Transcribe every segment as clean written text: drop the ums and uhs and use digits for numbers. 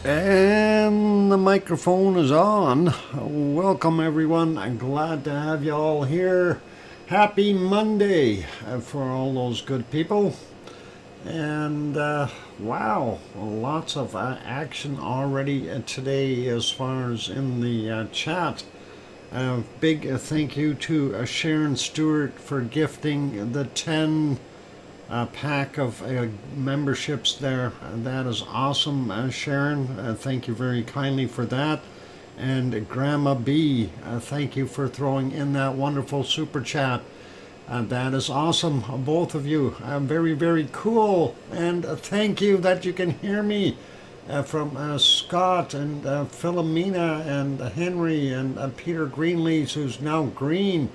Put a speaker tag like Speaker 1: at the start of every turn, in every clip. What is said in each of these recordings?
Speaker 1: And the microphone is on. Welcome, everyone. I'm glad to have you all here. Happy Monday for all those good people. And wow, lots of action already today as far as in the chat. Big thank you to Sharon Stewart for gifting the 10 pack of memberships there. That is awesome, Sharon. Thank you very kindly for that. And Grandma B, thank you for throwing in that wonderful super chat. That is awesome, both of you. Very, very cool. And thank you that you can hear me from Scott and Philomena and Henry and Peter Greenlees, who's now green.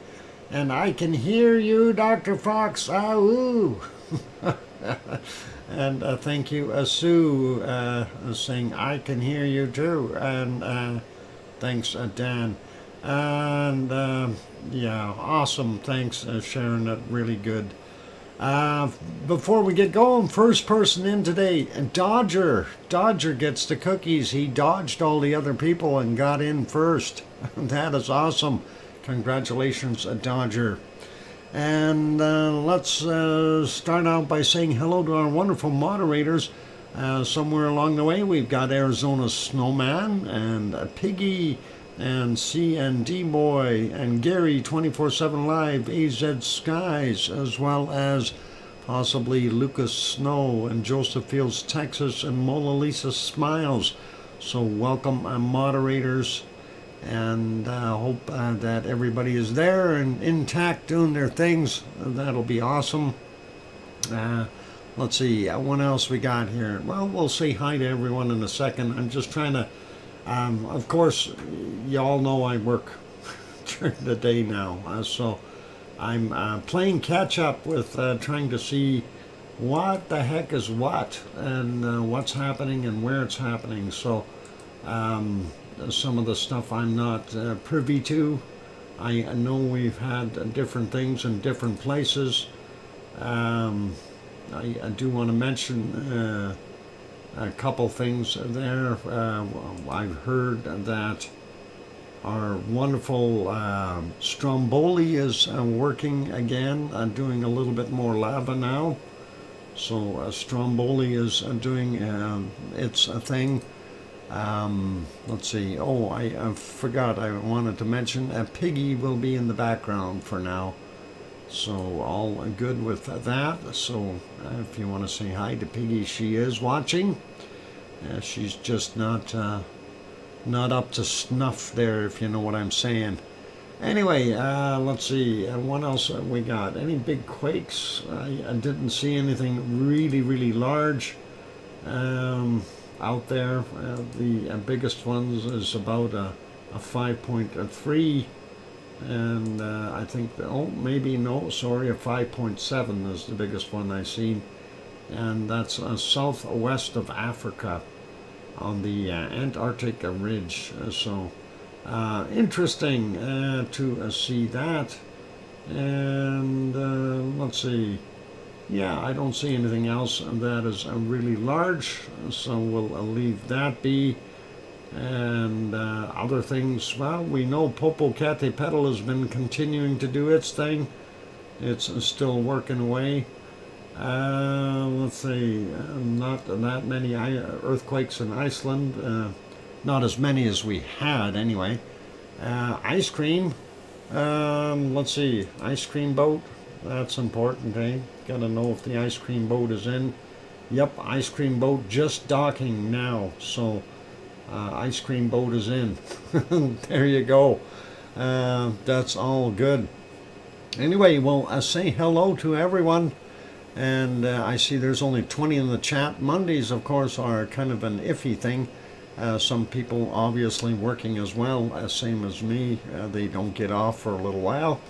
Speaker 1: And I can hear you, Dr. Fox. Ooh. And thank you, Sue, saying I can hear you too. And thanks, Dan. And yeah, awesome. Thanks, Sharon. That's really good. Before we get going, first person in today, Dodger. Dodger gets the cookies. He dodged all the other people and got in first. That is awesome. Congratulations, Dodger. And let's start out by saying hello to our wonderful moderators. Somewhere along the way, we've got Arizona Snowman and Piggy and C&D Boy and Gary 24/7 Live, AZ Skies, as well as possibly Lucas Snow and Joseph Fields, Texas, and Mona Lisa Smiles. So welcome, moderators. And hope that everybody is there and intact doing their things. That'll be awesome. Let's see, what else we got here? Well, we'll say hi to everyone in a second. I'm just trying to, of course, you all know I work during the day now. So I'm playing catch up with trying to see what the heck is what and what's happening and where it's happening. So some of the stuff I'm not privy to. I know we've had different things in different places. I do want to mention a couple things there. I've heard that our wonderful Stromboli is working again, doing a little bit more lava now. So Stromboli is doing its thing. Let's see. Oh, I forgot. I wanted to mention Piggy will be in the background for now. So all good with that. So if you want to say hi to Piggy, she is watching. She's just not up to snuff there, if you know what I'm saying. Anyway, let's see. What else we got? Any big quakes? I didn't see anything really, really large. Out there. The biggest ones is about a 5.3, and I think, maybe no, sorry, a 5.7 is the biggest one I've seen, and that's southwest of Africa on the Antarctic ridge. So interesting to see that. And let's see. Yeah, I don't see anything else that is really large, so we'll leave that be. And other things, well, we know Popocatépetl has been continuing to do its thing. It's still working away. Let's see, not that many earthquakes in Iceland, not as many as we had anyway. Ice cream, let's see, ice cream boat. That's important, eh? Gotta know if the ice cream boat is in. Yep, ice cream boat just docking now. So, ice cream boat is in. There you go. That's all good. Anyway, well, say hello to everyone. And I see there's only 20 in the chat. Mondays, of course, are kind of an iffy thing. Some people obviously working as well, same as me. They don't get off for a little while.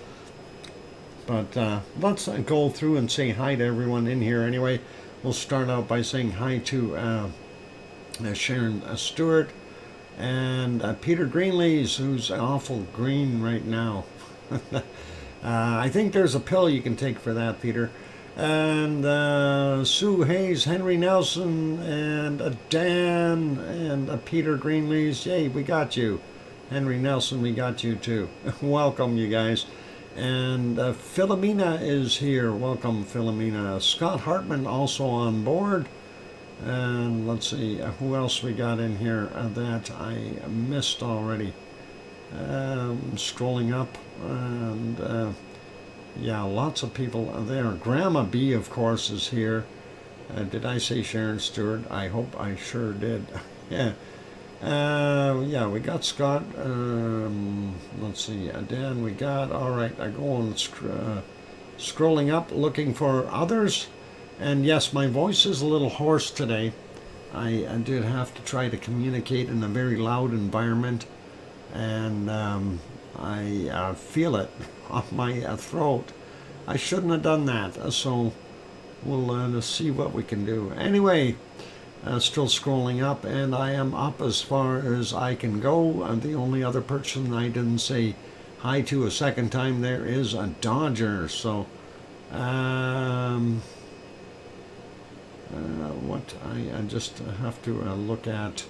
Speaker 1: But let's go through and say hi to everyone in here anyway. We'll start out by saying hi to Sharon Stewart and Peter Greenlees, who's awful green right now. I think there's a pill you can take for that, Peter. And Sue Hayes, Henry Nelson, and Dan, and Peter Greenlees. Yay, we got you. Henry Nelson, we got you too. Welcome, you guys. And Philomena is here. Welcome, Philomena. Scott Hartman also on board. And let's see, who else we got in here that I missed already. Scrolling up, and yeah, lots of people there. Grandma B, of course, is here. Did I say Sharon Stewart? I hope I sure did. Yeah. Yeah, we got Scott. Let's see, Dan, we got. All right, I go on scrolling up, looking for others. And yes, my voice is a little hoarse today. I did have to try to communicate in a very loud environment, and I feel it off my throat. I shouldn't have done that, so we'll see what we can do. Anyway, still scrolling up, and I am up as far as I can go. The only other person I didn't say hi to a second time there is a Dodger. So, what I just have to look at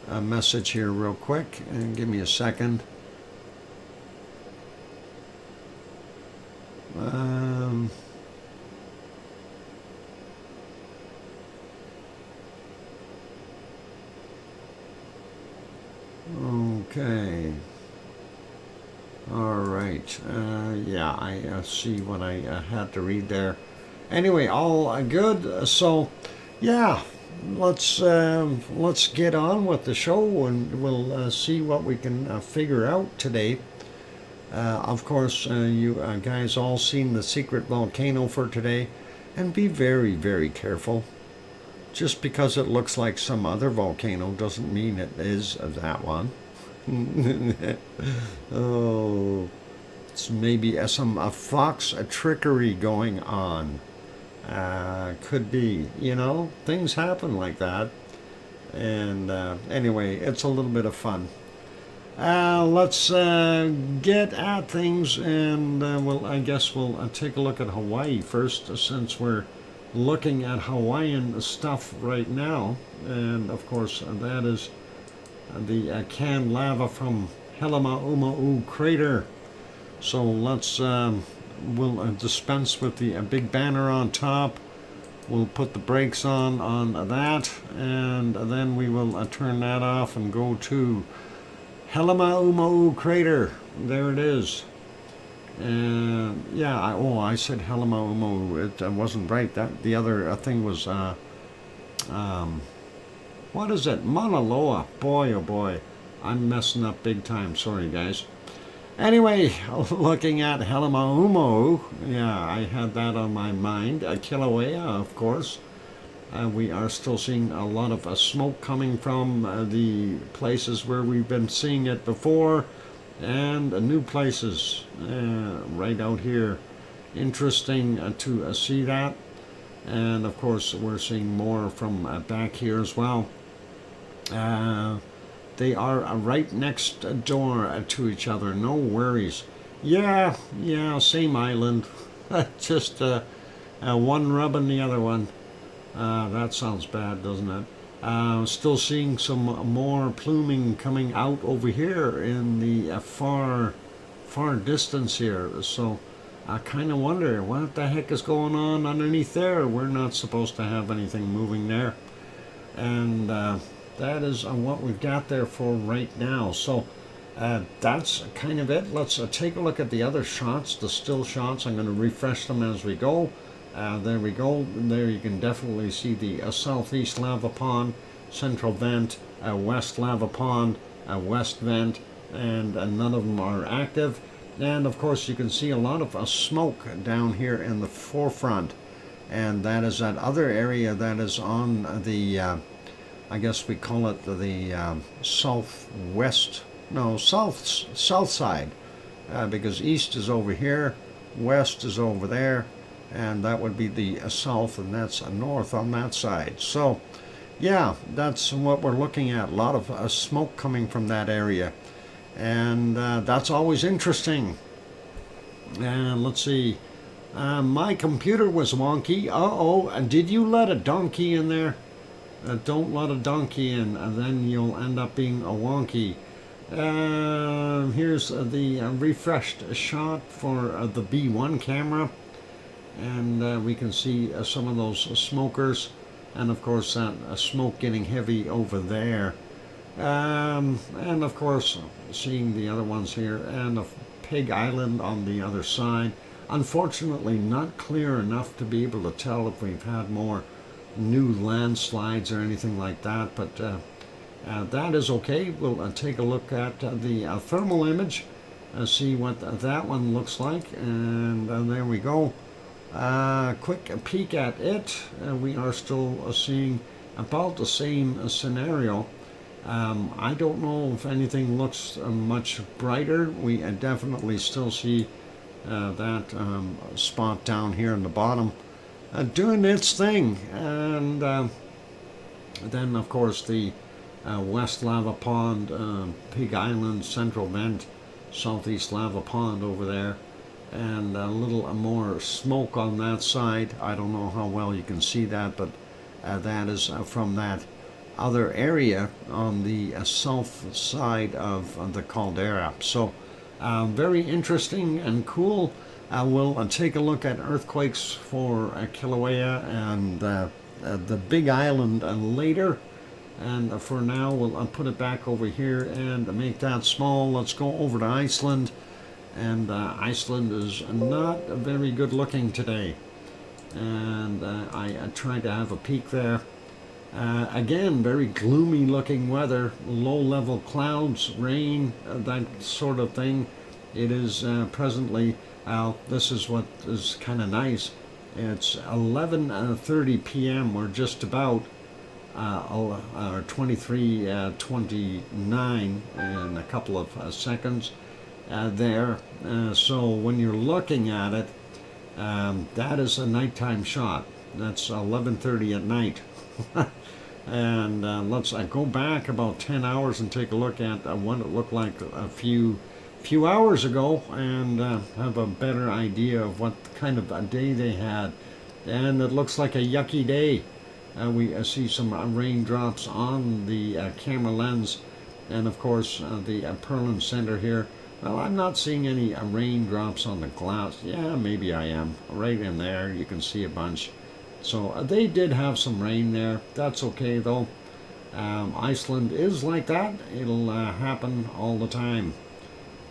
Speaker 1: a message here real quick, and give me a second. Okay. All right. Yeah, I see what I had to read there. Anyway, all good. So, yeah, let's get on with the show, and we'll see what we can figure out today. Of course, you guys all seen the secret volcano for today, and be very, very careful. Just because it looks like some other volcano doesn't mean it is that one. Oh, it's maybe some fox trickery going on. Could be, things happen like that. And anyway, it's a little bit of fun. Let's get at things, and I guess we'll take a look at Hawaii first, since we're looking at Hawaiian stuff right now. And of course, that is the canned lava from Helemaumau crater. So let's we'll dispense with the big banner on top. We'll put the brakes on that, and then we will turn that off and go to Helemaumau crater. There it is. And yeah, I said Helemaumau. It wasn't right. That the other thing was what is it? Mauna Loa. Boy, oh boy, I'm messing up big time. Sorry, guys. Anyway, looking at Helemaumau, yeah, I had that on my mind. Kilauea, of course. We are still seeing a lot of smoke coming from the places where we've been seeing it before, and new places right out here. Interesting to see that. And of course, we're seeing more from back here as well. They are right next door to each other. No worries. Yeah, same island. Just one rubbing the other one. That sounds bad, doesn't it? Still seeing some more pluming coming out over here in the far distance here. So I kind of wonder what the heck is going on underneath there. We're not supposed to have anything moving there. And that is what we've got there for right now. So that's kind of it. Let's take a look at the other shots, the still shots. I'm going to refresh them as we go. There we go. There you can definitely see the southeast lava pond, central vent, west lava pond, west vent, and none of them are active. And of course you can see a lot of smoke down here in the forefront, and that is that other area that is on the I guess we call it the southwest, no, south side, because east is over here, west is over there, and that would be the south, and that's north on that side. So yeah, that's what we're looking at. A lot of smoke coming from that area, and that's always interesting. And let's see, My computer was wonky. Uh-oh, did you let a donkey in there? Don't let a donkey in, and then you'll end up being a wonky. Here's the refreshed shot for the B1 camera, and we can see some of those smokers, and of course that smoke getting heavy over there. And of course seeing the other ones here, and a Pig Island on the other side. Unfortunately not clear enough to be able to tell if we've had more new landslides or anything like that, but that is okay. We'll take a look at the thermal image, see what that one looks like, and there we go. Quick peek at it. We are still seeing about the same scenario. I don't know if anything looks much brighter. We definitely still see that spot down here in the bottom doing its thing, and then of course the West Lava Pond, Pig Island, Central Vent, Southeast Lava Pond over there, and a little more smoke on that side. I don't know how well you can see that, but that is from that other area on the south side of the caldera. So very interesting and cool. We'll take a look at earthquakes for Kilauea and the Big Island later. And for now, we'll put it back over here and make that small. Let's go over to Iceland. And Iceland is not very good looking today. And I tried to have a peek there. Again, very gloomy looking weather, low level clouds, rain, that sort of thing. It is presently, this is what is kind of nice. It's 11:30 p.m. We're just about 23:29 in a couple of seconds there. So when you're looking at it, that is a nighttime shot. That's 11:30 at night. And let's go back about 10 hours and take a look at what it looked like a few hours ago, and have a better idea of what kind of a day they had. And it looks like a yucky day. We see some raindrops on the camera lens, and of course the Perlin Center here. Well, I'm not seeing any raindrops on the glass. Yeah, maybe I am. Right in there, you can see a bunch. So they did have some rain there. That's okay though. Iceland is like that. It'll happen all the time.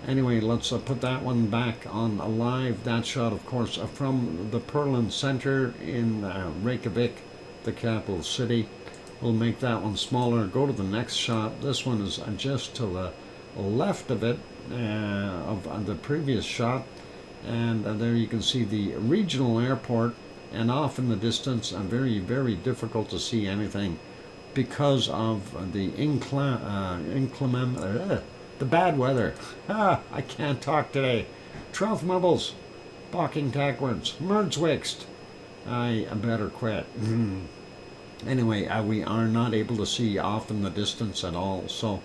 Speaker 1: Anyway, let's put that one back on live. That shot, of course, from the Perlin Center in Reykjavik, the capital city. We'll make that one smaller. Go to the next shot. This one is just to the left of it, of the previous shot. And there you can see the regional airport. And off in the distance, very, very difficult to see anything because of the the bad weather. I can't talk today. Trough mubbles, balking tackwards, merdswixt. I better quit. Anyway, we are not able to see off in the distance at all. So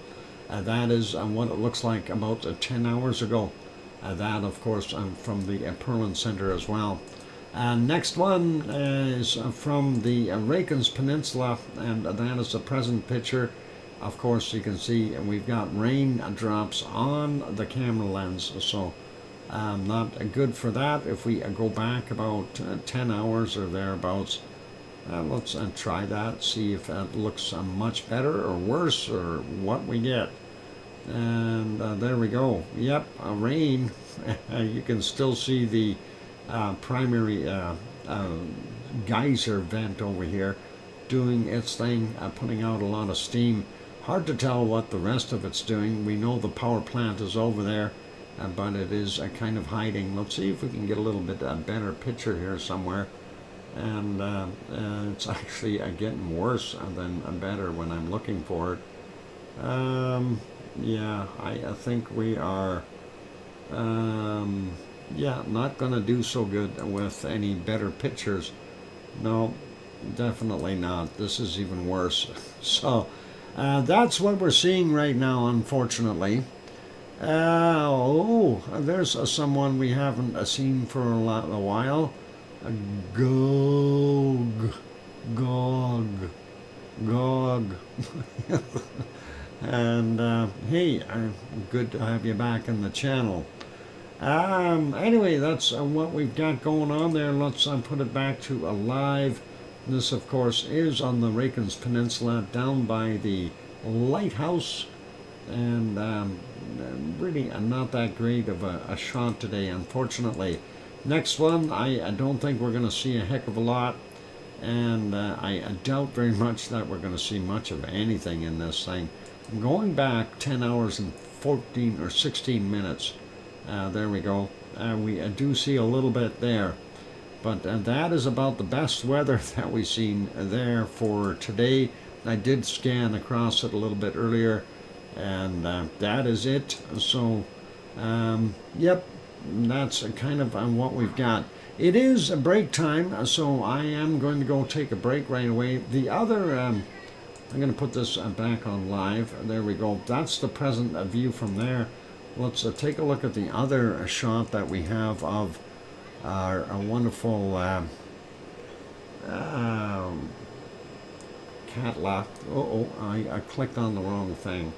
Speaker 1: that is what it looks like about 10 hours ago. That, of course, from the Perlin Center as well. Next one is from the Reykjanes Peninsula, and that is the present picture. Of course, you can see we've got raindrops on the camera lens, so not good for that. If we go back about 10 hours or thereabouts, let's try that, see if that looks much better or worse or what we get. And there we go. Yep, rain. You can still see the primary geyser vent over here doing its thing, putting out a lot of steam. Hard to tell what the rest of it's doing. We know the power plant is over there, but it is kind of hiding. Let's see if we can get a little bit better picture here somewhere. And it's actually getting worse than better when I'm looking for it. Yeah, I think we are yeah, not gonna do so good with any better pictures. No, definitely not. This is even worse. So that's what we're seeing right now, unfortunately. There's someone we haven't seen for a while. Gog. Gog. Gog. And hey, good to have you back in the channel. Anyway, that's what we've got going on there. Let's put it back to a live. This, of course, is on the Reykjanes Peninsula down by the lighthouse. And really not that great of a shot today, unfortunately. Next one, I don't think we're going to see a heck of a lot. And I doubt very much that we're going to see much of anything in this thing. Going back 10 hours and 14 or 16 minutes. There we go. We do see a little bit there. But that is about the best weather that we've seen there for today. I did scan across it a little bit earlier. And that is it. So, yep, that's kind of what we've got. It is a break time, so I am going to go take a break right away. The other, I'm going to put this back on live. There we go. That's the present view from there. Let's take a look at the other shot that we have of our wonderful Katla. I clicked on the wrong thing.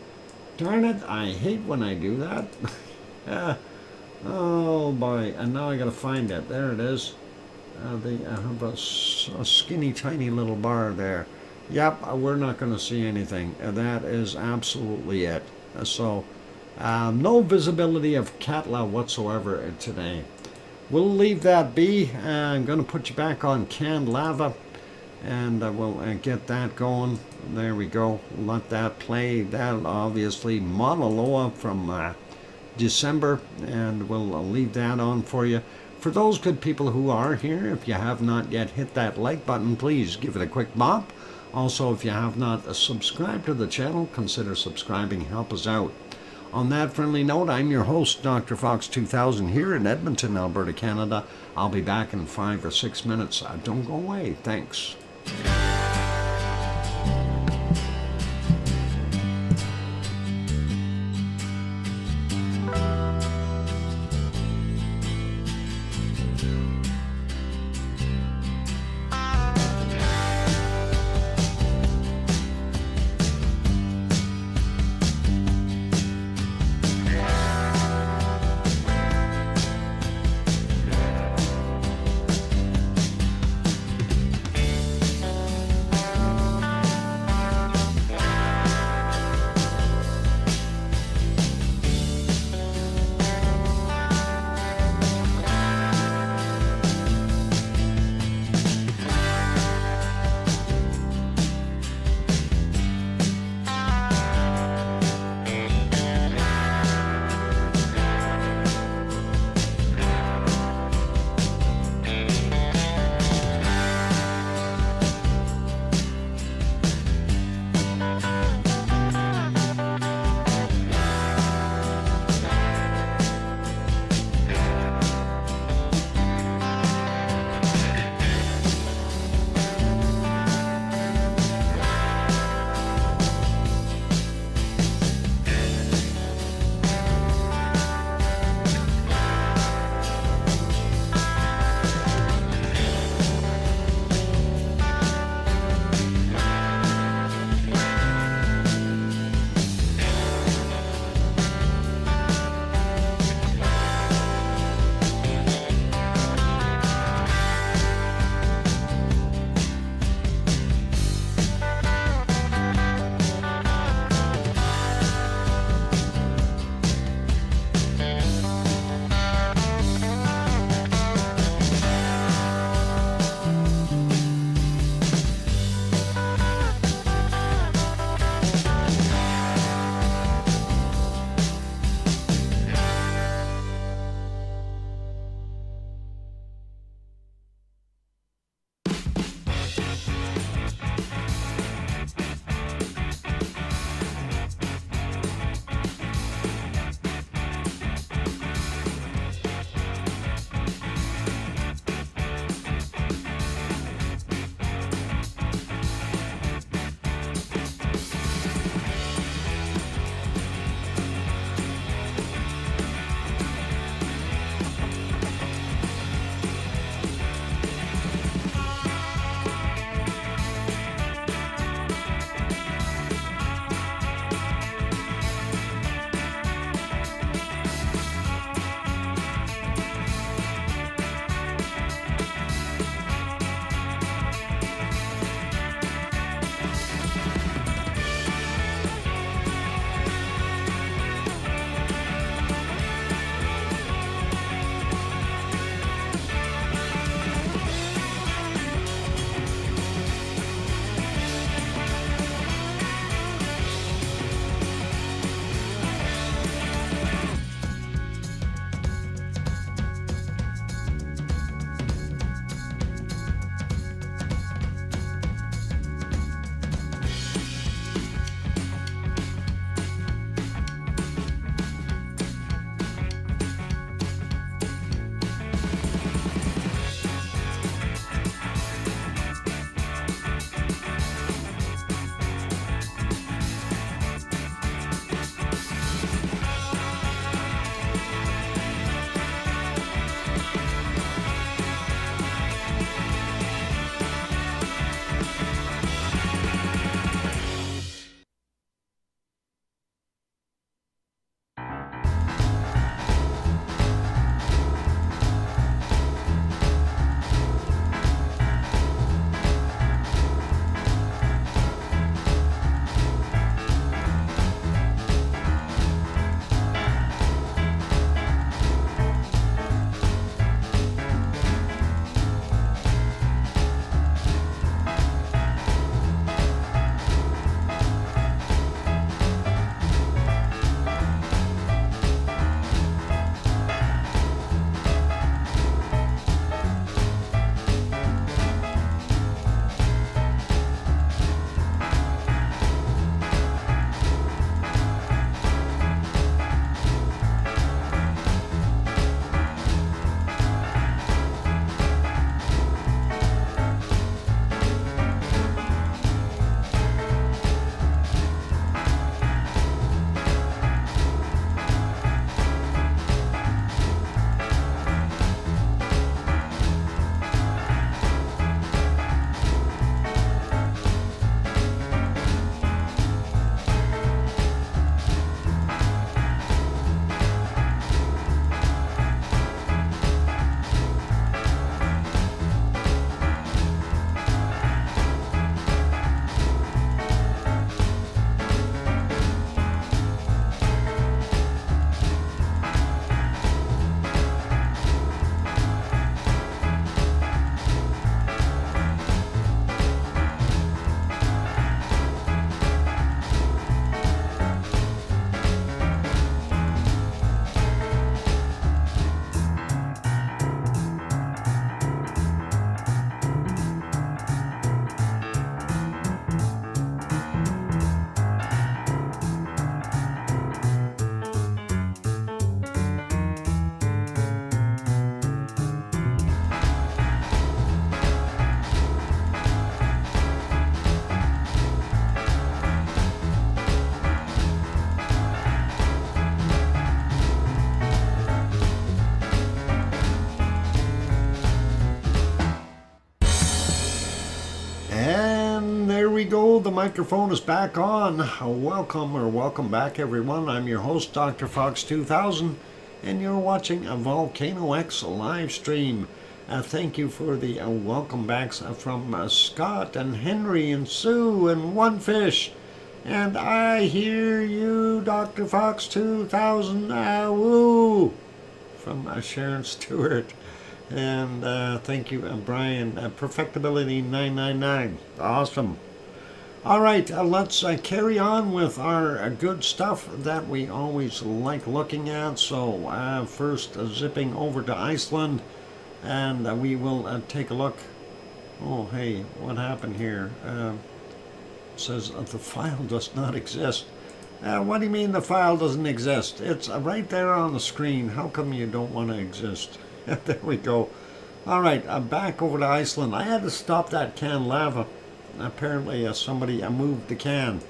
Speaker 1: Darn it, I hate when I do that. Oh boy, and now I gotta find it. There it is. Have a skinny tiny little bar there. Yep, we're not gonna see anything. That is absolutely it. So, no visibility of Katla whatsoever today. We'll leave that be. I'm gonna put you back on canned lava. And we'll get that going. There we go. Let that play. That obviously Mauna Loa from December, and we'll leave that on for you. For those good people who are here, if you have not yet hit that like button, please give it a quick bop. Also, if you have not subscribed to the channel, consider subscribing. Help us out. On that friendly note, I'm your host, DrFox2000, here in Edmonton, Alberta, Canada. I'll be back in 5 or 6 minutes. Don't go away. Thanks. the microphone is back on. Welcome back, everyone. I'm your host, DrFox2000, and you're watching a VolcanoX live stream. Thank you for the welcome backs from Scott and Henry and Sue and One Fish. And I hear you, DrFox2000, woo, from Sharon Stewart. And thank you, Brian, Perfectibility999. Awesome. All right, let's carry on with our good stuff that we always like looking at. So first, zipping over to Iceland, and we will take a look. Oh, hey, what happened here? It says the file does not exist. What do you mean the file doesn't exist? It's right there on the screen. How come you don't want to exist? There we go. All right, back over to Iceland. I had to stop that can lava. Apparently somebody moved the can.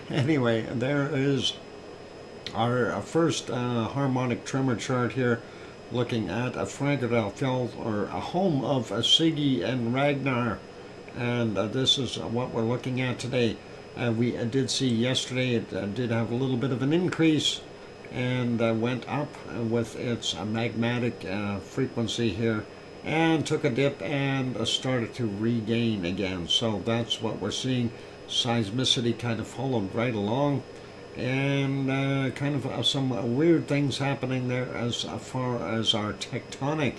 Speaker 1: Anyway, there is our first harmonic tremor chart here, looking at a Fagradalfjall, or a home of Siggy and Ragnar. And this is what we're looking at today. We did see yesterday it did have a little bit of an increase, and went up with its magmatic frequency here, and took a dip and started to regain again. So that's what we're seeing. Seismicity kind of followed right along, and kind of some weird things happening there as far as our tectonic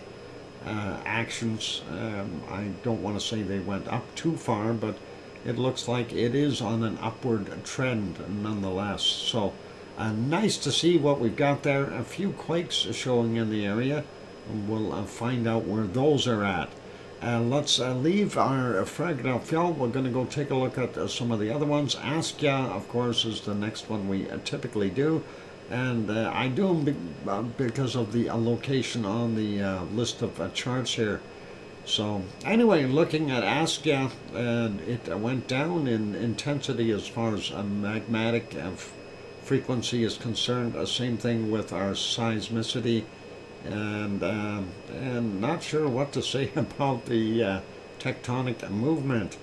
Speaker 1: actions. I don't want to say they went up too far, but it looks like it is on an upward trend nonetheless. So nice to see what we've got there. A few quakes showing in the area. We'll find out where those are at. Let's leave our Fagradalfjall. We're going to go take a look at some of the other ones. Askja, of course, is the next one we typically do. And I do them because of the location on the list of charts here. So anyway, looking at Askja, it went down in intensity as far as magmatic frequency is concerned. Same thing with our seismicity, and not sure what to say about the tectonic movement,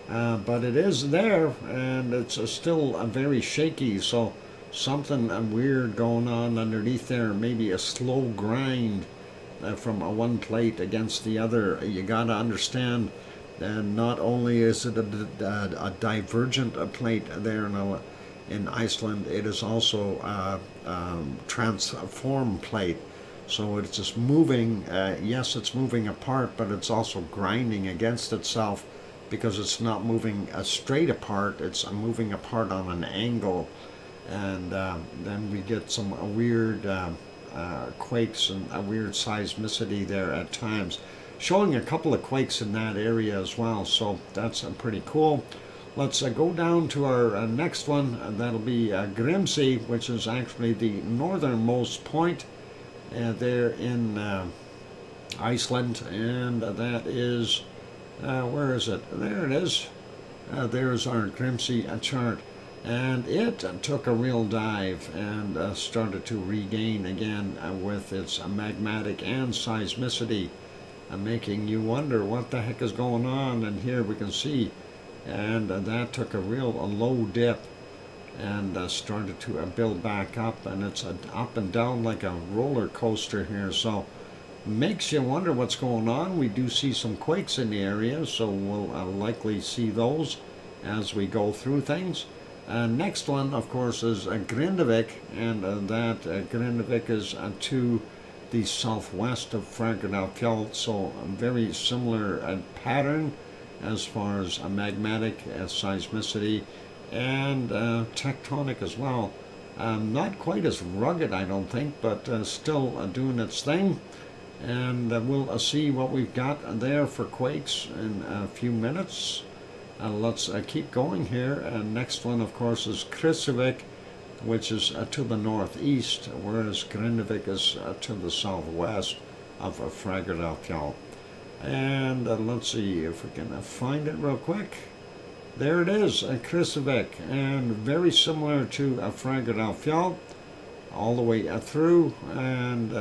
Speaker 1: but it is there, and it's still very shaky. So something weird going on underneath there. Maybe a slow grind from one plate against the other. You got to understand, not only is it a divergent plate there in Iceland, it is also a transform plate. So it's just moving, yes, it's moving apart, but it's also grinding against itself, because it's not moving straight apart, it's moving apart on an angle. And then we get some weird quakes and a weird seismicity there at times, showing a couple of quakes in that area as well. So that's pretty cool. Let's go down to our next one, and that'll be Grimsey, which is actually the northernmost point there in Iceland, and that is, where is it? There it is. There's our Grimsey chart, and it took a real dive and started to regain again with its magmatic and seismicity, making you wonder what the heck is going on. And here we can see, and that took a low dip and started to build back up, and it's up and down like a roller coaster here. So makes you wonder what's going on. We do see some quakes in the area, so we'll likely see those as we go through things. Next one, of course, is Grindavik, and that Grindavik is to the southwest of Fagradalfjall, so a very similar pattern as far as magmatic seismicity and tectonic as well. Not quite as rugged, I don't think, but still doing its thing. And we'll see what we've got there for quakes in a few minutes. Let's keep going here. Next one, of course, is Kristuvik, which is to the northeast, whereas Grindavik is to the southwest of Fagradalfjall. And let's see if we can find it real quick. There it is, Kristuvik, and very similar to Fagradalfjall, all the way through, and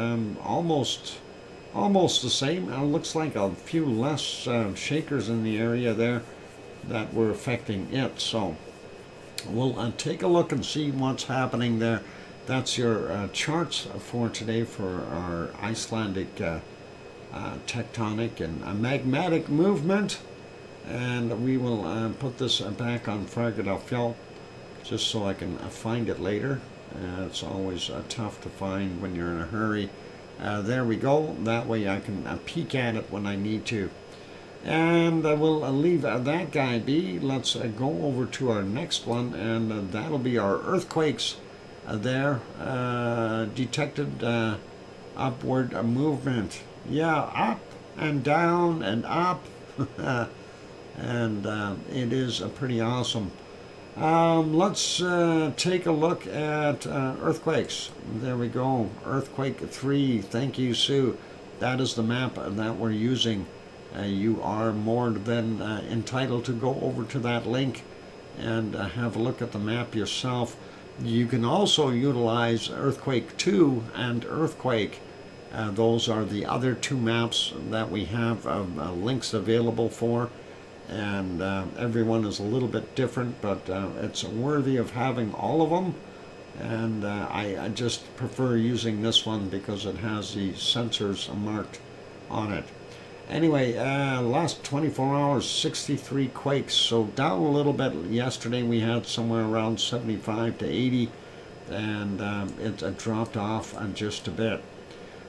Speaker 1: almost the same. Looks like a few less shakers in the area there, that were affecting it. So we'll take a look and see what's happening there. That's your charts for today for our Icelandic tectonic and magmatic movement. And we will put this back on Fagradalfjall just so I can find it later. It's always tough to find when you're in a hurry. There we go. That way I can peek at it when I need to. And we'll leave that guy be. Let's go over to our next one, and that'll be our earthquakes there. Detected upward movement. Yeah, up and down and up. And it is pretty awesome. Let's take a look at earthquakes. There we go. Earthquake 3. Thank you, Sue. That is the map that we're using. You are more than entitled to go over to that link and have a look at the map yourself. You can also utilize Earthquake 2 and Earthquake. Those are the other two maps that we have links available for. And everyone is a little bit different, but it's worthy of having all of them. And I just prefer using this one because it has the sensors marked on it. Anyway, last 24 hours, 63 quakes, so down a little bit. Yesterday we had somewhere around 75 to 80, and it dropped off just a bit.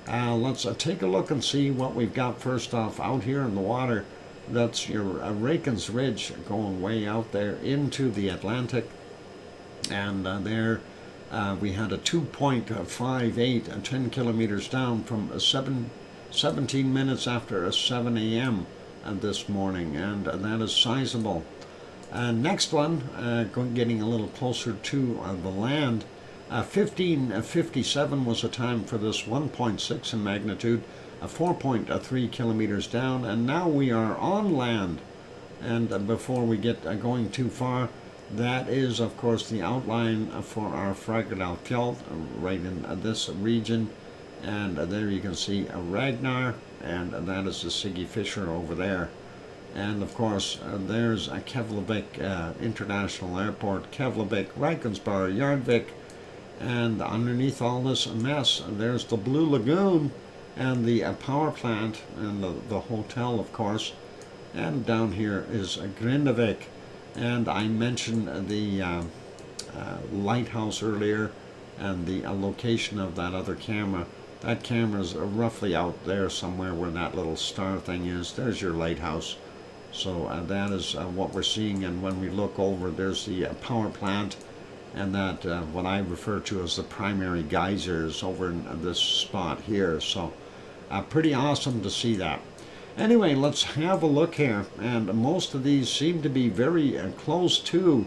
Speaker 1: Let's take a look and see what we've got first off out here in the water. That's your Rakens Ridge going way out there into the Atlantic. And there we had a 2.58, 10 kilometers down from 17 minutes after 7 a.m. This morning. And that is sizable. Next one, getting a little closer to the land. 1557 was the time for this 1.6 in magnitude. 4.3 kilometers down, and now we are on land. And before we get going too far, that is of course the outline for our Fagradalfjall right in this region. And there you can see a Ragnar, and that is the Siggy Fisher over there. And of course there's a Keflavik International Airport, Keflavik, Reykjanesbær, Yarnvik, and underneath all this mess there's the Blue Lagoon and the power plant and the hotel, of course. And down here is Grindavik. And I mentioned the lighthouse earlier and the location of that other camera. That camera is roughly out there somewhere where that little star thing is. There's your lighthouse. So that is what we're seeing. And when we look over, there's the power plant, and that what I refer to as the primary geysers over in this spot here. So pretty awesome to see that. Anyway, let's have a look here, and most of these seem to be very close to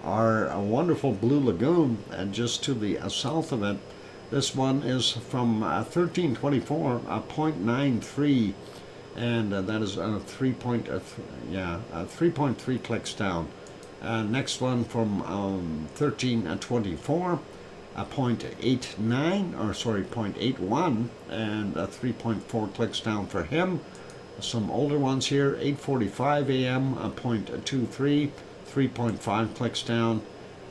Speaker 1: our wonderful Blue Lagoon, and just to the south of it. This one is from 1324, 0.93, and that is 3.3 clicks down. Next one from 1324, 0.89, or sorry, 0.81, and 3.4 clicks down for him. Some older ones here, 8:45 a.m., 0.23, 3.5 clicks down.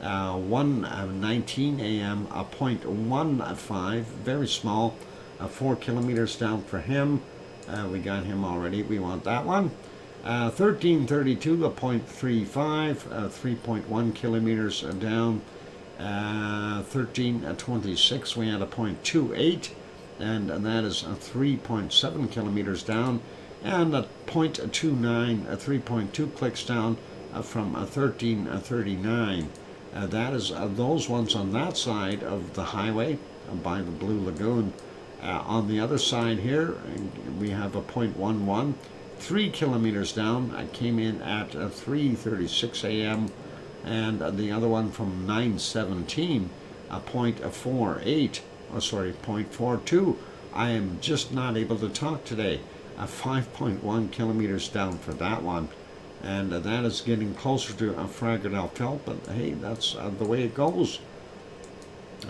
Speaker 1: 1:19 a.m., 0.15, very small, 4 kilometers down for him. We got him already, we want that one. 13:32, 0.35, 3.1 kilometers down. 13:26, we had a 0.28, and that is 3.7 kilometers down. And a 0.29, 3.2 clicks down from 13:39. That is those ones on that side of the highway by the Blue Lagoon. On the other side here, we have a 0.11, 3 kilometers down. I came in at 3:36 a.m. And the other one from 9:17, a 0.48, or sorry, 0.42. I am just not able to talk today. 5.1 kilometers down for that one. And that is getting closer to Fagradalfjall, but hey, that's the way it goes.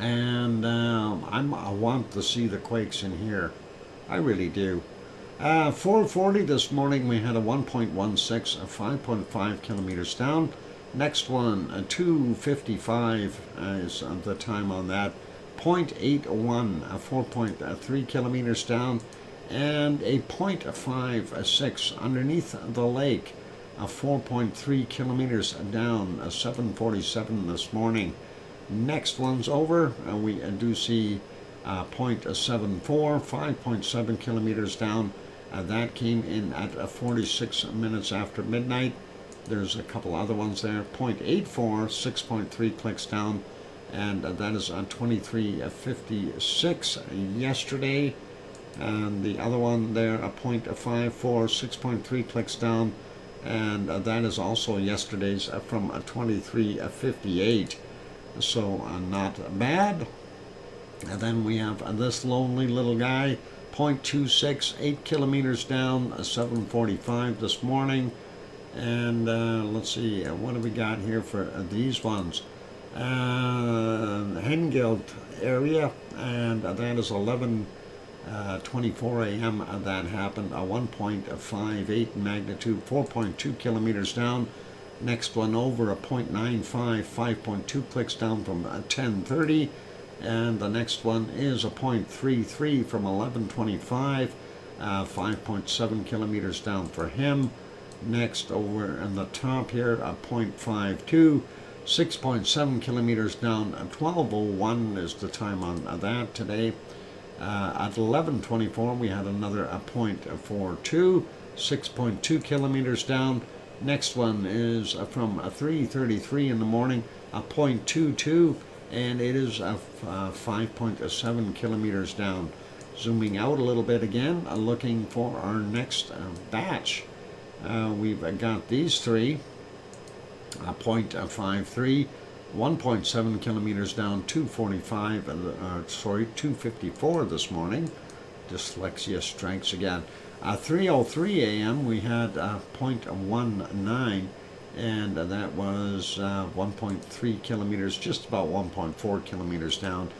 Speaker 1: And I want to see the quakes in here. I really do. 4:40 this morning, we had a 1.16, a 5.5 kilometers down. Next one, 2:55 is the time on that. 0.81, 4.3 kilometers down, and a 0.56 underneath the lake, 4.3 kilometers down, 7:47 this morning. Next one's over, we do see 0.74, 5.7 kilometers down. That came in at 46 minutes after midnight. There's a couple other ones there. 0.84, 6.3 clicks down, and that is on 23:56 yesterday. And the other one there, a 0.54, 6.3 clicks down, and that is also yesterday's from 23:58. So not bad. And then we have this lonely little guy, 0.26, 8 kilometers down, 7:45 this morning. And let's see, what do we got here for these ones? Hengild area, and that is 11:24 a.m. That happened, 1.58 magnitude, 4.2 kilometers down. Next one over, a 0.95, 5.2 clicks down from 10:30. And the next one is a 0.33 from 11:25, 5.7 kilometers down for him. Next over in the top here, a 0.52, 6.7 kilometers down, 12:01 is the time on that today. At 11:24 we had another 0.42, 6.2 kilometers down. Next one is from 3:33 in the morning, a 0.22, and it is 5.7 kilometers down. Zooming out a little bit again, looking for our next batch. We've got these three, 0.53, 1.7 kilometers down, 254 this morning. Dyslexia strikes again. 3:03 a.m. we had 0.19, and that was 1.3 kilometers, just about 1.4 kilometers down.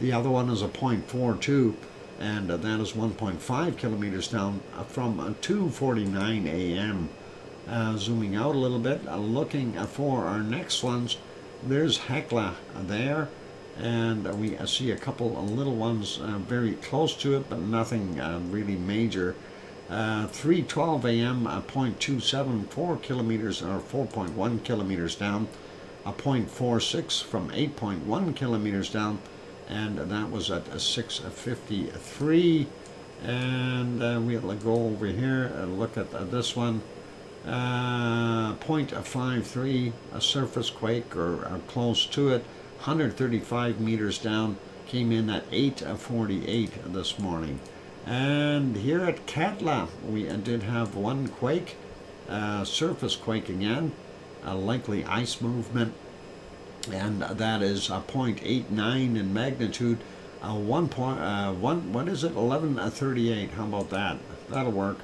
Speaker 1: The other one is a 0.42, and that is 1.5 kilometers down from 2:49 a.m. Zooming out a little bit, looking for our next ones. There's Hekla there, and we see a couple of little ones very close to it, but nothing really major. 3:12 a.m., 0.27, 4 kilometers, or 4.1 kilometers down, a 0.46 from 8.1 kilometers down, and that was at 6:53. And we'll go over here and look at this one. 0.53, a surface quake, or close to it, 135 meters down, came in at 8:48 this morning. And here at Katla, we did have one quake, surface quake again, a likely ice movement, and that is a 0.89 in magnitude. What is it? 11:38. How about that? That'll work.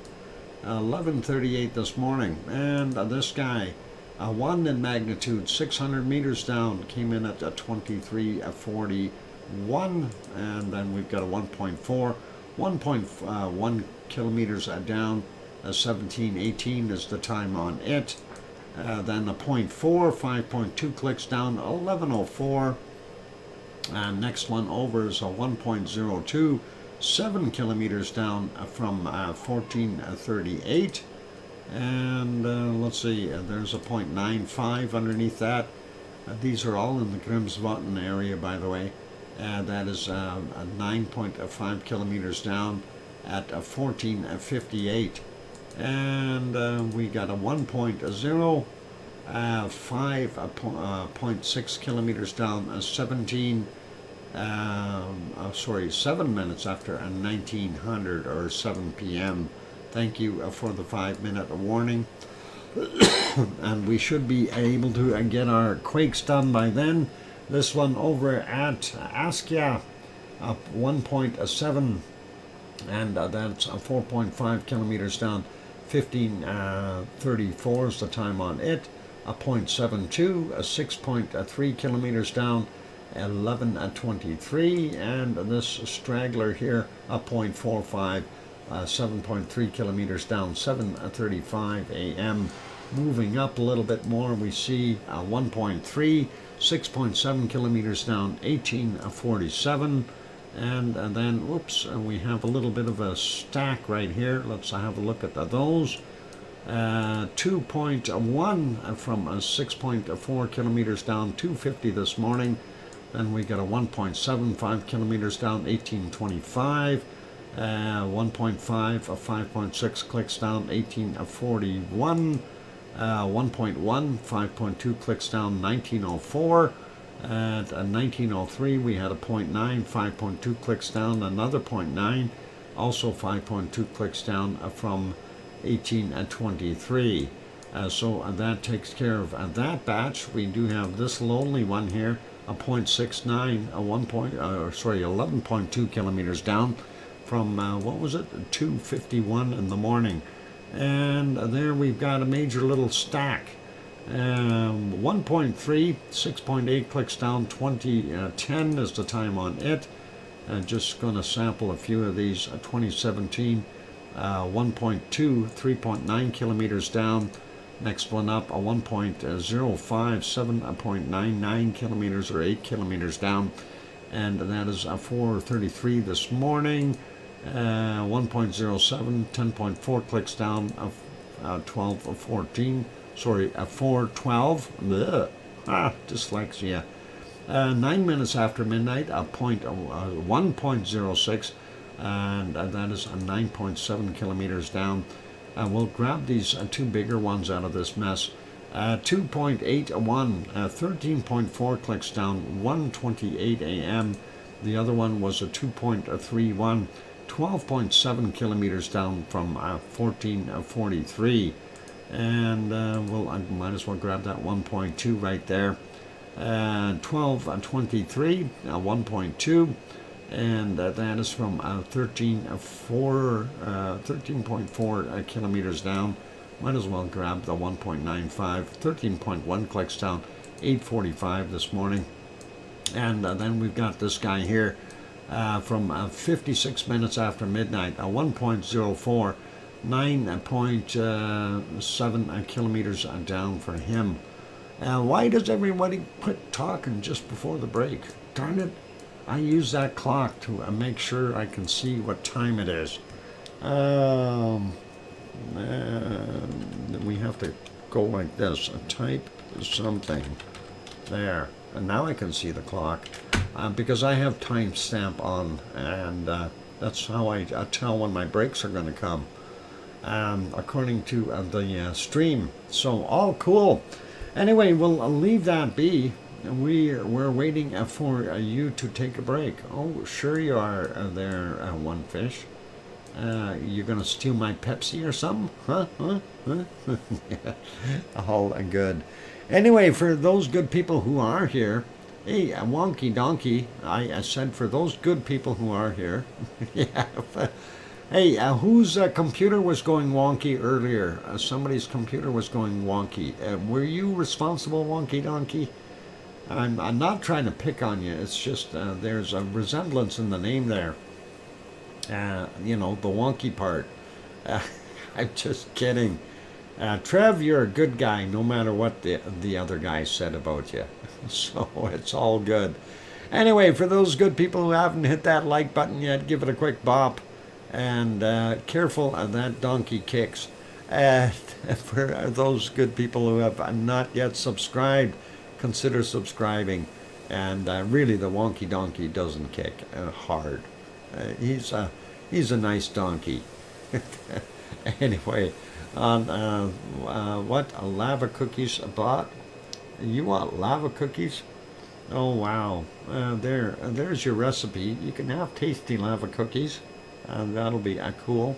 Speaker 1: 11:38 this morning, and this guy, 1 in magnitude, 600 meters down, came in at 23:41, and then we've got a 1.4. 1.1 kilometers down, 17:18 is the time on it. Then a 0.4, 5.2 clicks down, 11:04. Next one over is a 1.02, 7 kilometers down from 14:38. And let's see, there's a 0.95 underneath that. These are all in the Grimsvatn area, by the way. That is 9.5 kilometers down at 14:58. And we got a 1.0, 5.6 kilometers down, 7 minutes after 1900 or 7 p.m. Thank you for the 5-minute warning. And we should be able to get our quakes done by then. This one over at Askia, up 1.7, and that's 4.5 kilometers down, 15:34 is the time on it. A 0.72, 6.3 kilometers down, 11:23, and this straggler here, a 0.45, 7.3 kilometers down, 7:35 a.m. Moving up a little bit more, we see 1.3, 6.7 kilometers down, 18:47. And then, whoops, we have a little bit of a stack right here. Let's have a look at those. 2.1 from 6.4 kilometers down, 250 this morning. Then we got a 1.75 kilometers down, 1825. 1.5, 5.6 clicks down, 1841. 1.1, 5.2 clicks down, 1904. At 1903 we had a 0.9, 5.2 clicks down, another 0.9, also 5.2 clicks down from 1823. So that takes care of that batch. We do have this lonely one here, a 0.69, a 11.2 kilometers down from what was it, 2:51 in the morning. And there we've got a major little stack. 1.3, 6.8 clicks down, 2010 is the time on it. Just going to sample a few of these. 2017, 1.2, 3.9 kilometers down. Next one up, a 1.05, 7.99 kilometers or 8 kilometers down. And that is a 4:33 this morning. 1.07, 10.4 clicks down, 12:14. Sorry, 4:12. Dyslexia. 9 minutes after midnight, 1.06, and that is 9.7 kilometers down. We'll grab these two bigger ones out of this mess. 2.81, 13.4 clicks down, 1:28 a.m. The other one was a 2.31, 12.7 kilometers down from 14:43. And I might as well grab that 1.2 right there. 12:23, 1.2, and that is from 13.4 kilometers down. Might as well grab the 1.95, 13.1 clicks down, 8:45 this morning. And then we've got this guy here from 56 minutes after midnight, 1.04. 9.7 kilometers down for him. Why does everybody quit talking just before the break? Darn it, I use that clock to make sure I can see what time it is. We have to go like this, type something. There, and now I can see the clock because I have timestamp on, and that's how I tell when my breaks are going to come. According to the stream. So all cool. Anyway, we'll leave that be. We're waiting for you to take a break. Oh, sure you are there, one fish. You're gonna steal my Pepsi or something? Huh? Yeah. All good. Anyway, for those good people who are here, hey, wonky donkey. I said for those good people who are here. Yeah. Hey, whose computer was going wonky earlier? Somebody's computer was going wonky. Were you responsible, Wonky Donkey? I'm not trying to pick on you. It's just there's a resemblance in the name there. You know, the wonky part. I'm just kidding. Trev, you're a good guy, no matter what the other guy said about you. So it's all good. Anyway, for those good people who haven't hit that like button yet, give it a quick bop. And careful, that donkey kicks. For those good people who have not yet subscribed, consider subscribing. And really, the wonky donkey doesn't kick hard. He's a nice donkey. Anyway, on what lava cookies bought? You want lava cookies? Oh wow! There's your recipe. You can have tasty lava cookies. And that'll be cool.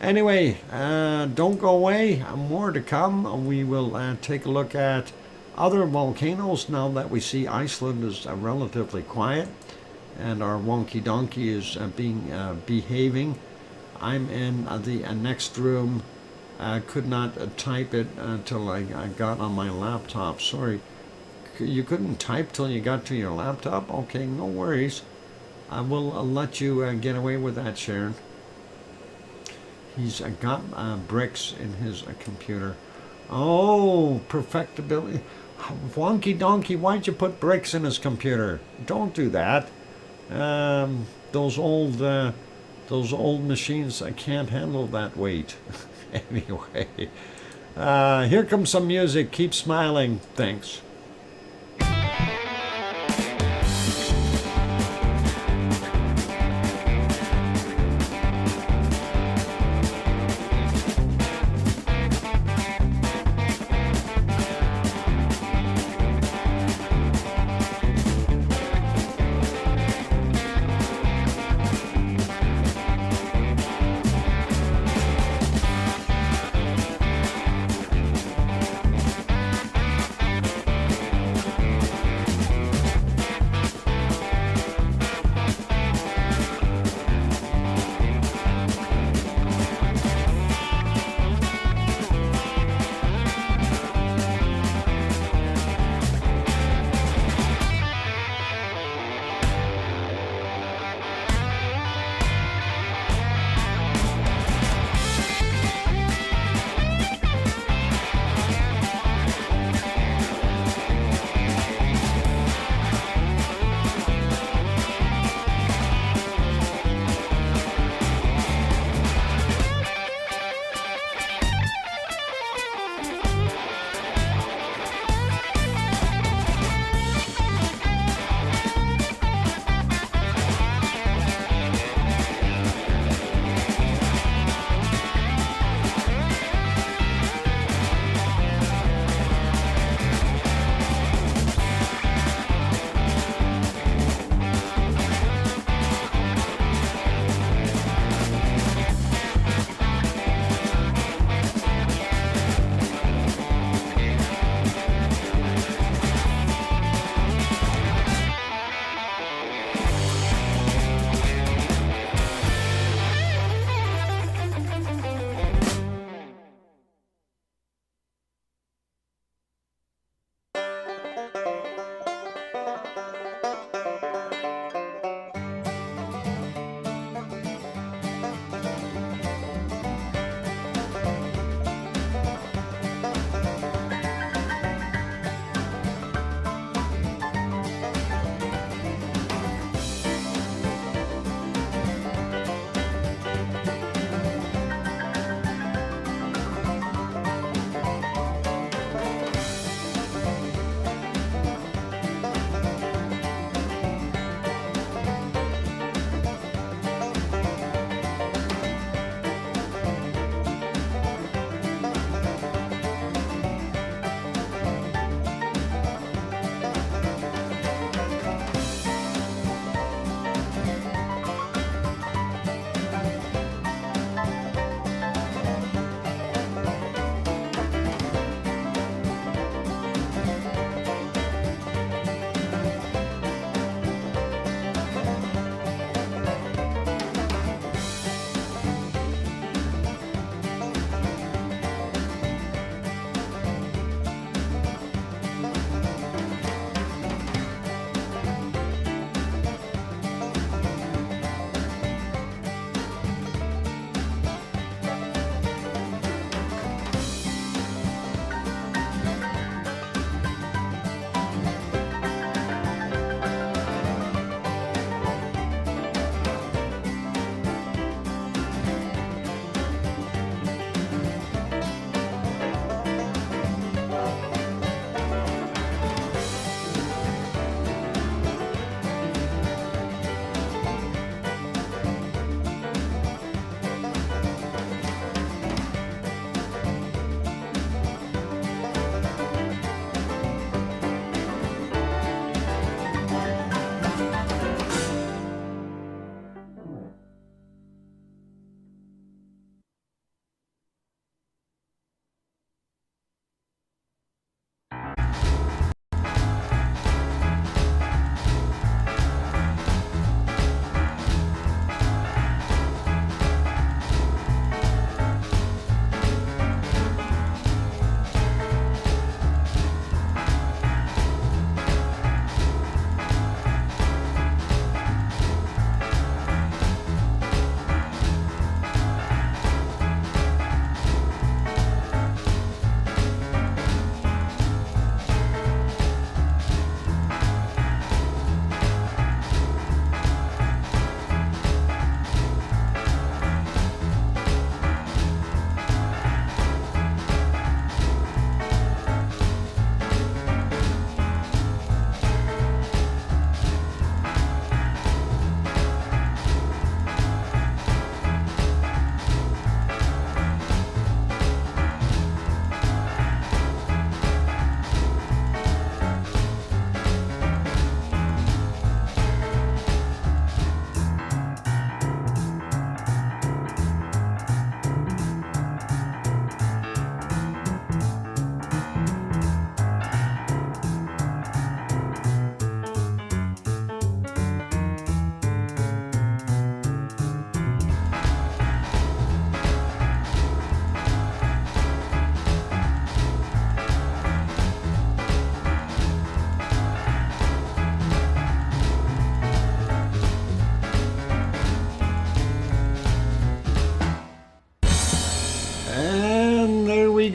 Speaker 1: Anyway, don't go away. More to come. We will take a look at other volcanoes now that we see Iceland is relatively quiet and our wonky donkey is behaving. I'm in the next room. I could not type it until I got on my laptop. Sorry. You couldn't type till you got to your laptop? Okay, no worries. I will let you get away with that, Sharon. He's got bricks in his computer. Oh, perfectibility. Wonky donkey, why'd you put bricks in his computer? Don't do that. Those old machines, I can't handle that weight. Anyway, here comes some music. Keep smiling. Thanks.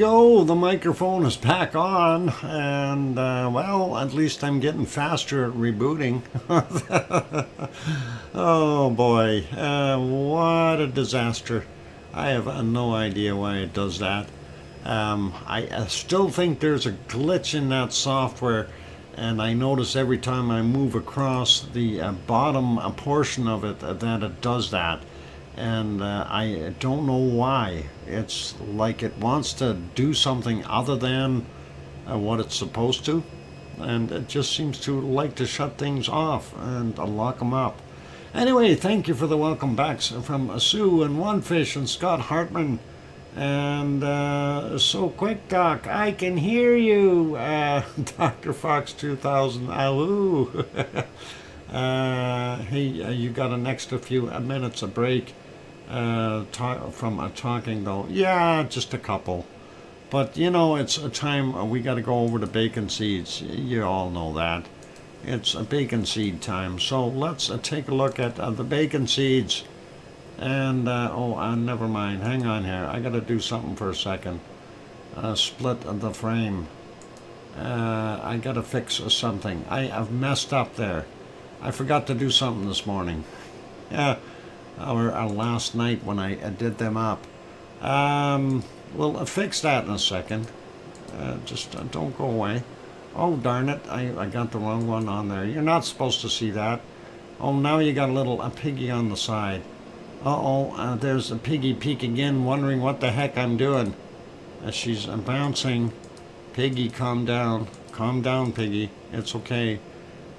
Speaker 1: go. The microphone is back on, and well, at least I'm getting faster at rebooting. Oh boy, what a disaster. I have no idea why it does that. I still think there's a glitch in that software, and I notice every time I move across the bottom portion of it that it does that. And I don't know why. It's like it wants to do something other than what it's supposed to, and it just seems to like to shut things off and lock them up. Anyway, thank you for the welcome backs from Sue and One Fish and Scott Hartman. And so quick, Doc, I can hear you, DrFox2000. Aloo. Hey, you got an extra few minutes of break from talking, though. Yeah, just a couple. But, you know, it's a time we got to go over the bacon seeds. You all know that. It's a bacon seed time. So let's take a look at the bacon seeds. And, never mind. Hang on here. I got to do something for a second. Split the frame. I got to fix something. I've messed up there. I forgot to do something this morning. Or last night when I did them up. We'll fix that in a second. Just don't go away. Oh, darn it. I got the wrong one on there. You're not supposed to see that. Oh, now you got a piggy on the side. Uh-oh, there's a piggy peeking in, wondering what the heck I'm doing. She's bouncing. Piggy, calm down. Calm down, Piggy. It's okay.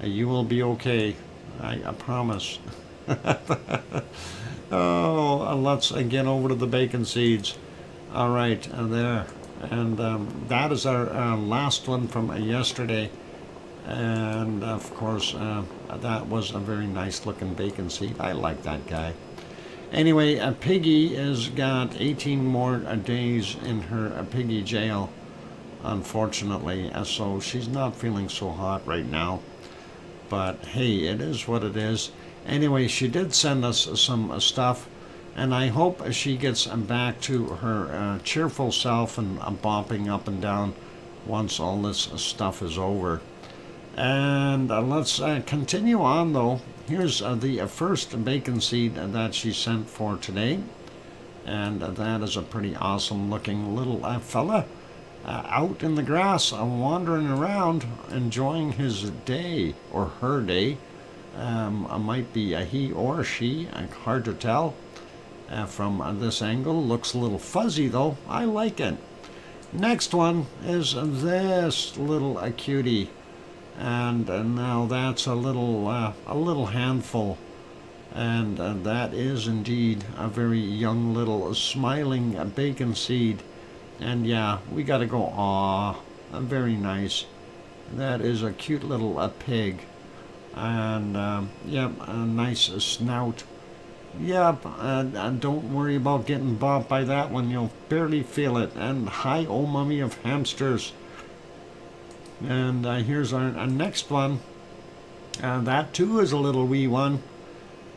Speaker 1: You will be okay. I promise. Oh, let's get over to the bacon seeds. All right, there. And that is our last one from yesterday. And, of course, that was a very nice looking bacon seed. I like that guy. Anyway, Piggy has got 18 more days in her piggy jail, unfortunately. So she's not feeling so hot right now. But, hey, it is what it is. Anyway, she did send us some stuff, and I hope she gets back to her cheerful self and bopping up and down once all this stuff is over. And let's continue on, though. Here's the first bacon seed that she sent for today, and that is a pretty awesome looking little fella out in the grass wandering around enjoying his day, or her day. Might be a he or she, hard to tell from this angle. Looks a little fuzzy though. I like it. Next one is this little cutie, and now that's a little handful, and that is indeed a very young little smiling bacon seed. And yeah, we gotta go, aw, very nice. That is a cute little pig. And yep, a nice snout. Yep, and don't worry about getting bopped by that one. You'll barely feel it. And hi, oh mummy of hamsters. And here's our next one. That too is a little wee one.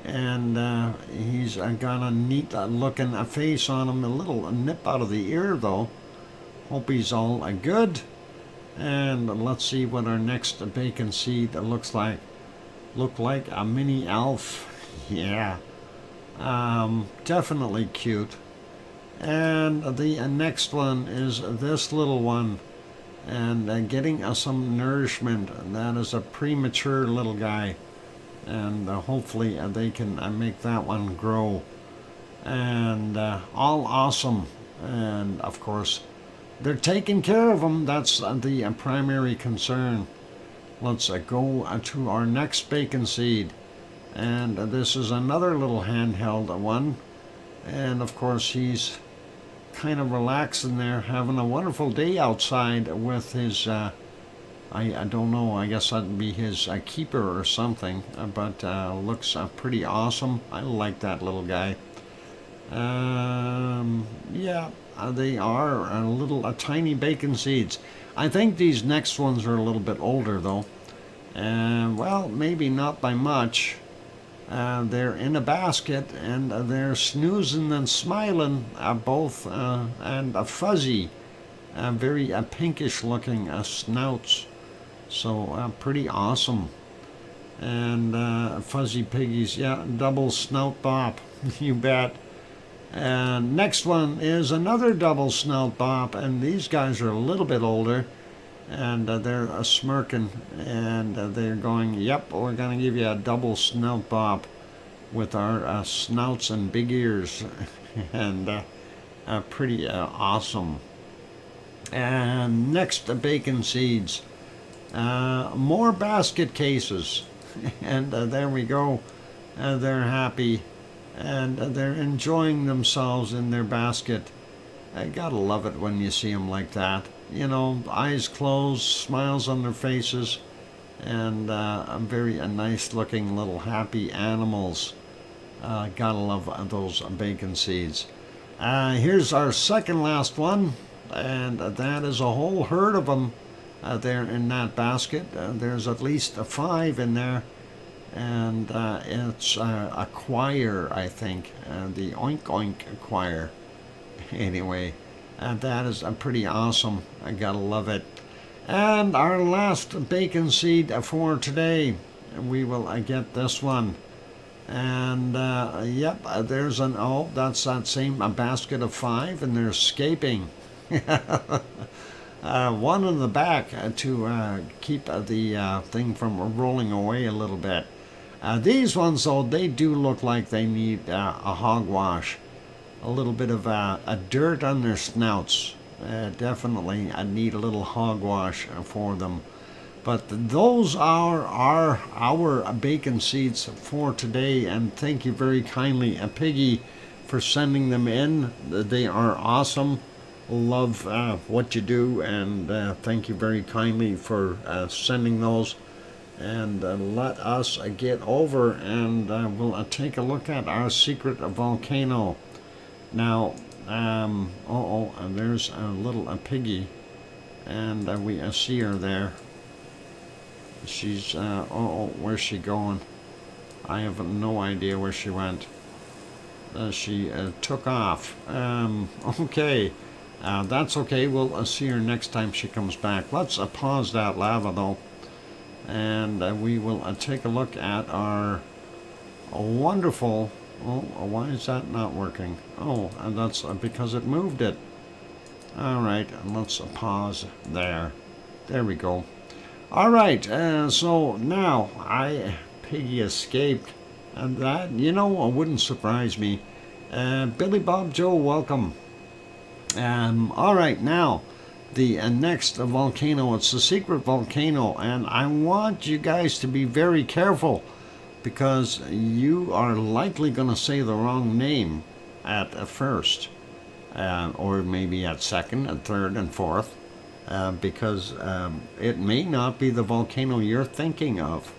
Speaker 1: And he's got a neat looking face on him. A little nip out of the ear though. Hope he's all good. And let's see what our next bacon seed looks like. Look like a mini elf. Yeah. Definitely cute. And the next one is this little one. And getting some nourishment. That is a premature little guy. And hopefully they can make that one grow. And all awesome. And of course, they're taking care of them. That's the primary concern. Let's go to our next bacon seed. And this is another little handheld one. And of course, he's kind of relaxing there, having a wonderful day outside with his, I don't know, I guess that'd be his keeper or something. But looks pretty awesome. I like that little guy. Yeah, they are a tiny bacon seeds. I think these next ones are a little bit older though. Well, maybe not by much. They're in a basket and they're snoozing and smiling both and fuzzy. very pinkish looking snouts. So pretty awesome. And fuzzy piggies, yeah, double snout bop, you bet. And next one is another double snout bop, and these guys are a little bit older, and they're smirking, and they're going, yep, we're going to give you a double snout bop with our snouts and big ears, and pretty awesome. And next, bacon seeds. More basket cases. And there we go. They're happy, and they're enjoying themselves in their basket. I gotta love it when you see them like that. You know, eyes closed, smiles on their faces, and very nice looking little happy animals. Gotta love those bacon seeds. Here's our second last one, and that is a whole herd of them. There in that basket. There's at least 5 in there, and it's a choir, I think, the Oink Oink choir. Anyway, that is pretty awesome. I gotta love it. And our last bacon seed for today, we will get this one. And yep, there's that's that same basket of 5, and they're escaping. One in the back to keep the thing from rolling away a little bit. These ones, though, they do look like they need a hogwash. A little bit of dirt on their snouts. Definitely, I need a little hogwash for them. But those are our bacon seeds for today, and thank you very kindly, Piggy, for sending them in. They are awesome. Love what you do, and thank you very kindly for sending those. And let us get over, and we'll take a look at our secret volcano. Now, there's a little piggy, and we see her there. She's, where's she going? I have no idea where she went. She took off. Okay. That's okay. We'll see her next time she comes back. Let's pause that lava, though, and we will take a look at our wonderful... Oh, why is that not working? Oh, and that's because it moved it. All right, let's pause there. There we go. All right, so now Piggy escaped, and that, you know, wouldn't surprise me. Billy Bob Joe, welcome. All right, now the next volcano, it's the secret volcano, and I want you guys to be very careful, because you are likely going to say the wrong name at first, or maybe at second and third and fourth, because it may not be the volcano you're thinking of.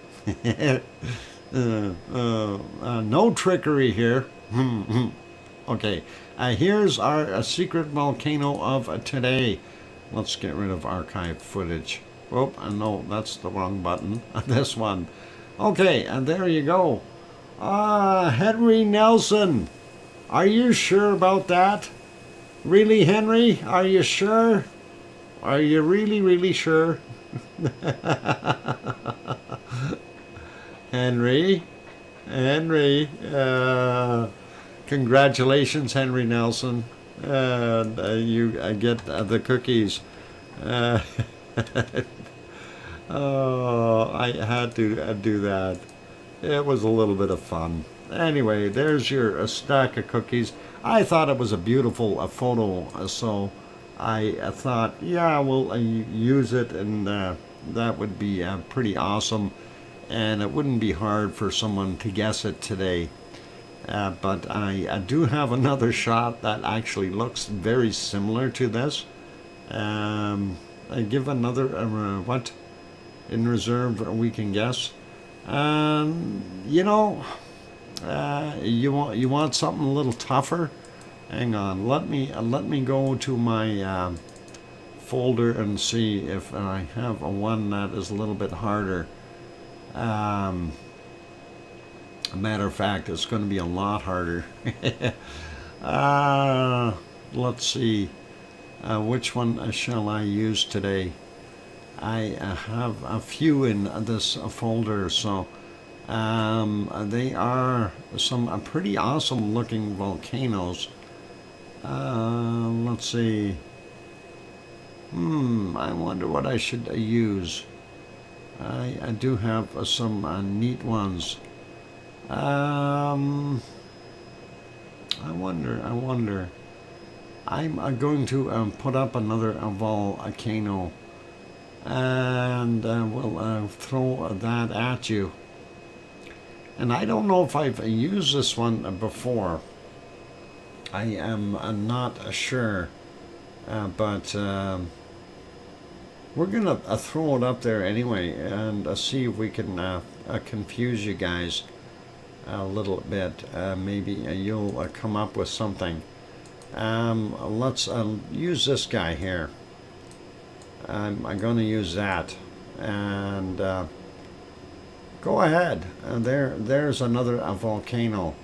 Speaker 1: No trickery here. Okay, here's our secret volcano of today. Let's get rid of archive footage. Oh, no, that's the wrong button. This one. Okay, and there you go. Henry Nelson. Are you sure about that? Really, Henry? Are you sure? Are you really, really sure? Henry? Congratulations, Henry Nelson. You get the cookies. Oh, I had to do that. It was a little bit of fun. Anyway, there's your stack of cookies. I thought it was a beautiful photo, so I thought, yeah, we'll use it, and that would be pretty awesome, and it wouldn't be hard for someone to guess it today. But I do have another shot that actually looks very similar to this. I give another, what? In reserve, we can guess. You know, you want something a little tougher? Hang on, let me go to my folder and see if I have a one that is a little bit harder. A matter of fact, it's going to be a lot harder. Let's see. Which one shall I use today? I have a few in this folder, so they are some pretty awesome looking volcanoes. Let's see. I wonder what I should use. I do have some neat ones. I wonder. I'm going to put up another volcano, and we'll throw that at you. And I don't know if I've used this one before. I am not sure, but we're gonna throw it up there anyway, and see if we can confuse you guys a little bit. Maybe you'll come up with something. Let's use this guy here. I'm going to use that, and go ahead. There's another volcano,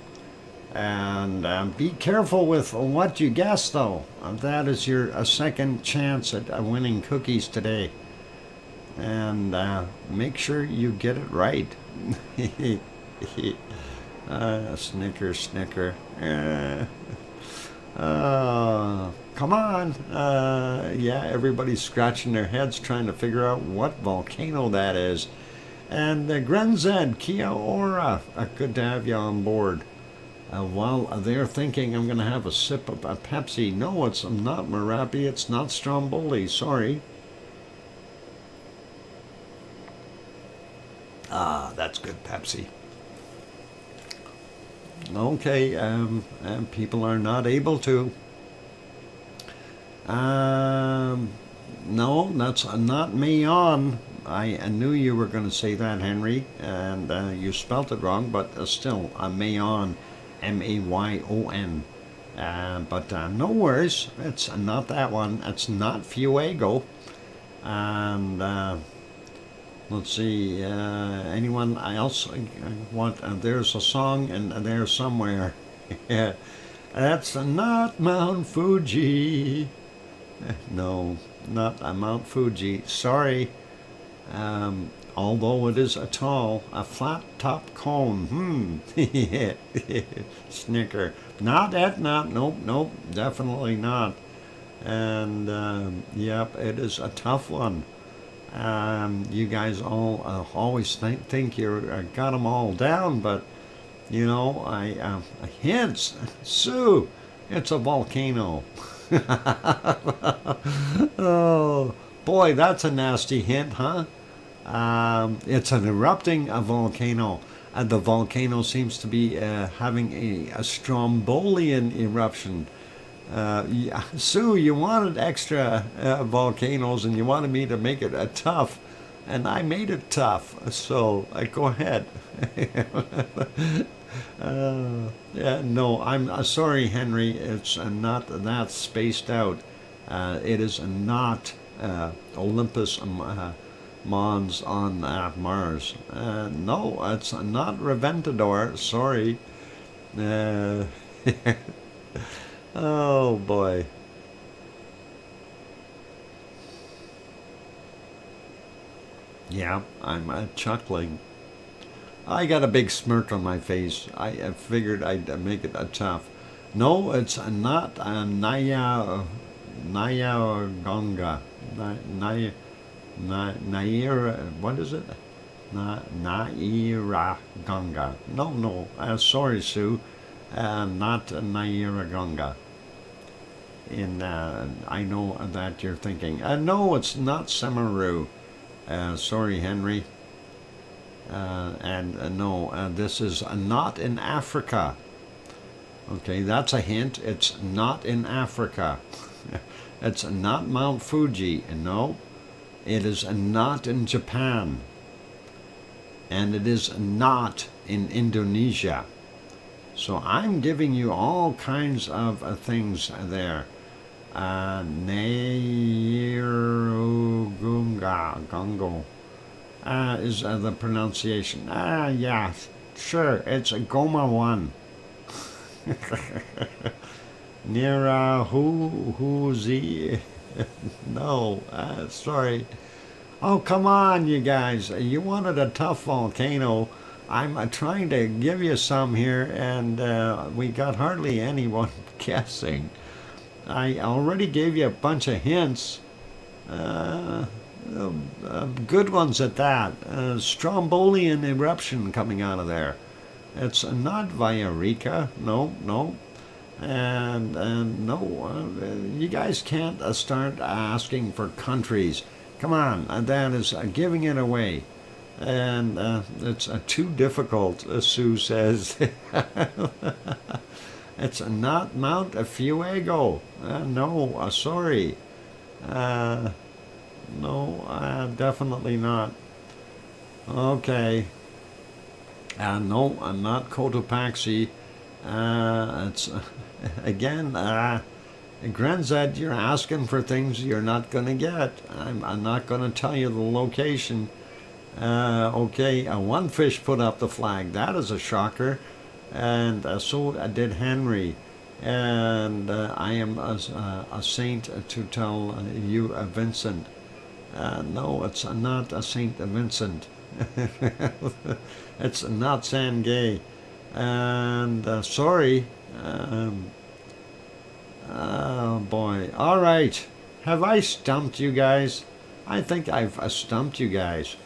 Speaker 1: and be careful with what you guess, though. That is your second chance at winning cookies today, and make sure you get it right. Snicker, snicker. Come on. Yeah, everybody's scratching their heads trying to figure out what volcano that is. And Grenzed, Kia ora. Good to have you on board. While they're thinking I'm going to have a sip of a Pepsi. No, it's not Merapi. It's not Stromboli. Sorry. That's good Pepsi. Okay, people are not able to. No, that's not Mayon. I knew you were going to say that, Henry, and you spelt it wrong, but still, Mayon, M-A-Y-O-N. But no worries, it's not that one. It's not Fuego. And let's see, anyone else want? There's a song in there somewhere. Yeah, that's not Mount Fuji. No, not Mount Fuji. Sorry. Although it is a flat top cone. Snicker. Not Etna. Nope, definitely not. And yep, it is a tough one. You guys all always think you got them all down, but you know, hints. Sue, it's a volcano. Oh boy, that's a nasty hint, huh? It's an erupting volcano. The volcano seems to be having a Strombolian eruption. Yeah, Sue, you wanted extra volcanoes, and you wanted me to make it tough, and I made it tough. So go ahead. Yeah, no, I'm sorry, Henry. It's not that spaced out. It is not Olympus Mons on Mars. No, it's not Reventador. Sorry. Oh boy. Yeah, I'm chuckling. I got a big smirk on my face. I figured I'd make it tough. No, it's not Naya Gonga. Naira, what is it? Naira Gonga. No. Sorry, Sue. Not Naira Gonga. I know that you're thinking, no, it's not Samaru. Sorry, Henry. No, this is not in Africa. Okay, that's a hint. It's not in Africa. It's not Mount Fuji. No, it is not in Japan. And it is not in Indonesia. So I'm giving you all kinds of things there. Neirugunga Gongo is the pronunciation. Yeah, sure, it's Goma 1. Near who's he? No, sorry. Oh, come on, you guys. You wanted a tough volcano. I'm trying to give you some here, and we got hardly anyone guessing. I already gave you a bunch of hints. Good ones at that. Strombolian eruption coming out of there. It's not Villarrica. No, no. And no, you guys can't start asking for countries. Come on, that is giving it away. And it's too difficult, Sue says. It's not Mount Fuego. No, sorry. No, definitely not. Okay. No, I'm not Cotopaxi. It's again, Granzad, you're asking for things you're not going to get. I'm not going to tell you the location. Okay, one fish put up the flag. That is a shocker. And so did Henry. And I am a saint to tell you, Vincent. No, it's not a Saint Vincent. It's not San Gay. And sorry. Oh boy. All right. Have I stumped you guys? I think I've stumped you guys.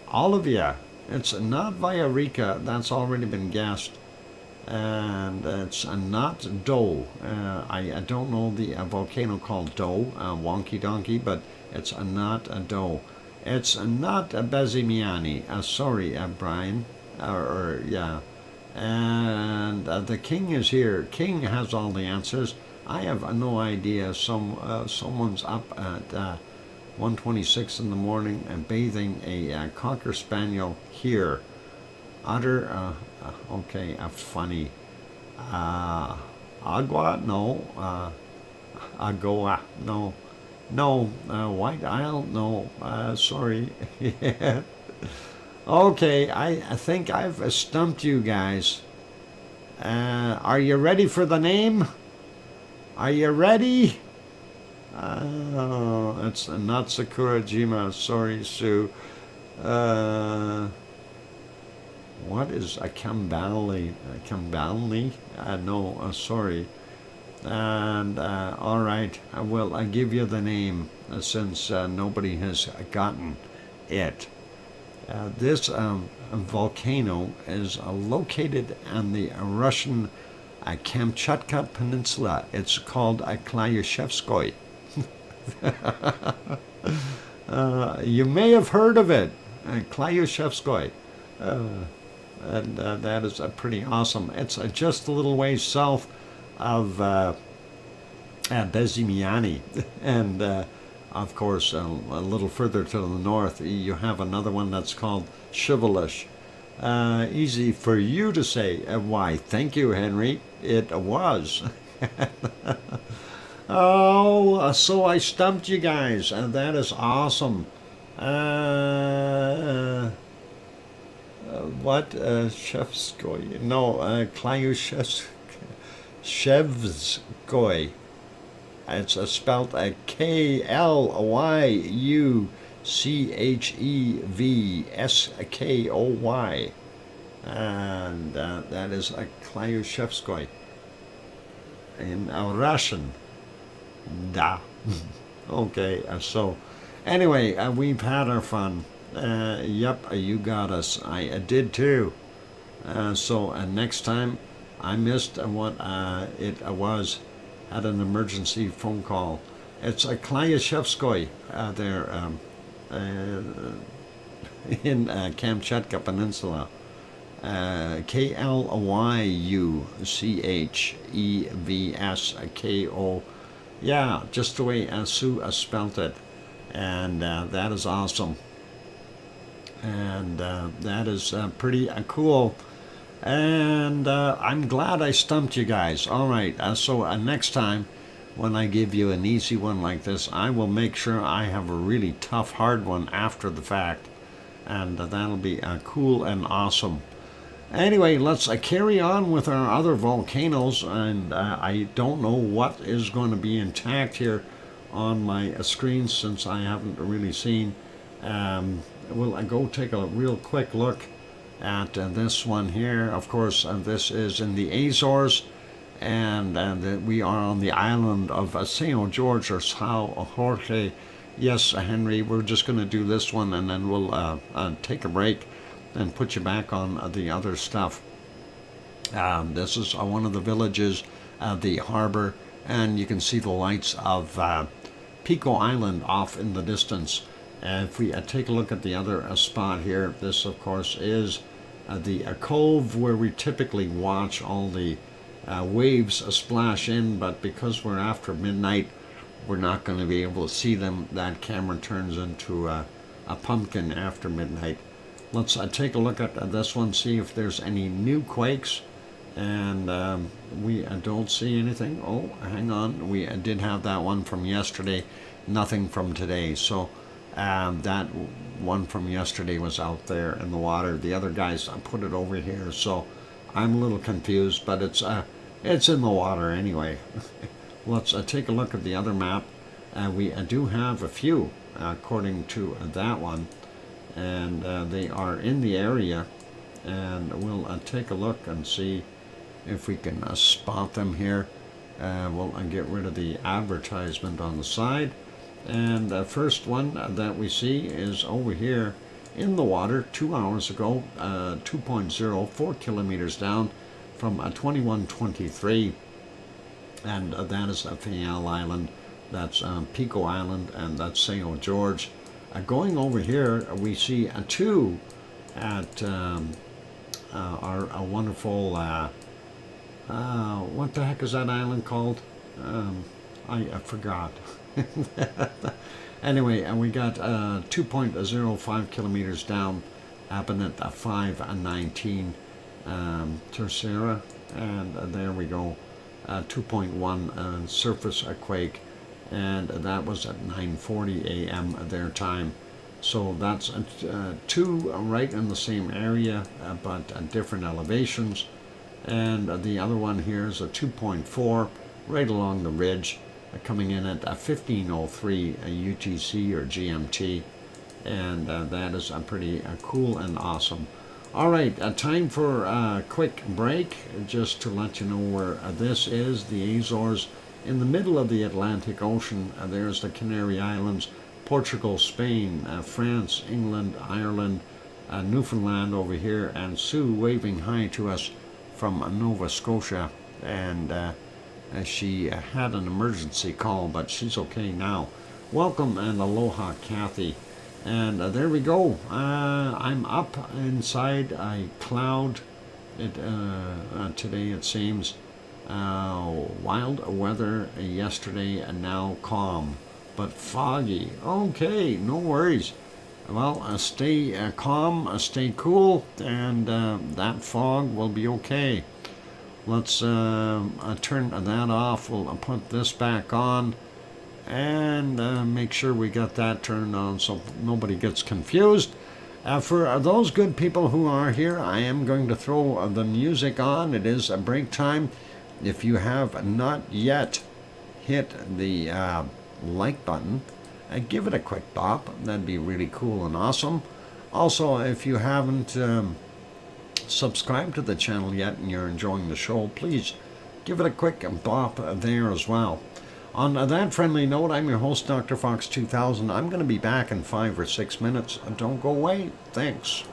Speaker 1: All of you. It's not Villarrica. That's already been guessed. And it's not Doe. I don't know the volcano called Doe, Wonky Donkey, but it's not a Doe. It's not a Bezimiani. Sorry, Brian. Yeah. And the king is here. King has all the answers. I have no idea. Someone's up at 1:26 in the morning and bathing a Cocker Spaniel here. Utter, okay, funny. Agua? No. Agoa? No. No. White Isle? No. Sorry. Yeah. Okay, I think I've stumped you guys. Are you ready for the name? Are you ready? It's not Sakurajima. Sorry, Sue. What is a Kambali? Kambalni? No, sorry. And all right, I will give you the name since nobody has gotten it. This volcano is located on the Russian Kamchatka Peninsula. It's called Klyushevskoy. You may have heard of it, Klyushevskoy. And that is pretty awesome. It's just a little ways south of Bezimiani. And of course, a little further to the north, you have another one that's called Shivelish. Easy for you to say. Why, thank you, Henry. It was. Oh, so I stumped you guys, and that is awesome. What? Shevskoy? No, Klyushevskoy. It's spelled Klyuchevskoy. And that is a Klyushevskoy. In Russian. Da. Okay, so anyway, we've had our fun. Yep, you got us. I did too. So next time, I missed what it was. Had an emergency phone call. It's a Klyushevskoy there in Kamchatka Peninsula. Klyuchevsko. Yeah, just the way Sue spelt it. And that is awesome. And that is pretty cool. And I'm glad I stumped you guys. All right, so next time when I give you an easy one like this, I will make sure I have a really tough, hard one after the fact. And that'll be cool and awesome. Anyway, let's carry on with our other volcanoes, and I don't know what is going to be intact here on my screen since I haven't really seen. We'll go take a real quick look at this one here. Of course, this is in the Azores, and we are on the island of São Jorge or São Jorge. Yes, Henry, we're just going to do this one, and then we'll take a break and put you back on the other stuff. This is one of the villages, the harbor, and you can see the lights of Pico Island off in the distance. If we take a look at the other spot here, this of course is the cove where we typically watch all the waves splash in, but because we're after midnight, we're not going to be able to see them. That camera turns into a pumpkin after midnight. Let's take a look at this one, see if there's any new quakes, and we don't see anything. Oh, hang on, we did have that one from yesterday, nothing from today. So that one from yesterday was out there in the water. The other guys put it over here, so I'm a little confused, but it's in the water anyway. Let's take a look at the other map. We do have a few according to that one, and they are in the area, and we'll take a look and see if we can spot them here. We'll get rid of the advertisement on the side, and the first one that we see is over here in the water 2 hours ago, 2.04 kilometers down from 2123, and that is Fayal Island, that's Pico Island, and that's São Jorge. Going over here, we see two at our wonderful, what the heck is that island called? I forgot. Anyway, and we got 2.05 kilometers down, happened at 5:19 Tercera, and there we go, 2.1 surface quake, and that was at 9:40 a.m. their time. So that's two right in the same area, but different elevations. And the other one here is a 2.4 right along the ridge, coming in at 15:03 UTC or GMT, and that is pretty cool and awesome. All right, time for a quick break, just to let you know where this is, the Azores, in the middle of the Atlantic Ocean. There's the Canary Islands, Portugal, Spain, France, England, Ireland, Newfoundland over here, and Sue waving hi to us from Nova Scotia, and she had an emergency call, but she's okay now. Welcome and aloha, Kathy. And there we go. I'm up inside a cloud. Today it seems wild weather yesterday, and now calm, but foggy. Okay, no worries. Well, stay calm, stay cool, and that fog will be okay. Let's turn that off. We'll put this back on, and make sure we got that turned on so nobody gets confused. For those good people who are here, I am going to throw the music on. It is a break time. If you have not yet hit the like button, give it a quick bop. That'd be really cool and awesome. Also, if you haven't subscribed to the channel yet and you're enjoying the show, please give it a quick bop there as well. On that friendly note, I'm your host, DrFox2000. I'm going to be back in 5 or 6 minutes. Don't go away. Thanks.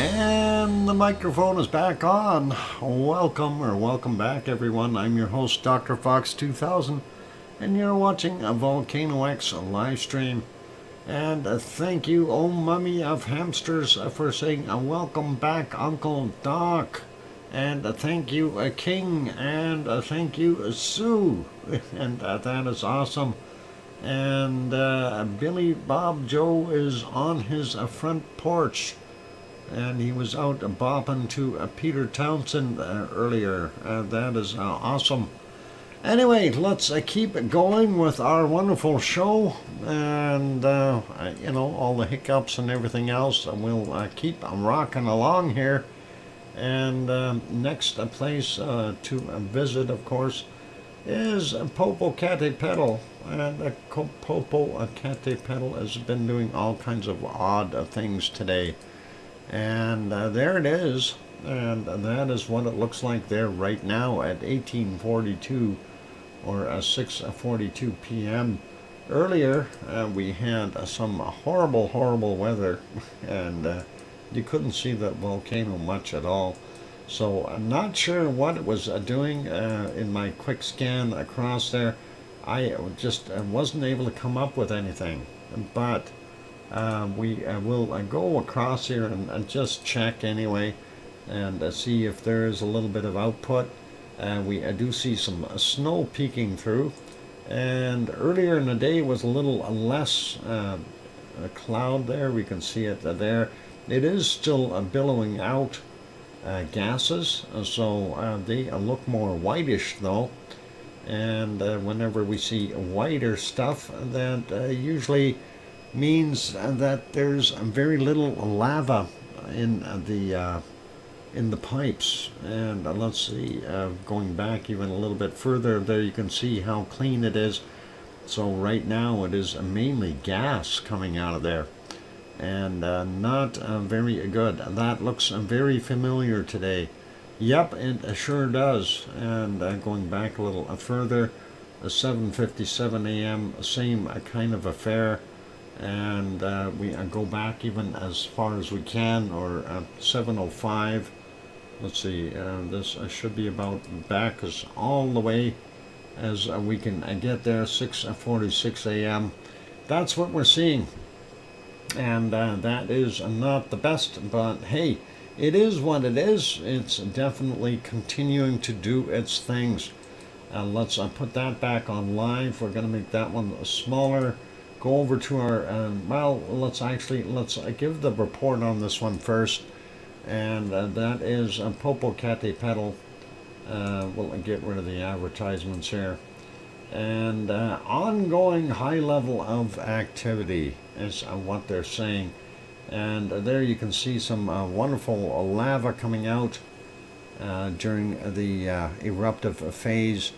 Speaker 1: And the microphone is back on. Welcome back, everyone. I'm your host, DrFox2000, and you're watching a VolcanoX live stream. And thank you, oh mummy of hamsters, for saying welcome back, Uncle Doc. And thank you, King, and thank you, Sue. And that is awesome. And Billy Bob Joe is on his front porch. And he was out bopping to Peter Townsend earlier. That is awesome. Anyway, let's keep going with our wonderful show. And, all the hiccups and everything else. We'll keep rocking along here. And next place to visit, of course, is Popocatépetl. And Popocatépetl has been doing all kinds of odd things today. And there it is, and that is what it looks like there right now at 1842 or 6:42 p.m. Earlier, we had some horrible weather, and you couldn't see the volcano much at all. So I'm not sure what it was doing in my quick scan across there. I just wasn't able to come up with anything, but we will go across here and just check anyway and see if there is a little bit of output. We do see some snow peeking through, and earlier in the day was a little less cloud there. We can see it there. It is still billowing out gases, so they look more whitish though. And whenever we see whiter stuff, that usually means that there's very little lava in the pipes. And let's see, going back even a little bit further, there you can see how clean it is. So right now it is mainly gas coming out of there, and not very good. That looks very familiar today. Yep, it sure does. And going back a little further, 7:57 a.m., same kind of affair. And we go back even as far as we can, or 7:05. Let's see, this should be about back as all the way as we can get there, 6:46 a.m. That's what we're seeing. And that is not the best, but hey, it is what it is. It's definitely continuing to do its things. Let's put that back on live. We're going to make that one smaller. Go over to our, let's give the report on this one first. And that is Popocatépetl. We'll get rid of the advertisements here. And ongoing high level of activity is what they're saying. And there you can see some wonderful lava coming out during the eruptive phase.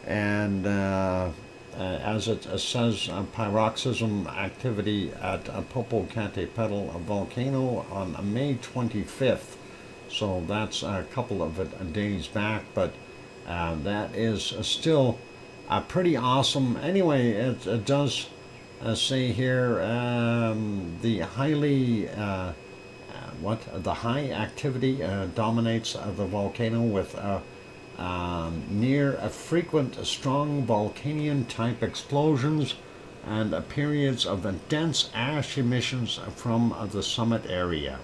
Speaker 1: And as it says, paroxysm activity at Popocatépetl volcano on May 25th. So that's a couple of days back, but that is still pretty awesome. Anyway, it does say here the high activity dominates the volcano with near frequent strong volcanian type explosions and periods of dense ash emissions from the summit area.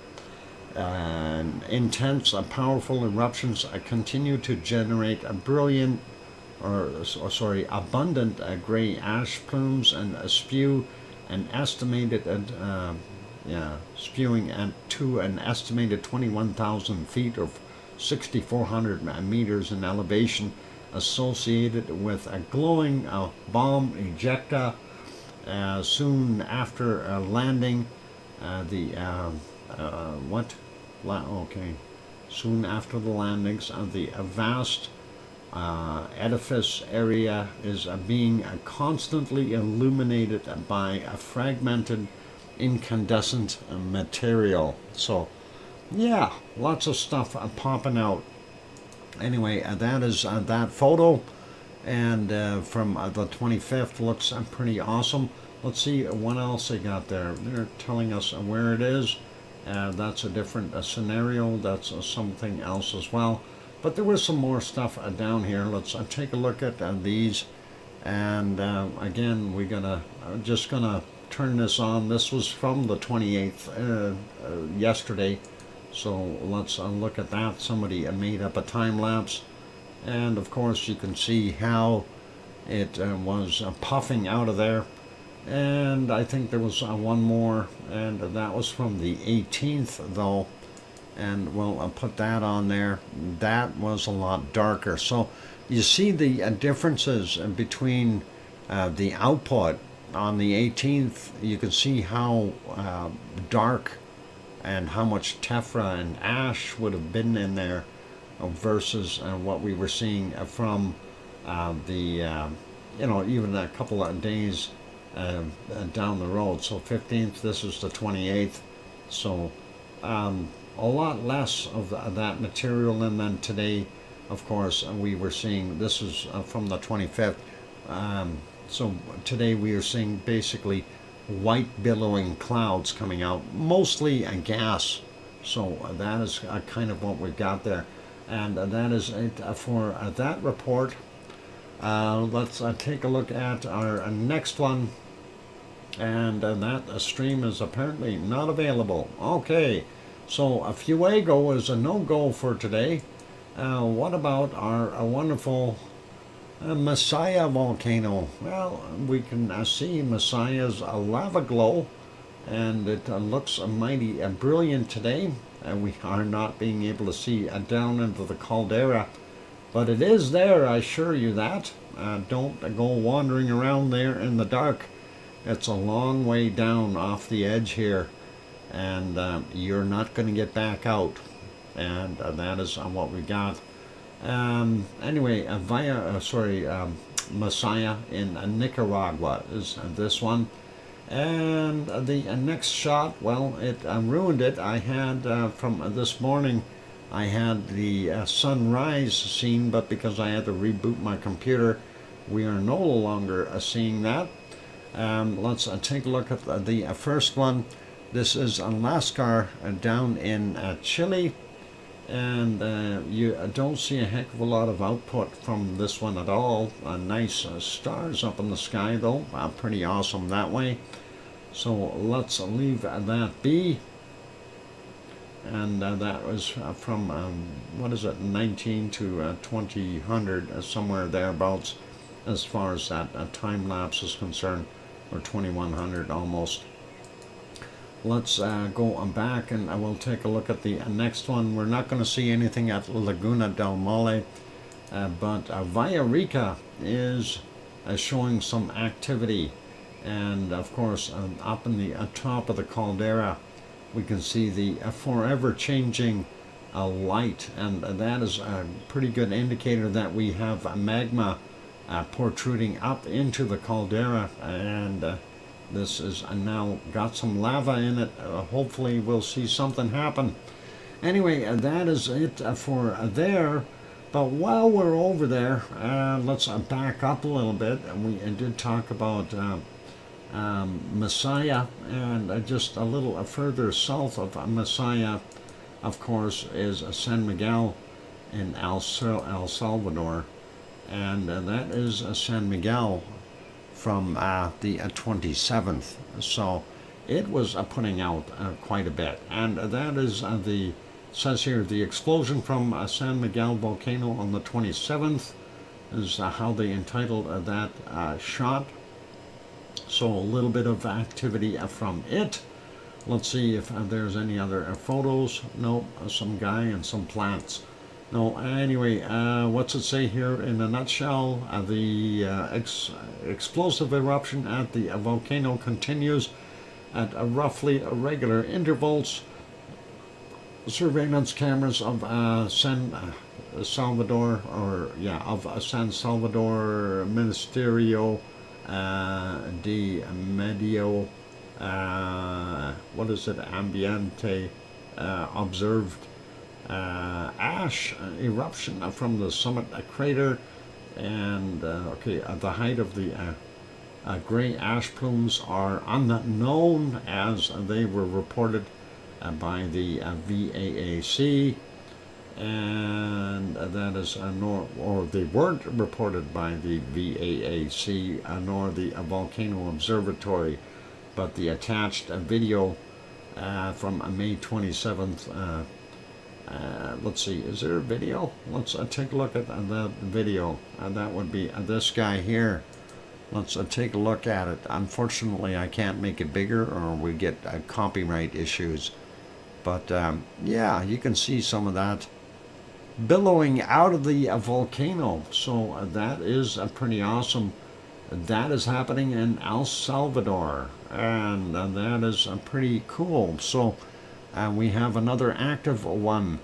Speaker 1: Intense, powerful eruptions continue to generate abundant gray ash plumes and spewing to an estimated 21,000 feet or 6,400 meters in elevation, associated with a glowing bomb ejecta soon after landing. Soon after the landings, the vast edifice area is being constantly illuminated by a fragmented incandescent material. So yeah, lots of stuff popping out. Anyway, that is that photo, and from the 25th looks pretty awesome. Let's see what else they got there. They're telling us where it is, That's a different scenario. That's something else as well. But there was some more stuff down here. Let's take a look at these. And again, just gonna turn this on. This was from the 28th yesterday. So let's look at that. Somebody made up a time lapse. And of course you can see how it was puffing out of there. And I think there was one more, and that was from the 18th though, and we'll put that on there. That was a lot darker. So you see the differences between the output on the 18th. You can see how dark and how much tephra and ash would have been in there versus what we were seeing from even a couple of days down the road. So 15th, this is the 28th. So a lot less of that material. And then today, of course, we were seeing, this is from the 25th. So today we are seeing basically white billowing clouds coming out, mostly gas. So that is kind of what we've got there. And that is it for that report. Let's take a look at our next one. And that stream is apparently not available. Okay, so a Fuego is a no-go for today. What about our wonderful Messiah volcano? Well, we can see Messiah's lava glow, and it looks mighty brilliant today. We are not being able to see down into the caldera, but it is there, I assure you that. Don't go wandering around there in the dark. It's a long way down off the edge here, and you're not going to get back out. And that is what we got. Anyway, Messiah in Nicaragua is this one. And the next shot, well, it ruined it. I had, from this morning, I had the sunrise scene, but because I had to reboot my computer, we are no longer seeing that. Let's take a look at the first one. This is Alaska down in Chile, and you don't see a heck of a lot of output from this one at all. Nice stars up in the sky though, pretty awesome that way. So let's leave that be. And that was from, 19 to 2000, somewhere thereabouts, as far as that time lapse is concerned, or 2100 almost. Let's go back and I will take a look at the next one. We're not going to see anything at Laguna del Mole, but Villarrica is showing some activity. And of course, up in the top of the caldera, we can see the forever changing light, and that is a pretty good indicator that we have magma protruding up into the caldera, and this is now got some lava in it. Hopefully we'll see something happen. Anyway, that is it for there. But while we're over there, let's back up a little bit. We did talk about Messiah, and just a little further south of Messiah, of course, is San Miguel in El Salvador, and that is San Miguel from the 27th. So it was putting out quite a bit, and that is says here the explosion from San Miguel volcano on the 27th is how they entitled that shot. So a little bit of activity from it. Let's see if there's any other photos. Nope, some guy and some plants. No, anyway, what's it say here in a nutshell? The explosive eruption at the volcano continues at roughly regular intervals. Surveillance cameras of San Salvador Ministerio de Medio Ambiente observed ash eruption from the summit crater, and at the height of the gray ash plumes are unknown as they were reported by the VAAC, and that is or they weren't reported by the VAAC nor the Volcano Observatory, but the attached video from May 27th. Let's see, is there a video? Let's take a look at the video. That would be this guy here. Let's take a look at it. Unfortunately, I can't make it bigger or we get copyright issues. But yeah, you can see some of that billowing out of the volcano. So that is pretty awesome. That is happening in El Salvador, and that is pretty cool. So we have another active one.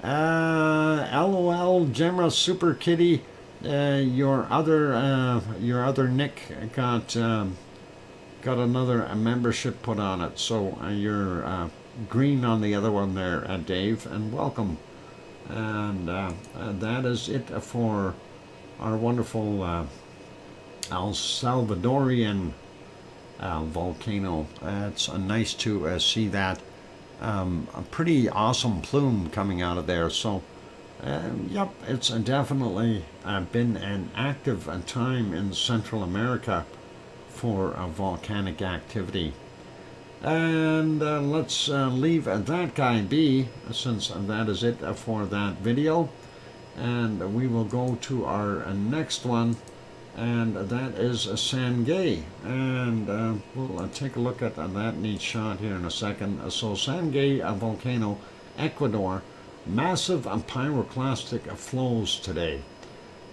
Speaker 1: LOL Gemma Super Kitty, your other Nick got another membership put on it. So you're green on the other one there, Dave, and welcome. And that is it for our wonderful El Salvadorian volcano. It's nice to see that. A pretty awesome plume coming out of there. So, yep, it's definitely been an active time in Central America for volcanic activity. And let's leave that guy be, since that is it for that video. And we will go to our next one, and that is Sangay. And we'll take a look at that neat shot here in a second. So Sangay volcano, Ecuador, massive pyroclastic flows today.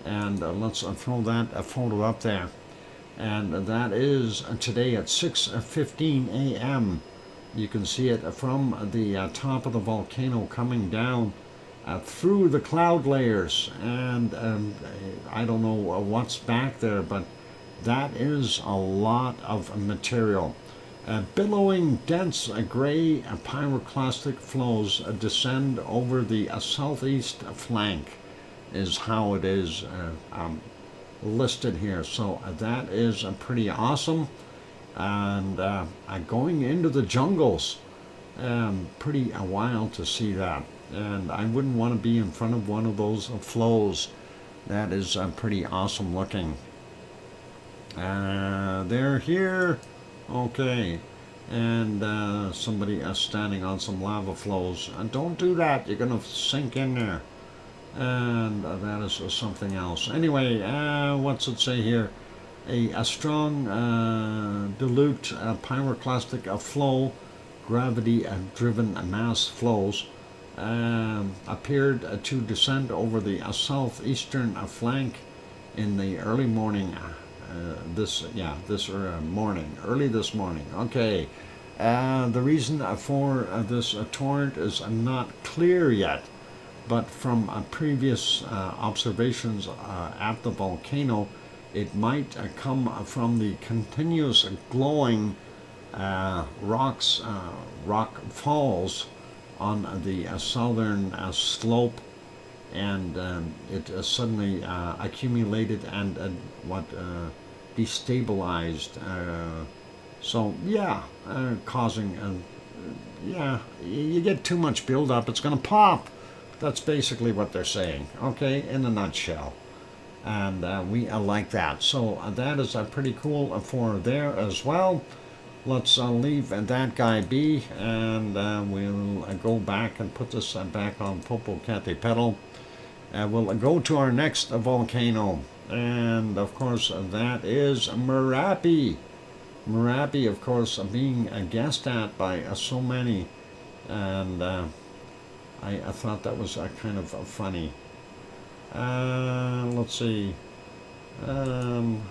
Speaker 1: And let's throw that photo up there. And that is today at 6:15 a.m. You can see it from the top of the volcano coming down through the cloud layers, and I don't know what's back there, but that is a lot of material. Billowing dense gray pyroclastic flows descend over the southeast flank is how it is listed here. So that is pretty awesome. And going into the jungles, pretty wild to see that. And I wouldn't want to be in front of one of those flows. That is pretty awesome looking. They're here. Okay. And somebody standing on some lava flows. Don't do that. You're going to sink in there. And that is something else. Anyway, what's it say here? A strong dilute pyroclastic flow, gravity-driven mass flows, appeared to descend over the southeastern flank in the early morning. Early this morning. Okay. The reason for this torrent is not clear yet, but from previous observations at the volcano, it might come from the continuous glowing rock falls on the southern slope, and it suddenly accumulated and destabilized. So yeah, causing you get too much buildup, it's going to pop. That's basically what they're saying, okay, in a nutshell. And we like that. So that is pretty cool for there as well. Let's leave that guy be, and we'll go back and put this back on Popocatépetl. We'll go to our next volcano, and of course that is Merapi. Merapi, of course, being guessed at by so many, and I thought that was kind of funny. Let's see. I'm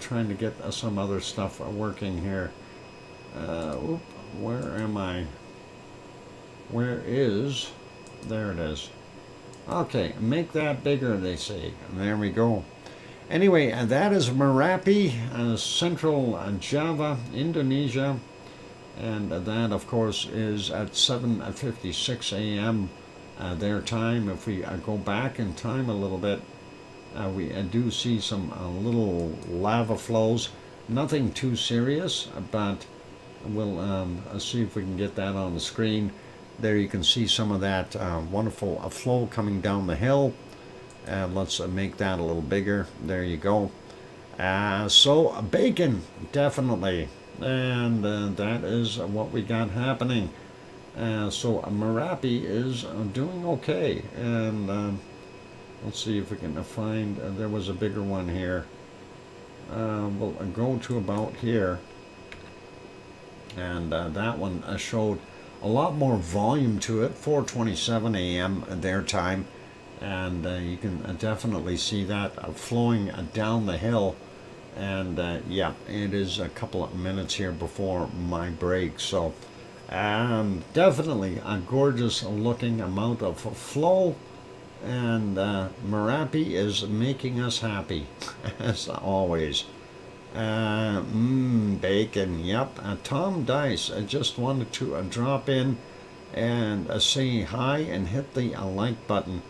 Speaker 1: trying to get some other stuff working here. Where am I? Where is? There it is. Okay, make that bigger, they say. There we go. Anyway, that is Merapi, central Java, Indonesia. And that, of course, is at 7:56 a.m. Their time. If we go back in time a little bit, we do see some little lava flows. Nothing too serious, but we'll see if we can get that on the screen. There you can see some of that wonderful flow coming down the hill. Let's make that a little bigger. There you go. So bacon, definitely. And that is what we got happening. So Merapi is doing okay. And let's see if we can find, there was a bigger one here. We'll go to about here. And that one showed a lot more volume to it, 4:27 a.m. their time. And you can definitely see that flowing down the hill. And yeah, it is a couple of minutes here before my break. So definitely a gorgeous looking amount of flow. And Merapi is making us happy, as always. Bacon, yep. Tom Dice, I just wanted to drop in and say hi and hit the like button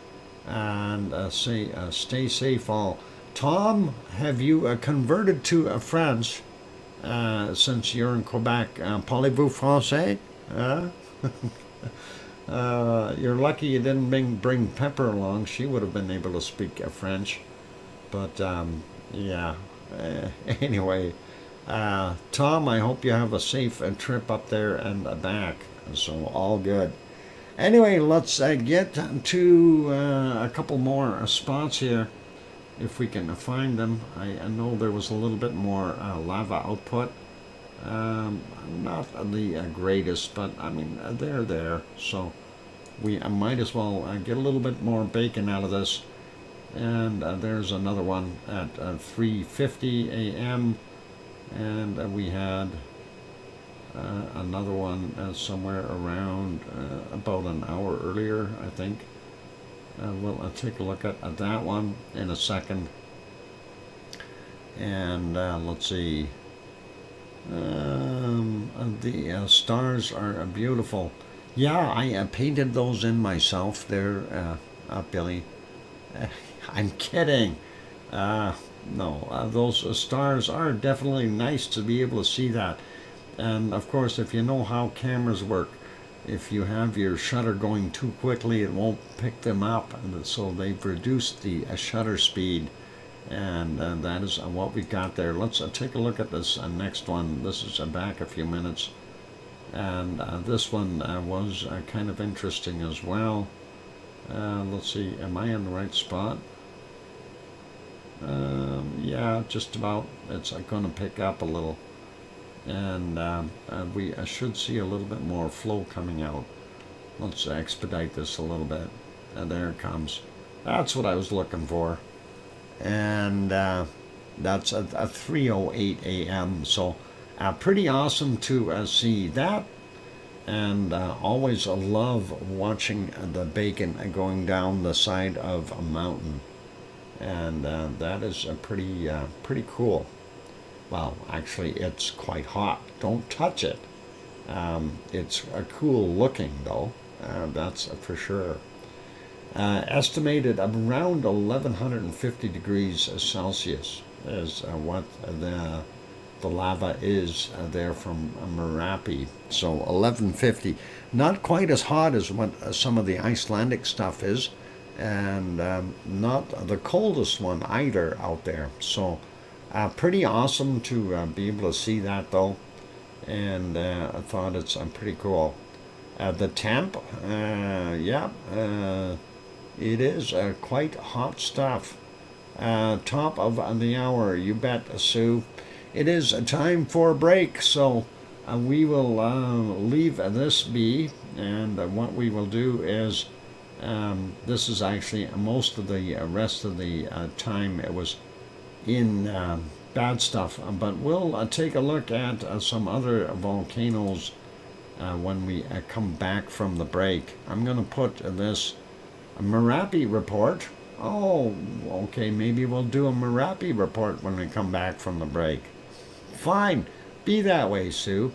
Speaker 1: and say stay safe all. Tom, have you converted to French since you're in Quebec? Parlez-vous français? You're lucky you didn't bring Pepper along. She would have been able to speak French. But yeah. Anyway, Tom, I hope you have a safe trip up there and back. So all good. Anyway, let's get to a couple more spots here, if we can find them. I know there was a little bit more lava output. Not the greatest, but I mean, they're there. So we might as well get a little bit more bacon out of this. And there's another one at 3:50 a.m. And we had another one somewhere around about an hour earlier, I think. We'll take a look at that one in a second. And let's see. The stars are beautiful. Yeah, I painted those in myself there, Billy. I'm kidding. No, those stars are definitely nice to be able to see that. And of course, if you know how cameras work, if you have your shutter going too quickly, it won't pick them up. So they've reduced the shutter speed. And that is what we got there. Let's take a look at this next one. This is back a few minutes. And this one was kind of interesting as well. Let's see, am I in the right spot? Yeah, just about. It's going to pick up a little. And we should see a little bit more flow coming out. Let's expedite this a little bit. There it comes. That's what I was looking for. And that's a 3:08 a.m. So pretty awesome to see that. And always love watching the bacon going down the side of a mountain. And that is pretty cool. Well, actually, it's quite hot. Don't touch it. It's cool looking, though. That's for sure. Estimated around 1150 degrees Celsius is what the lava is there from Merapi. So 1150. Not quite as hot as what some of the Icelandic stuff is. And not the coldest one either out there. So pretty awesome to be able to see that, though. And I thought it's pretty cool. The temp, yeah, it is quite hot stuff. Top of the hour, you bet, Sue. It is time for a break, so we will leave this be. And what we will do is, this is actually most of the rest of the time it was in bad stuff, but we'll take a look at some other volcanoes when we come back from the break. I'm going to put this Merapi report. Oh, okay, maybe we'll do a Merapi report when we come back from the break. Fine, be that way, Sue.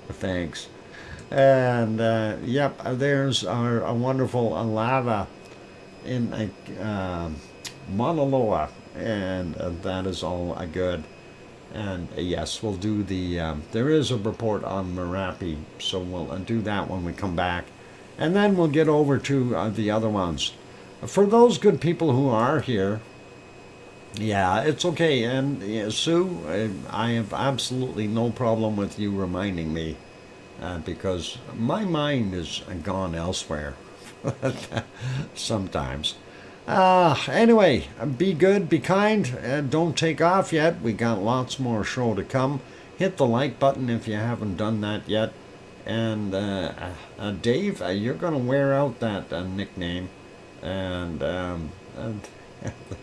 Speaker 1: Thanks. And yep, there's our wonderful lava in Mauna Loa, and that is all good. And yes, we'll do the, there is a report on Merapi, so we'll do that when we come back. And then we'll get over to the other ones. For those good people who are here, yeah, it's okay. And Sue, I have absolutely no problem with you reminding me because my mind is gone elsewhere sometimes. Anyway, be good, be kind, don't take off yet. We got lots more show to come. Hit the like button if you haven't done that yet. And Dave, you're going to wear out that nickname. And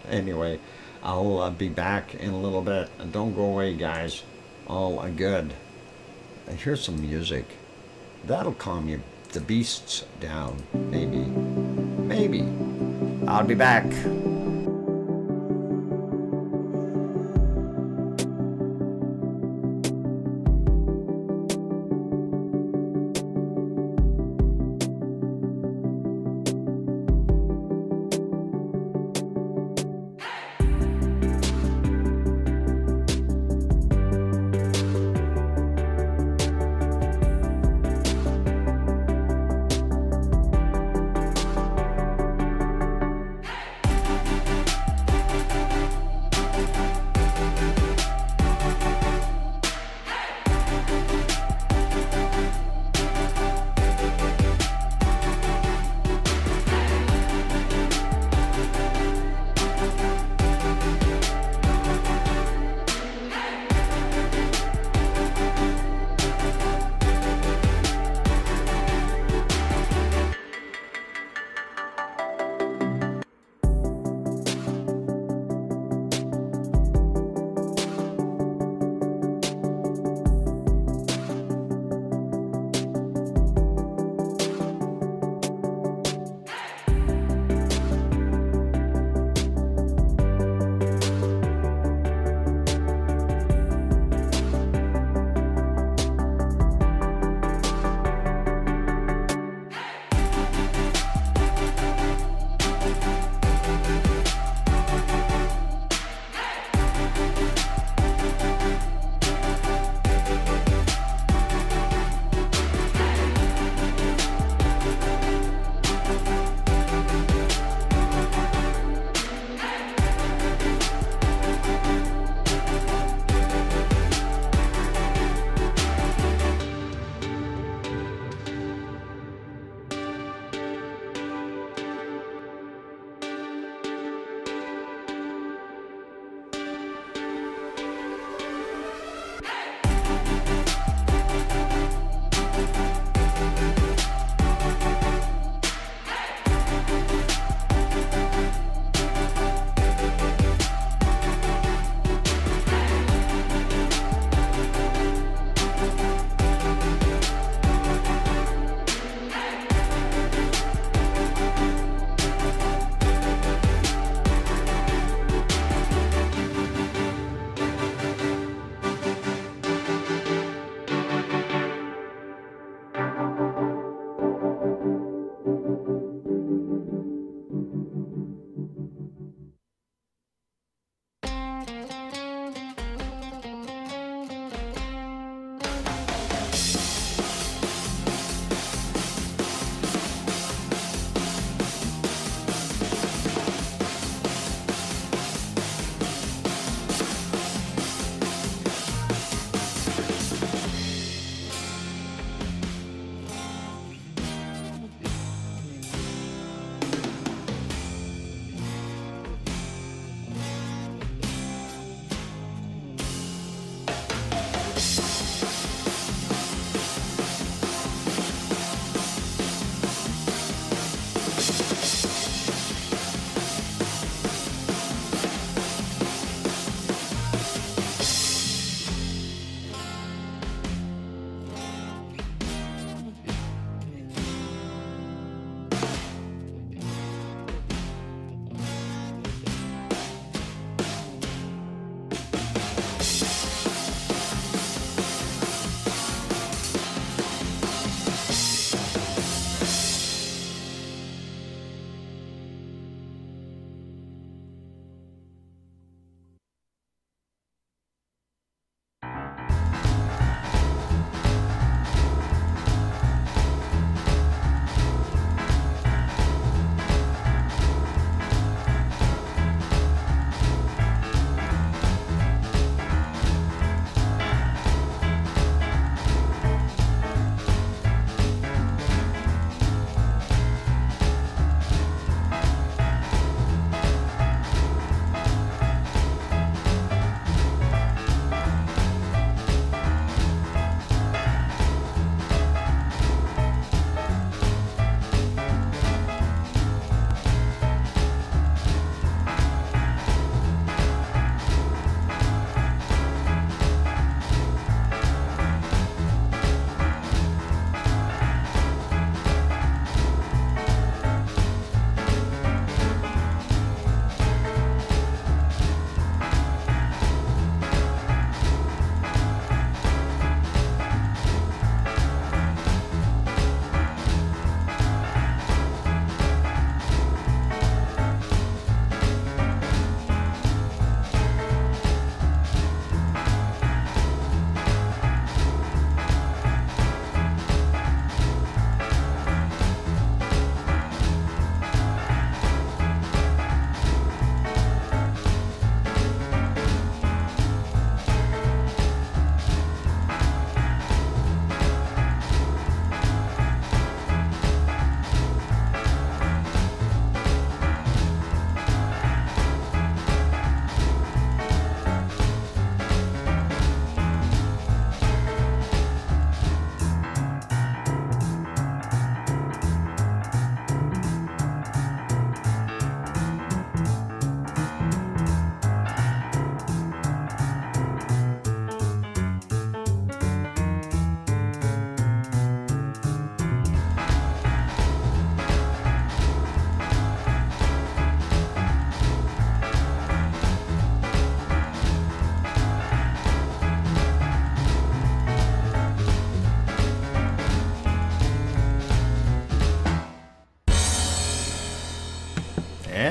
Speaker 1: anyway, I'll be back in a little bit. And don't go away, guys. All good. Here's some music. That'll calm you, the beasts down. Maybe. Maybe. I'll be back.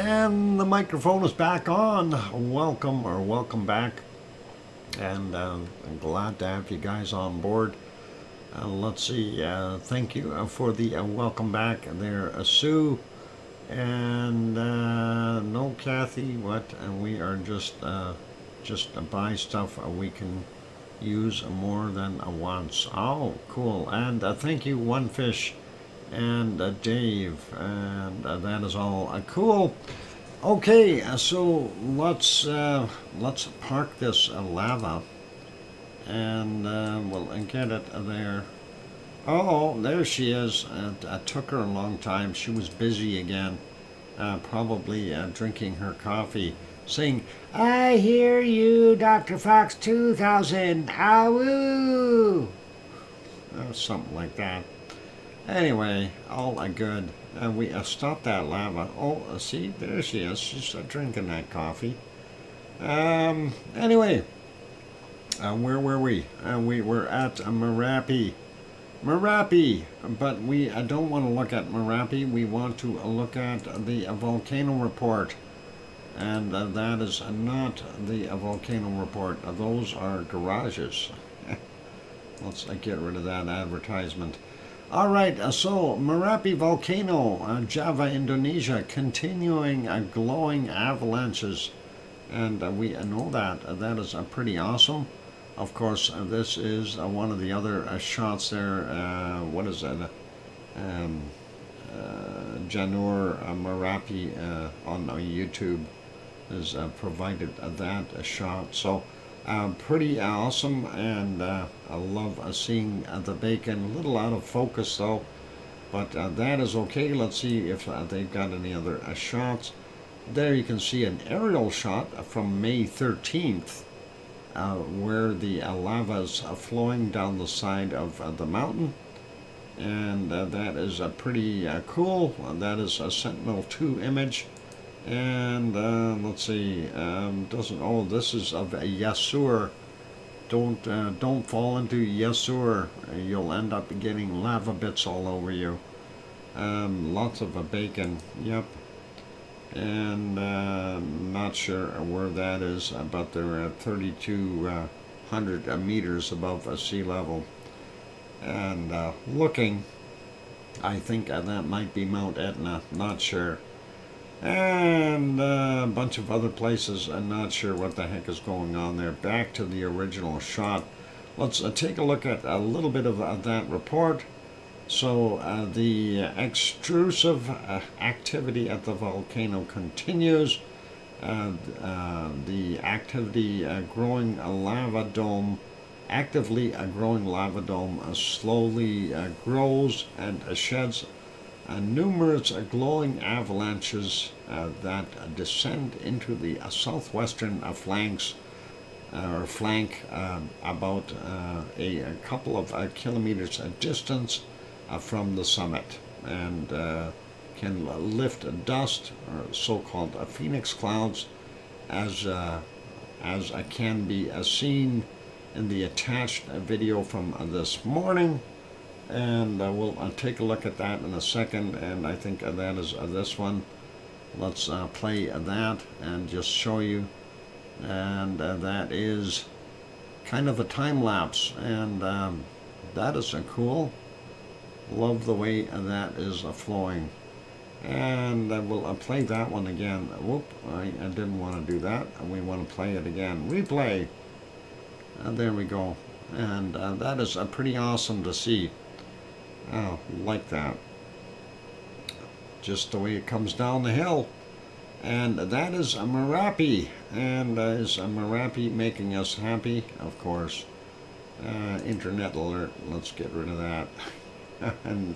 Speaker 1: And the microphone is back on. Welcome back. And I'm glad to have you guys on board. Let's see. Thank you for the welcome back there, Sue. And no, Kathy. What? And we are just buy stuff we can use more than once. Oh, cool. And thank you, One Fish and Dave, and that is all cool. Okay, so let's park this lava, and we'll get it there. Oh, there she is. It took her a long time. She was busy again, probably drinking her coffee, saying, "I hear you, DrFox2000. Awoo!" Something like that. Anyway, all good. We stopped that lava. Oh, see, there she is. She's drinking that coffee. Anyway, where were we? We were at Merapi. But we don't want to look at Merapi. We want to look at the volcano report. And that is not the volcano report. Those are garages. Let's get rid of that advertisement. All right, so Merapi volcano, Java, Indonesia, continuing glowing avalanches, and we know that. That is pretty awesome. Of course, this is one of the other shots there. What is that? Janur Merapi on YouTube has provided that shot. So. Pretty awesome, and I love seeing the bacon. A little out of focus though, but that is okay. Let's see if they've got any other shots. There you can see an aerial shot from May 13th, where the lava is flowing down the side of the mountain, and that is pretty cool. That is a Sentinel-2 image. And let's see, this is of a Yasur. Don't fall into Yasur. You'll end up getting lava bits all over you. Lots of bacon, yep. And not sure where that is, but they're at 3,200 meters above sea level. And looking, I think that might be Mount Etna, not sure. And a bunch of other places. I'm not sure what the heck is going on there. Back to the original shot. Let's take a look at a little bit of that report. So the extrusive activity at the volcano continues. The activity growing a lava dome, actively growing lava dome slowly grows and sheds numerous glowing avalanches that descend into the southwestern flank about a couple of kilometers distance from the summit, and can lift dust, or so-called phoenix clouds, as can be seen in the attached video from this morning. And we'll take a look at that in a second, and I think that is this one. Let's play that and just show you. And that is kind of a time lapse, and that is cool. Love the way that is flowing. And we'll play that one again. Whoop, I didn't want to do that. We want to play it again. Replay. There we go. And that is pretty awesome to see. Oh, like that. Just the way it comes down the hill. And that is a Merapi. And is a Merapi making us happy? Of course. Internet alert. Let's get rid of that. And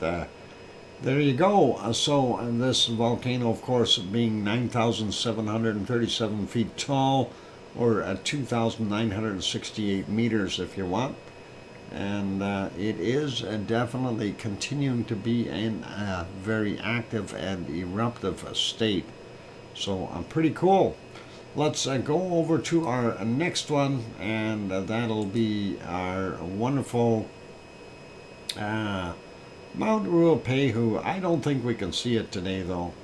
Speaker 1: there you go. So this volcano, of course, being 9,737 feet tall, or 2,968 meters if you want. And it is definitely continuing to be in a very active and eruptive state. So pretty cool. Let's go over to our next one, and that'll be our wonderful Mount Ruapehu. I don't think we can see it today though.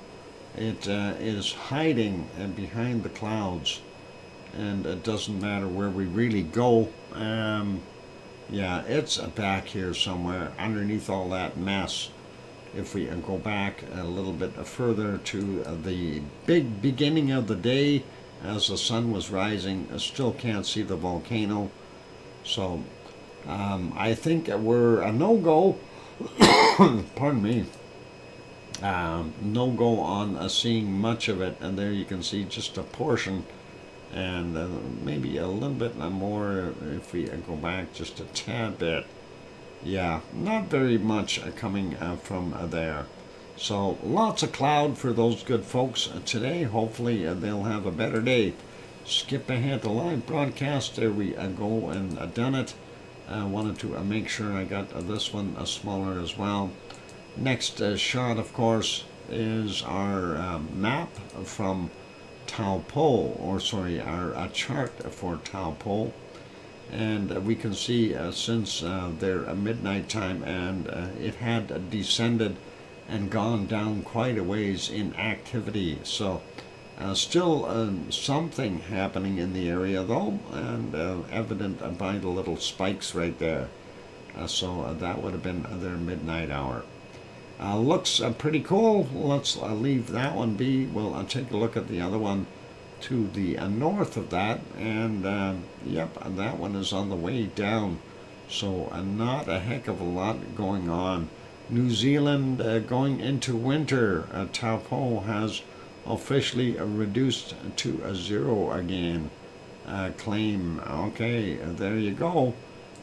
Speaker 1: it is hiding behind the clouds, and it doesn't matter where we really go. Yeah, it's back here somewhere underneath all that mess. If we go back a little bit further to the big beginning of the day as the sun was rising, I still can't see the volcano. So I think we're a no-go. Pardon me. No-go on seeing much of it, and there you can see just a portion, and maybe a little bit more if we go back just a tad bit. Yeah, not very much coming from there. So lots of cloud for those good folks today. Hopefully they'll have a better day. Skip ahead to live broadcast. There we go, and done it. I wanted to make sure I got this one smaller as well. Next shot, of course, is our map from Taupo, or sorry, our chart for Taupo. And we can see since their midnight time, and it had descended and gone down quite a ways in activity. So still something happening in the area though, and evident by the little spikes right there. So that would have been their midnight hour. Looks pretty cool. Let's leave that one be. We'll take a look at the other one to the north of that, and yep, that one is on the way down. So not a heck of a lot going on. New Zealand going into winter. Taupo has officially reduced to 0 again. Claim. Okay, there you go.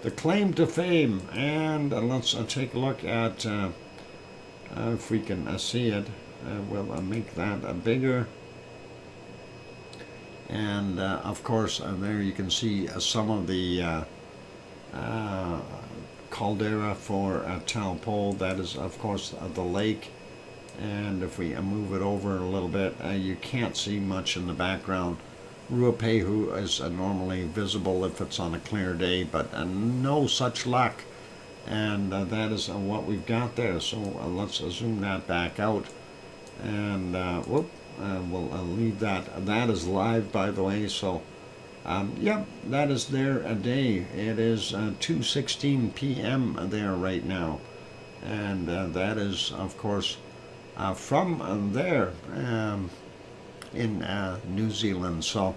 Speaker 1: The claim to fame. And let's take a look at if we can see it. We'll make that bigger. And of course, there you can see some of the caldera for Taupo. That is, of course, the lake. And if we move it over a little bit, you can't see much in the background. Ruapehu is normally visible if it's on a clear day, but no such luck. And that is what we've got there. So let's zoom that back out. And whoop. We'll leave that. That is live, by the way. So, yep, that is their day. It is 2:16 p.m. there right now, and that is, of course, from there in New Zealand. So,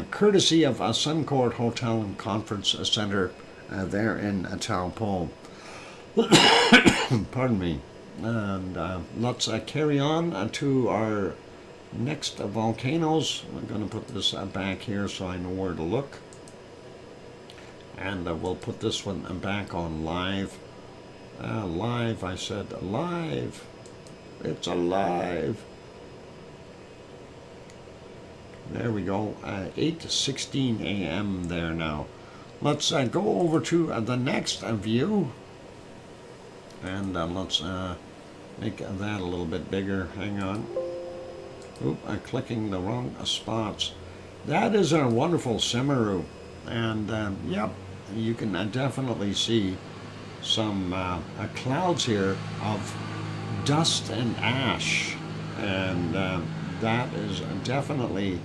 Speaker 1: courtesy of Suncourt Hotel and Conference Center there in Taupo. Pardon me. And let's carry on to our next volcanoes. I'm going to put this back here so I know where to look. And we'll put this one back on live. Live, I said live. It's alive. There we go. 8:16 a.m. there now. Let's go over to the next view. And let's make that a little bit bigger. Hang on. Oop, I'm clicking the wrong spots. That is our wonderful Semeru. And yep, you can definitely see some clouds here of dust and ash. And that is definitely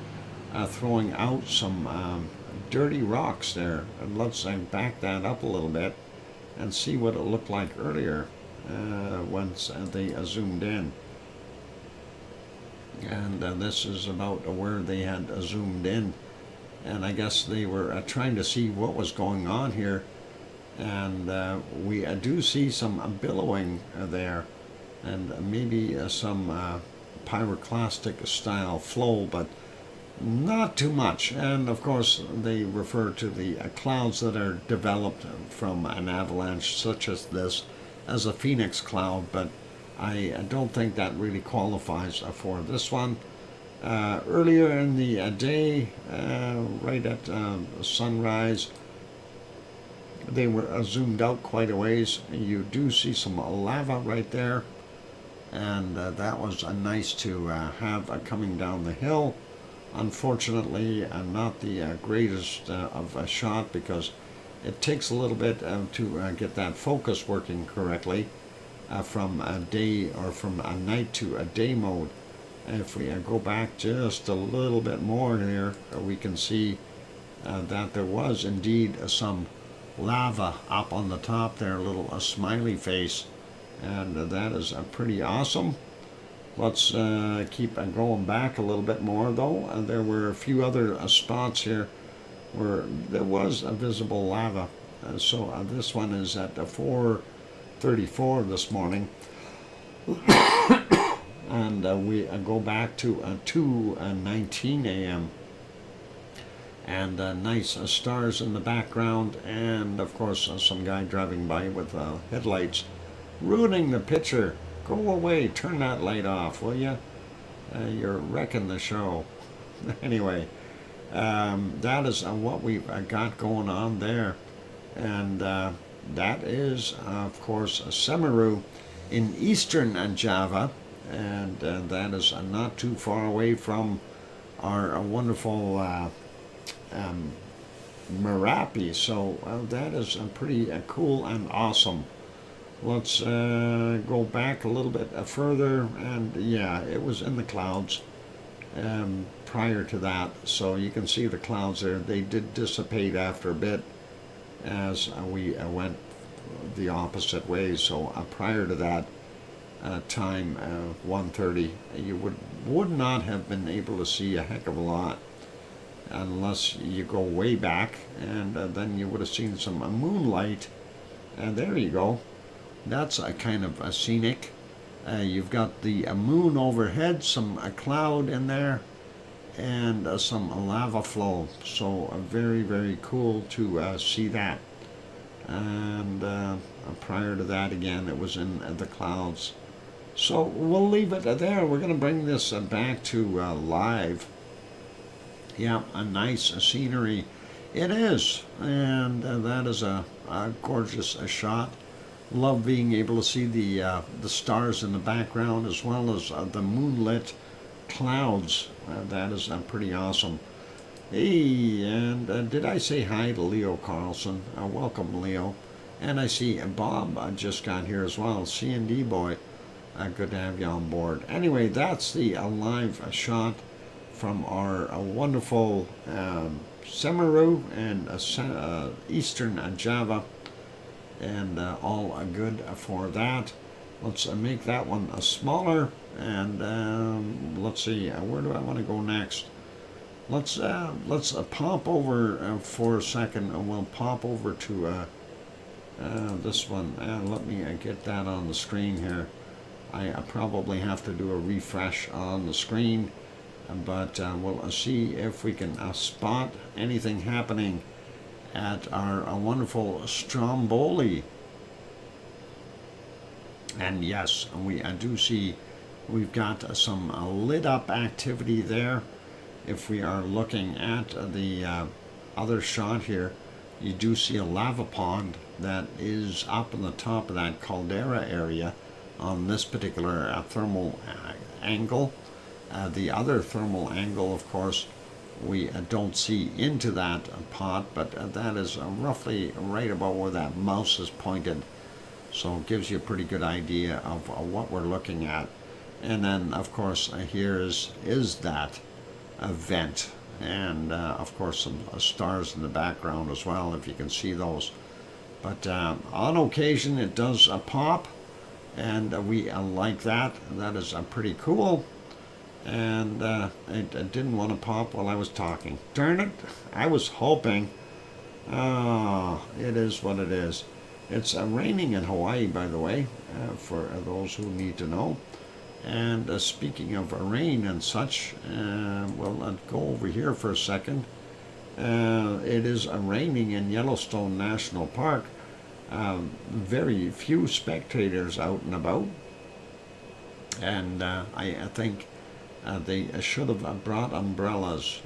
Speaker 1: throwing out some dirty rocks there. And let's back that up a little bit and see what it looked like earlier once they zoomed in. And this is about where they had zoomed in. And I guess they were trying to see what was going on here. And we do see some billowing there, and maybe some pyroclastic style flow, but not too much. And of course they refer to the clouds that are developed from an avalanche such as this as a phoenix cloud, but I don't think that really qualifies for this one. Earlier in the day, right at sunrise, they were zoomed out quite a ways. You do see some lava right there, and that was nice to have coming down the hill. Unfortunately, not the greatest of a shot, because it takes a little bit to get that focus working correctly from a day or from a night to a day mode. If we go back just a little bit more here, we can see that there was indeed some lava up on the top there, a little smiley face, and that is pretty awesome. Let's keep going back a little bit more though. There were a few other spots here where there was a visible lava. So this one is at 4:34 this morning. And we go back to 2:19 a.m. and nice stars in the background, and of course some guy driving by with headlights, ruining the picture. Go away, turn that light off, will you? You're wrecking the show. Anyway, that is what we've got going on there, and that is of course Semeru in eastern Java, and that is not too far away from our wonderful Merapi. So that is pretty cool and awesome. Let's go back a little bit further, and yeah, it was in the clouds prior to that. So you can see the clouds there. They did dissipate after a bit as we went the opposite way. So prior to that time, 1:30, you would not have been able to see a heck of a lot unless you go way back, and then you would have seen some moonlight. And there you go. That's a kind of a scenic. You've got the moon overhead, some cloud in there, and some lava flow. So very, very cool to see that. And prior to that, again, it was in the clouds. So we'll leave it there. We're going to bring this back to live. Yeah, a nice scenery. It is, and that is a gorgeous shot. Love being able to see the stars in the background as well as the moonlit clouds. That is pretty awesome. Hey, and did I say hi to Leo Carlson? Welcome, Leo. And I see Bob just got here as well. C&D boy. Good to have you on board. Anyway, that's the live shot from our wonderful Semeru and eastern Java. And all good for that. Let's make that one smaller, and let's see, where do I want to go next? Let's pop over for a second, and we'll pop over to this one. Let me get that on the screen here. I probably have to do a refresh on the screen, but we'll see if we can spot anything happening at our wonderful Stromboli. And yes, we do see we've got some lit up activity there. If we are looking at the other shot here, you do see a lava pond that is up on the top of that caldera area on this particular thermal angle. The other thermal angle, of course, we don't see into that pot, but that is roughly right about where that mouse is pointed. So it gives you a pretty good idea of what we're looking at. And then, of course, here is that vent. And, of course, some stars in the background as well, if you can see those. But on occasion, it does pop, and we like that. That is pretty cool. And it didn't want to pop while I was talking. Darn it, I was hoping. It is what it is. It's raining in Hawaii, by the way, for those who need to know. And speaking of rain and such, we'll go over here for a second. It is raining in Yellowstone National Park. Very few spectators out and about. And I think they should have brought umbrellas.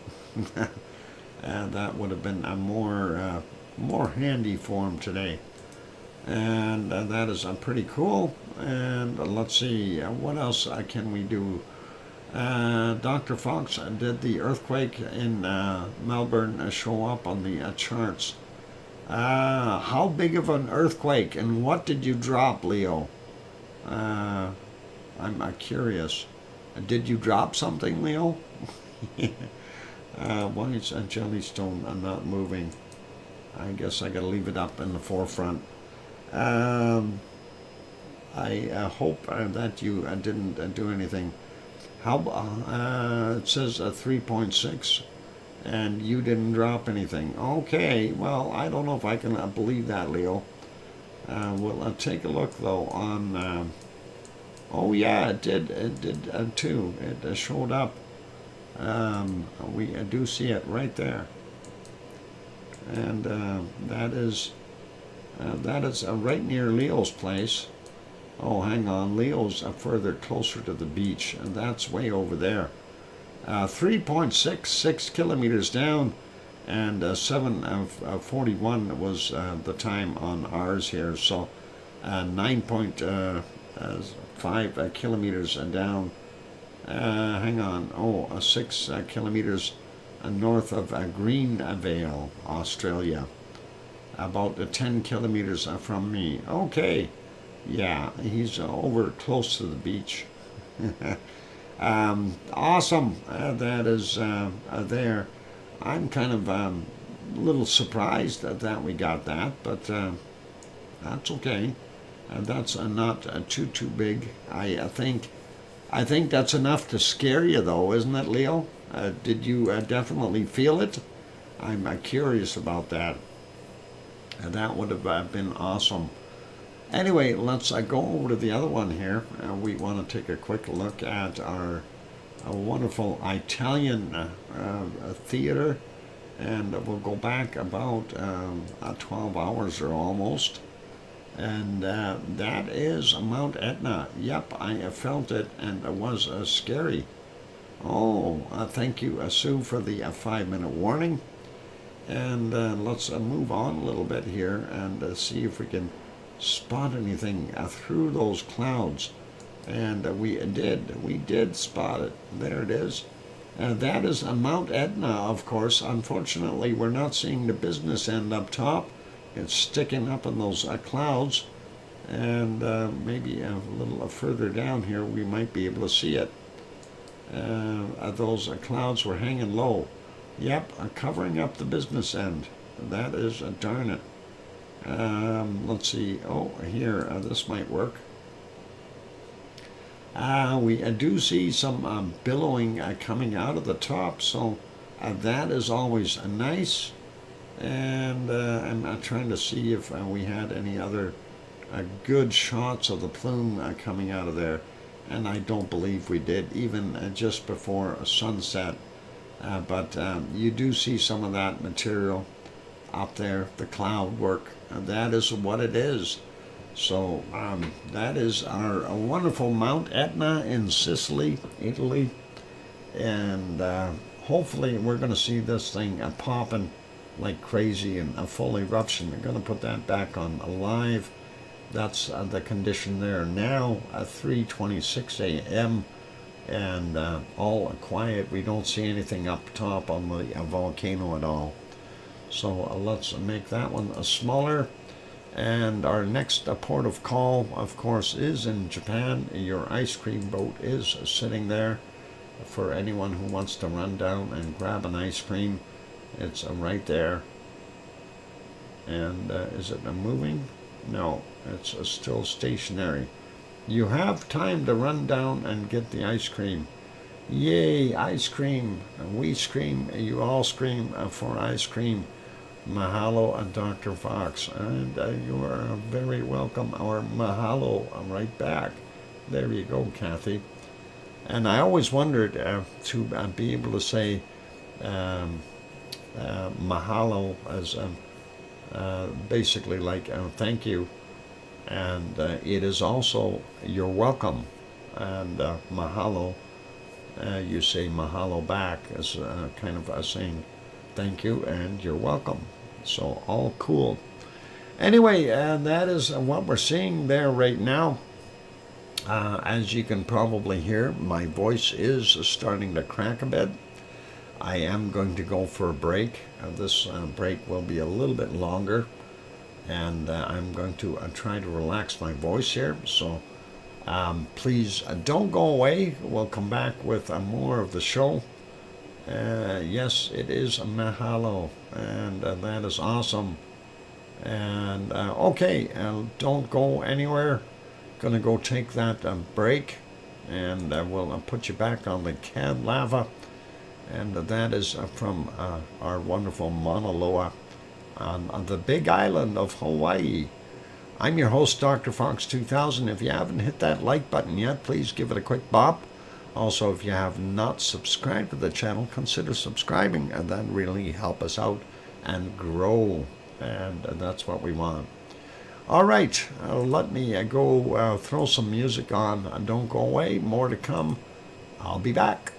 Speaker 1: That would have been a more handy for them today. And that is pretty cool. And let's see, what else can we do? Dr. Fox, did the earthquake in Melbourne show up on the charts? How big of an earthquake, and what did you drop, Leo? I'm curious. Did you drop something, Leo? Why is a jellystone not moving? I guess I gotta leave it up in the forefront. I hope that you didn't do anything. How it says 3.6, and you didn't drop anything. Okay, well, I don't know if I can believe that, Leo. We'll take a look though on. Oh yeah, it did too. It showed up. We do see it right there, and that is right near Leo's place. Oh, hang on, Leo's further closer to the beach, and that's way over there. 3.66 kilometers down, and 7:41 was the time on ours here. So 9.5 kilometers down. Hang on. Oh, 6 kilometers north of Greenvale, Australia. About 10 kilometers from me. Okay. Yeah, he's over close to the beach. Awesome. That is there. I'm kind of a little surprised that we got that, but that's okay. That's not too big. I think that's enough to scare you, though, isn't it, Leo? Did you definitely feel it? I'm curious about that. That would have been awesome. Anyway, let's go over to the other one here. We want to take a quick look at our wonderful Italian theater, and we'll go back about 12 hours or almost. And that is Mount Etna. Yep, I felt it, and it was scary. Oh, thank you, Sue, for the 5-minute warning. And let's move on a little bit here and see if we can spot anything through those clouds. And we did spot it. There it is. That is Mount Etna, of course. Unfortunately, we're not seeing the business end up top. It's sticking up in those clouds, and maybe a little further down here we might be able to see it. Those clouds were hanging low. Yep, covering up the business end. That is darn it. Let's see. Oh, here, this might work. We do see some billowing coming out of the top, so that is always nice. And I'm trying to see if we had any other good shots of the plume coming out of there, and I don't believe we did, even just before sunset. But you do see some of that material up there, the cloud work. That is what it is. So that is our wonderful Mount Etna in Sicily, Italy, and hopefully we're going to see this thing popping like crazy in a full eruption. They're going to put that back on live. That's the condition there now at 3:26 a.m. and all quiet. We don't see anything up top on the volcano at all. So let's make that one smaller. And our next port of call, of course, is in Japan. Your ice cream boat is sitting there for anyone who wants to run down and grab an ice cream. It's right there. And is it moving? No, it's still stationary. You have time to run down and get the ice cream. Yay, ice cream. We scream, you all scream for ice cream. Mahalo, Dr. Fox. And you are very welcome. Our mahalo right back. There you go, Kathy. And I always wondered to be able to say mahalo as basically like thank you, and it is also you're welcome, and mahalo, you say mahalo back as kind of saying thank you and you're welcome. So all cool. Anyway, that is what we're seeing there right now. As you can probably hear, my voice is starting to crack a bit. I am going to go for a break. This break will be a little bit longer, and I'm going to try to relax my voice here. So Please don't go away. We'll come back with more of the show. Yes, it is mahalo, and that is awesome. And okay, don't go anywhere. Gonna go take that break, and we'll put you back on the canned lava. And that is from our wonderful Mauna Loa on the big island of Hawaii. I'm your host, DrFox2000. If you haven't hit that like button yet, please give it a quick bop. Also, if you have not subscribed to the channel, consider subscribing, and that really help us out and grow. And that's what we want. All right, let me go throw some music on. Don't go away. More to come. I'll be back.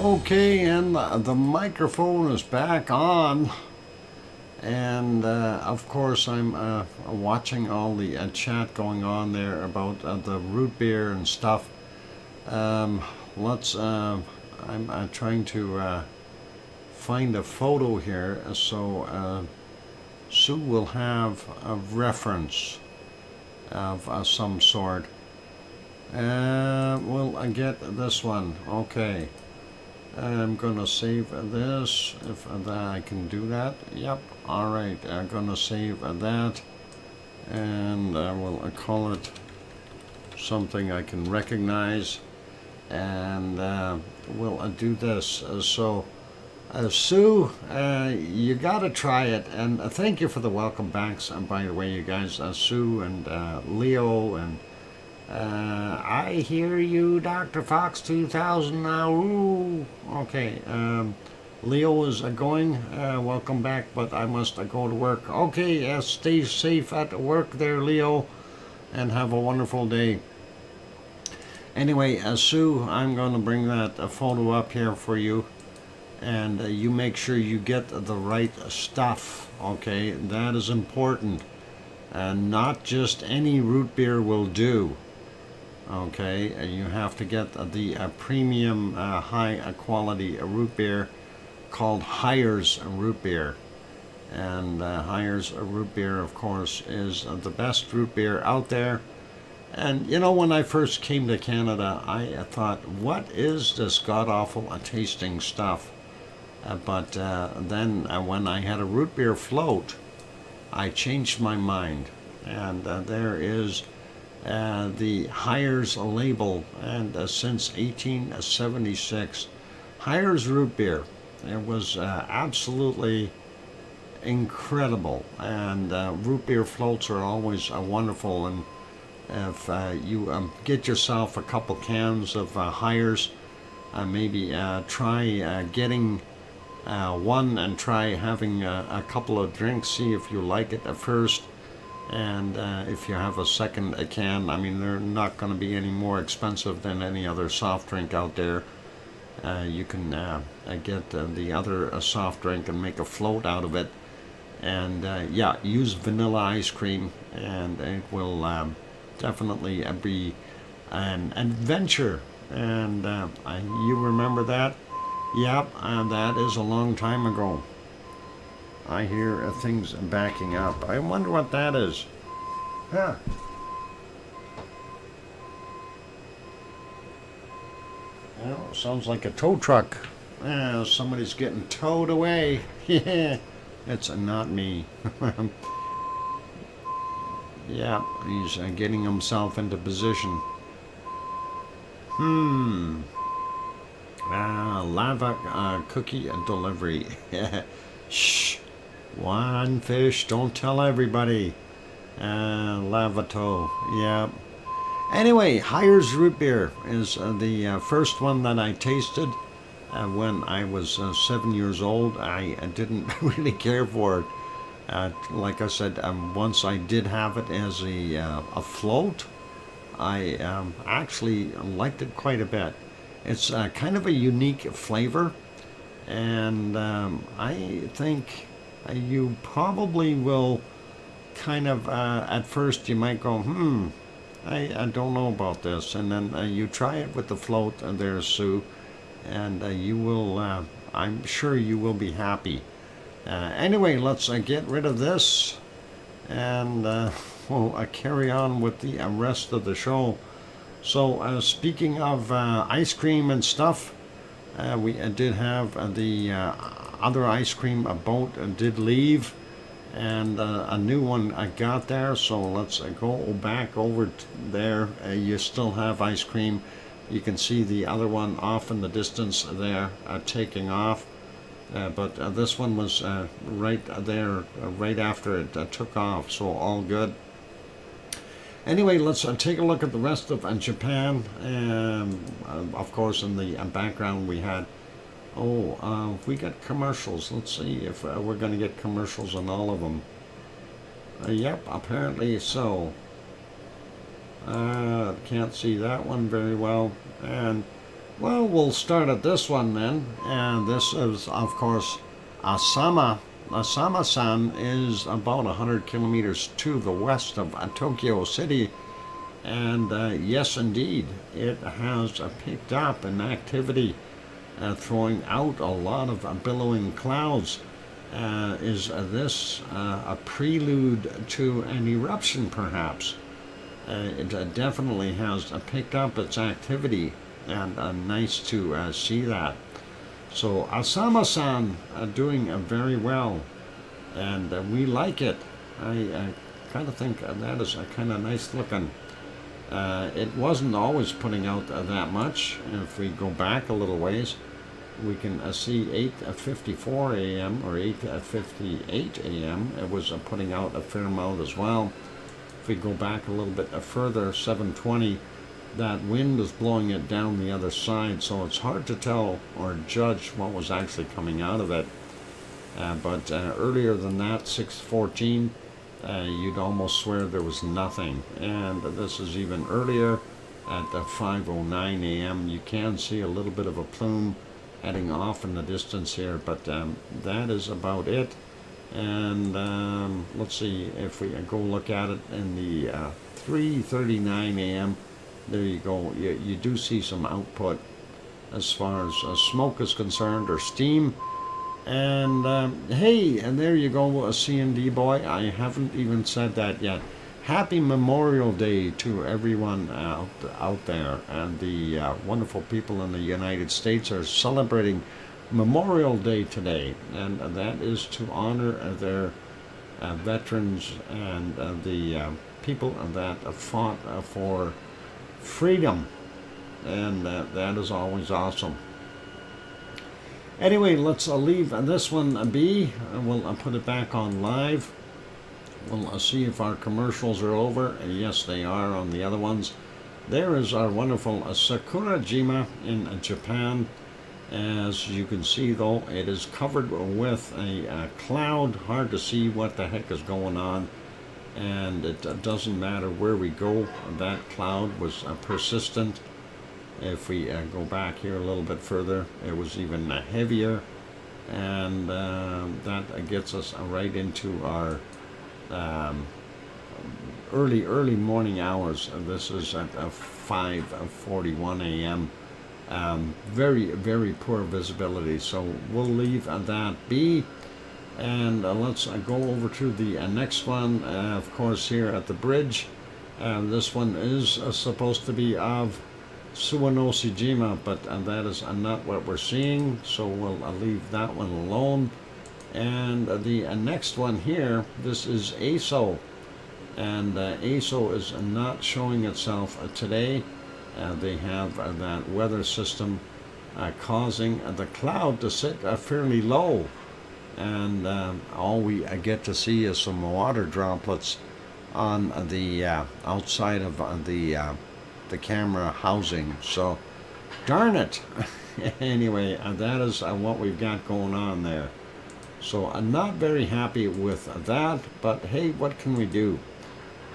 Speaker 1: Okay, and the microphone is back on. And of course, I'm watching all the chat going on there about the root beer and stuff. I'm trying to find a photo here, so Sue will have a reference of some sort. We'll get this one. Okay. I'm gonna save this if I can do that. Yep. All right. I'm gonna save that, and we'll call it something I can recognize, and we'll do this. Sue, you gotta try it, and thank you for the welcome backs. By the way, you guys, Sue and Leo and. I hear you, DrFox2000 now. Ooh. Okay, Leo is going. Welcome back, but I must go to work. Okay, stay safe at work there, Leo, and have a wonderful day. Anyway, Sue, I'm going to bring that photo up here for you, and you make sure you get the right stuff. Okay, that is important. Not just any root beer will do. Okay, you have to get the premium high quality root beer called Hires root beer. And Hires root beer, of course, is the best root beer out there. And you know, when I first came to Canada, I thought, what is this god-awful tasting stuff? But then when I had a root beer float, I changed my mind. And there is the Hires label, and since 1876, Hires root beer. It was absolutely incredible, and root beer floats are always wonderful. And if you get yourself a couple cans of Hires, maybe try getting one and try having a couple of drinks, see if you like it at first. And if you have a second can, I mean, they're not going to be any more expensive than any other soft drink out there. You can get the other soft drink and make a float out of it. And yeah, use vanilla ice cream, and it will definitely be an adventure. And you remember that? Yep, that is a long time ago. I hear things backing up. I wonder what that is. Huh. Well, sounds like a tow truck. Somebody's getting towed away. Yeah, it's not me. Yeah, he's getting himself into position. Lava cookie delivery. Shh. One fish, don't tell everybody. Lavato, yeah. Anyway, Hires root beer is the first one that I tasted when I was 7 years old. I didn't really care for it. Like I said, once I did have it as a float, I actually liked it quite a bit. It's kind of a unique flavor, and I think you probably will kind of, at first you might go, I don't know about this. And then you try it with the float, and there's Sue, and you will, I'm sure you will be happy. Anyway, let's get rid of this, and we'll carry on with the rest of the show. So speaking of ice cream and stuff, we did have the other ice cream boat did leave, and a new one I got there. So let's go back over there. You still have ice cream. You can see the other one off in the distance there taking off, but this one was right there right after it took off, so all good. Anyway, let's take a look at the rest of Japan. Of course, in the background we had, we got commercials. Let's see if we're going to get commercials on all of them. Yep, apparently so. Can't see that one very well. And Well, we'll start at this one then. And this is, of course, Asama. Asama-san is about 100 kilometers to the west of Tokyo City. And yes, indeed, it has picked up in activity, throwing out a lot of billowing clouds. Is this a prelude to an eruption, perhaps? It definitely has picked up its activity, and nice to see that. So Asama-san doing very well, and we like it. I kind of think that is kind of nice looking. It wasn't always putting out that much. If we go back a little ways, we can see 8:54 a.m. or 8:58 a.m. It was putting out a fair amount as well. If we go back a little bit further, 7:20, that wind was blowing it down the other side, so it's hard to tell or judge what was actually coming out of it. But earlier than that, 6:14, you'd almost swear there was nothing. And this is even earlier at 5:09 a.m. You can see a little bit of a plume heading off in the distance here, but that is about it. And let's see if we go look at it in the 3:39 a.m. There you go. You do see some output as far as smoke is concerned, or steam. And hey, and there you go, a C&D boy. I haven't even said that yet. Happy Memorial Day to everyone out there. And the wonderful people in the United States are celebrating Memorial Day today. And that is to honor their veterans and the people that fought for freedom. And that is always awesome. Anyway, let's leave this one be. We'll put it back on live. We'll see if our commercials are over. Yes, they are on the other ones. There is our wonderful Sakurajima in Japan. As you can see, though, it is covered with a cloud. Hard to see what the heck is going on. And it doesn't matter where we go. That cloud was persistent. If we go back here a little bit further, it was even heavier, and that gets us right into our early morning hours. This is at 5:41 a.m. Very, very poor visibility, so we'll leave that be. And let's go over to the next one, of course, here at the bridge. This one is supposed to be of Suwanoshijima, but that is not what we're seeing, so we'll leave that one alone. And the next one here, this is ASO, and ASO is not showing itself today. They have that weather system causing the cloud to sit fairly low, and all we get to see is some water droplets on the outside of the camera housing. So darn it. Anyway, that is what we've got going on there. So I'm not very happy with that, but hey, what can we do?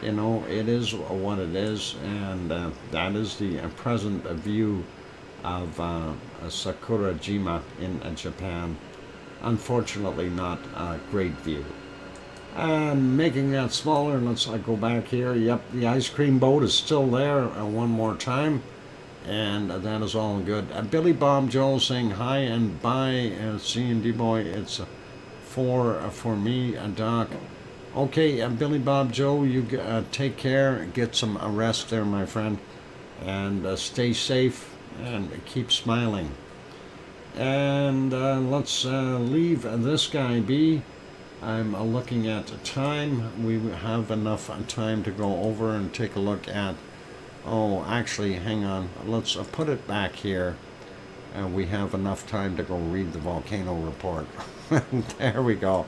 Speaker 1: You know, it is what it is, and that is the present view of Sakurajima in Japan. Unfortunately, not a great view. Making that smaller, let's go back here. Yep, the ice cream boat is still there one more time, and that is all good. Billy Bob Joel saying hi and bye, C&D boy. It's for me, Doc. Okay, Billy Bob Joe, you take care, get some rest there, my friend, and stay safe and keep smiling. And let's leave this guy be. I'm looking at time. We have enough time to go over and take a look at, oh, actually, hang on. Let's put it back here. We have enough time to go read the volcano report. There we go.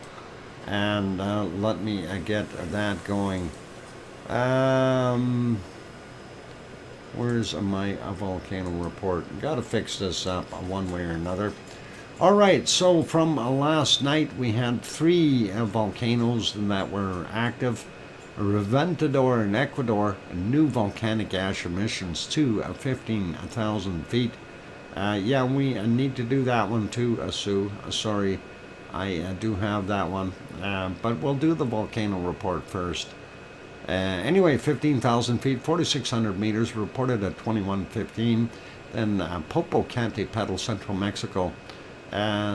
Speaker 1: And let me get that going. Where's my volcano report? Gotta fix this up one way or another. All right, so from last night we had 3 volcanoes that were active. Reventador in Ecuador, new volcanic ash emissions to 15,000 feet. Yeah, we need to do that one too, Sue. Sorry, I do have that one. But we'll do the volcano report first. Anyway, 15,000 feet, 4,600 meters, reported at 21:15. Then Popocatépetl, central Mexico.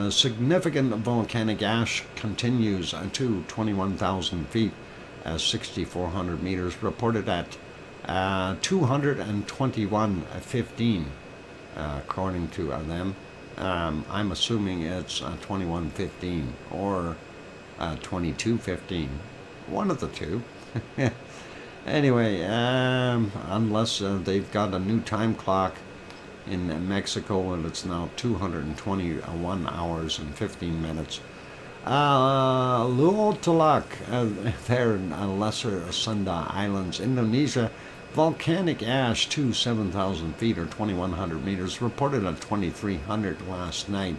Speaker 1: Significant volcanic ash continues to 21,000 feet, 6,400 meters, reported at 221:15, according to them. I'm assuming it's 21:15 or 22:15, one of the two. Anyway, unless they've got a new time clock in Mexico, and it's now 221 hours and 15 minutes. Luotalak, there in Lesser Sunda Islands, Indonesia, volcanic ash to 7,000 feet or 2,100 meters, reported at 2,300 last night.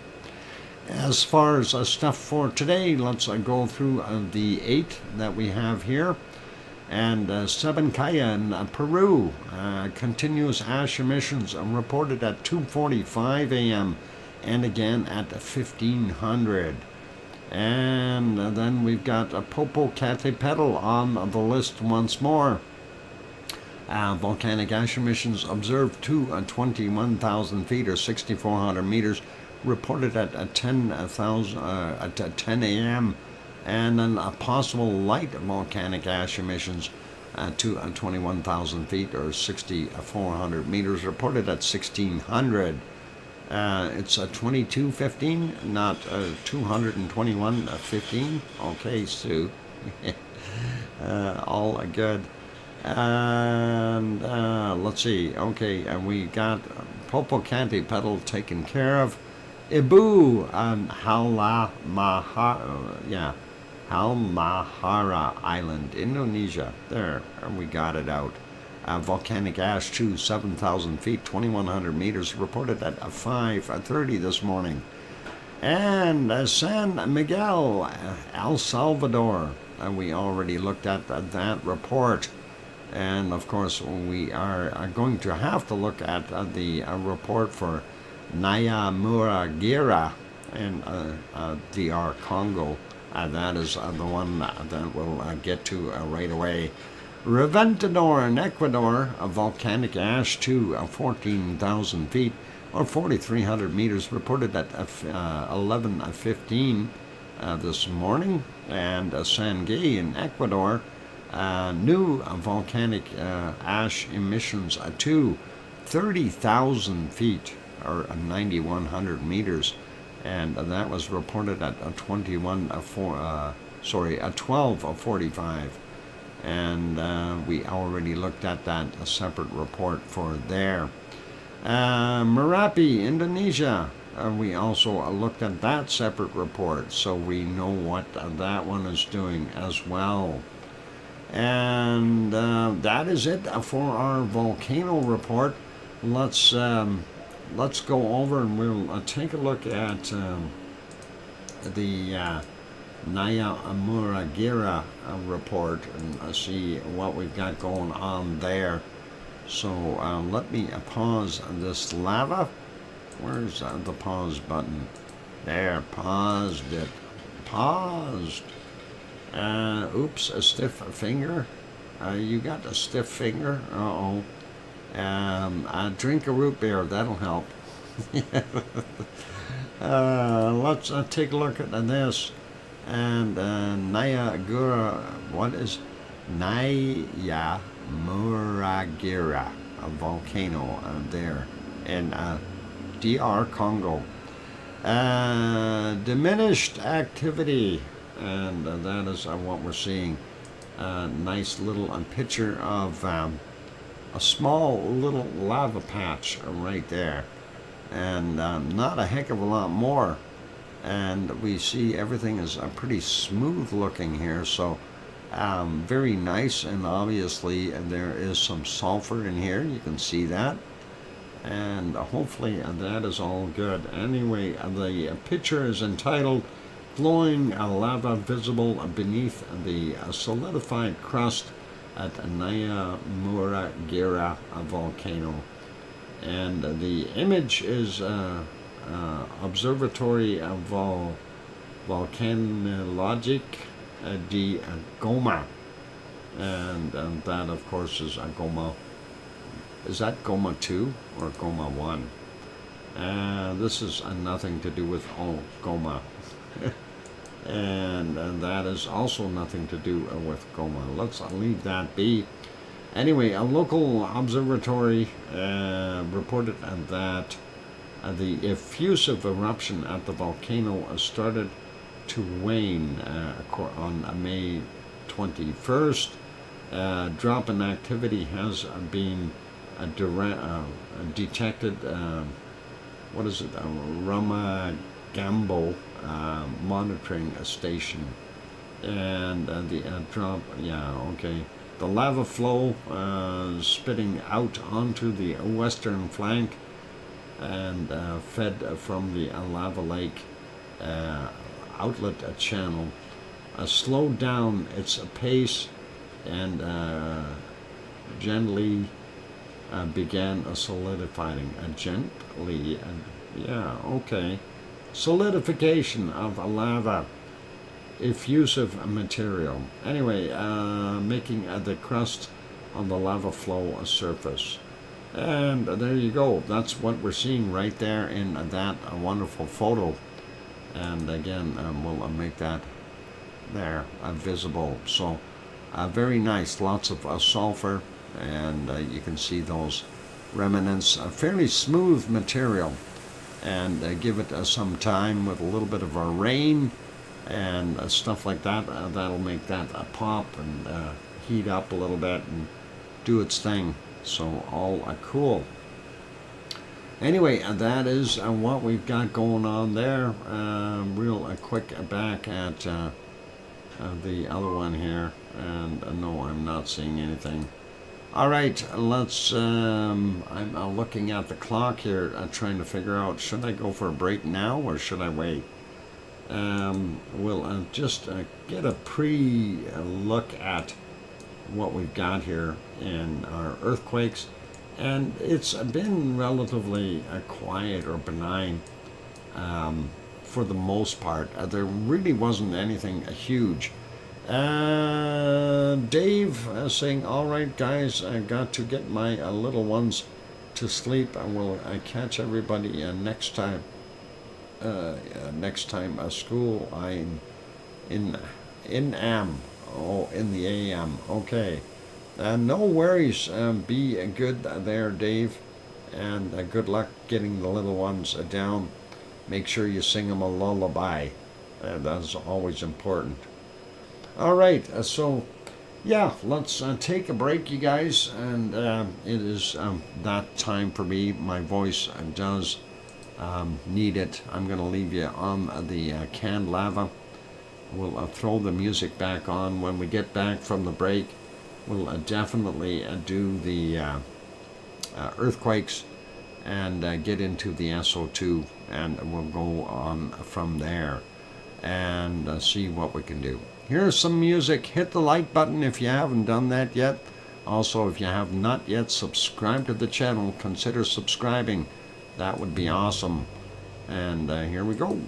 Speaker 1: As far as stuff for today, let's go through the 8 that we have here. And Sabancaya in Peru, continuous ash emissions reported at 2:45 a.m. and again at 1500. And then we've got Popocatépetl on the list once more. Volcanic ash emissions observed to 21,000 feet or 6,400 meters, reported at 10 a.m. And then possible light volcanic ash emissions to 21,000 feet or 6,400 meters, reported at 1,600. It's 22:15, not 221:15. Okay, Sue. All good. And let's see. Okay, and we got Popocatépetl taken care of. Ibu and Halmahera Island, Indonesia. There, and we got it out. Volcanic ash to 7,000 feet, 2,100 meters, reported at 5:30 this morning. And San Miguel, El Salvador. We already looked at that report. And of course, we are going to have to look at the report for Nayamuragira in DR Congo. That is the one that we'll get to right away. Reventador in Ecuador, a volcanic ash to 14,000 feet or 4,300 meters, reported at 11:15 this morning. And Sangay in Ecuador, new volcanic ash emissions to 30,000 feet or 9,100 meters, and that was reported at 12:45. And we already looked at that, a separate report for there. Merapi, Indonesia, we also looked at that separate report, so we know what that one is doing as well. And that is it for our volcano report. Let's go over and we'll take a look at the Nayamuragira report and see what we've got going on there. So let me pause this lava. Where's the pause button? There, paused it. Paused. Oops, a stiff finger. You got a stiff finger? Uh-oh. Drink a root beer, that'll help. Let's take a look at this. And Nayagura, what is Nayamuragira, a volcano there in DR Congo. Diminished activity, and that is what we're seeing. Nice little picture of a small little lava patch right there, and not a heck of a lot more. And we see everything is pretty smooth looking here, so very nice. And obviously there is some sulfur in here, you can see that, and hopefully that is all good. Anyway, the picture is entitled "Glowing Lava Visible Beneath the Solidified Crust at Nayamuragira Volcano." And the image is Observatory Volcanologic di Goma. And that, of course, is Goma. Is that Goma 2 or Goma 1? This is nothing to do with Goma. and that is also nothing to do with Goma. Let's leave that be. Anyway, a local observatory reported that the effusive eruption at the volcano started to wane on May 21st. Drop in activity has been detected. What is it? Ramagambo monitoring station, and the drop. Yeah, okay. The lava flow spitting out onto the western flank and fed from the lava lake outlet channel slowed down its pace and gently began solidifying. Gently, yeah, okay. Solidification of lava, effusive material. Anyway, making the crust on the lava flow surface. And there you go. That's what we're seeing right there in that wonderful photo. And again, we'll make that there visible. So very nice. Lots of sulfur, and you can see those remnants. A fairly smooth material, and give it some time with a little bit of a rain and stuff like that. That'll make that pop and heat up a little bit and do its thing. So all cool. Anyway, that is what we've got going on there. Real quick back at the other one here, and no, I'm not seeing anything. All right, let's. I'm looking at the clock here, trying to figure out, should I go for a break now or should I wait? We'll just get a pre-look at what we've got here in our earthquakes, and it's been relatively quiet or benign for the most part. There really wasn't anything huge. Dave saying, all right guys, I got to get my little ones to sleep. I will catch everybody next time. Next time school I'm in AM. Oh, in the AM. Okay. No worries. Be good there, Dave, and good luck getting the little ones down. Make sure you sing them a lullaby. That's always important. All right, so yeah, let's take a break, you guys, and it is that time for me. My voice does need it. I'm going to leave you on the canned lava. We'll throw the music back on when we get back from the break. We'll definitely do the earthquakes and get into the SO2, and we'll go on from there and see what we can do. Here's some music. Hit the like button if you haven't done that yet. Also, if you have not yet subscribed to the channel, consider subscribing. That would be awesome. And here we go.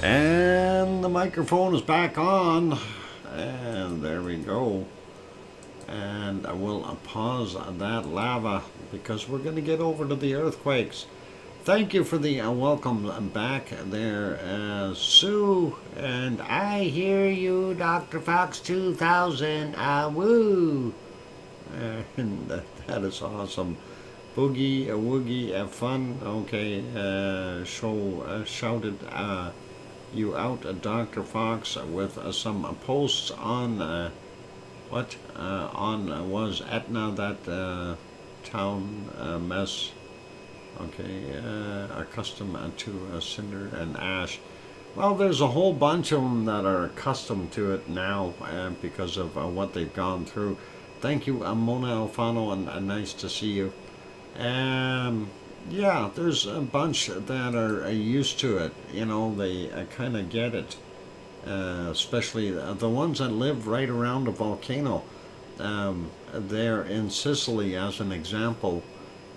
Speaker 1: And the microphone is back on. And there we go. And I will pause that lava because we're going to get over to the earthquakes. Thank you for the welcome back there, Sue. And I hear you, DrFox2000. Woo! And that is awesome. Boogie, woogie, fun. Okay, shouted you out, Dr. Fox, with some posts on was Etna, that town mess. Okay, accustomed to cinder and ash. Well, there's a whole bunch of them that are accustomed to it now because of what they've gone through. Thank you, Mona Alfano, and nice to see you. Yeah, there's a bunch that are used to it. You know, they kind of get it. Especially the ones that live right around a volcano. There in Sicily, as an example,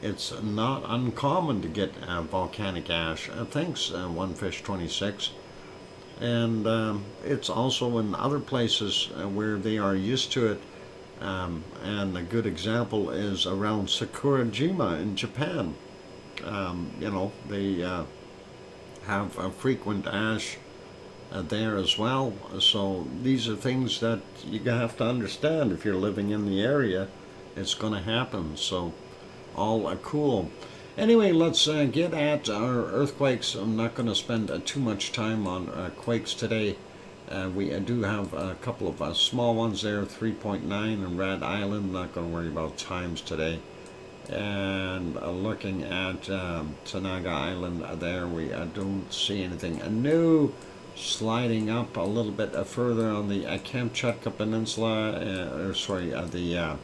Speaker 1: it's not uncommon to get volcanic ash. Thanks, OneFish26. And it's also in other places where they are used to it. And a good example is around Sakurajima in Japan. You know, they have a frequent ash there as well. So these are things that you have to understand. If you're living in the area, it's going to happen. So all cool. Anyway, let's get at our earthquakes. I'm not going to spend too much time on quakes today. We do have a couple of small ones there, 3.9 in Red Island. Not going to worry about times today. And looking at Tanaga Island there, we don't see anything new. Sliding up a little bit further on the Kamchatka Peninsula, the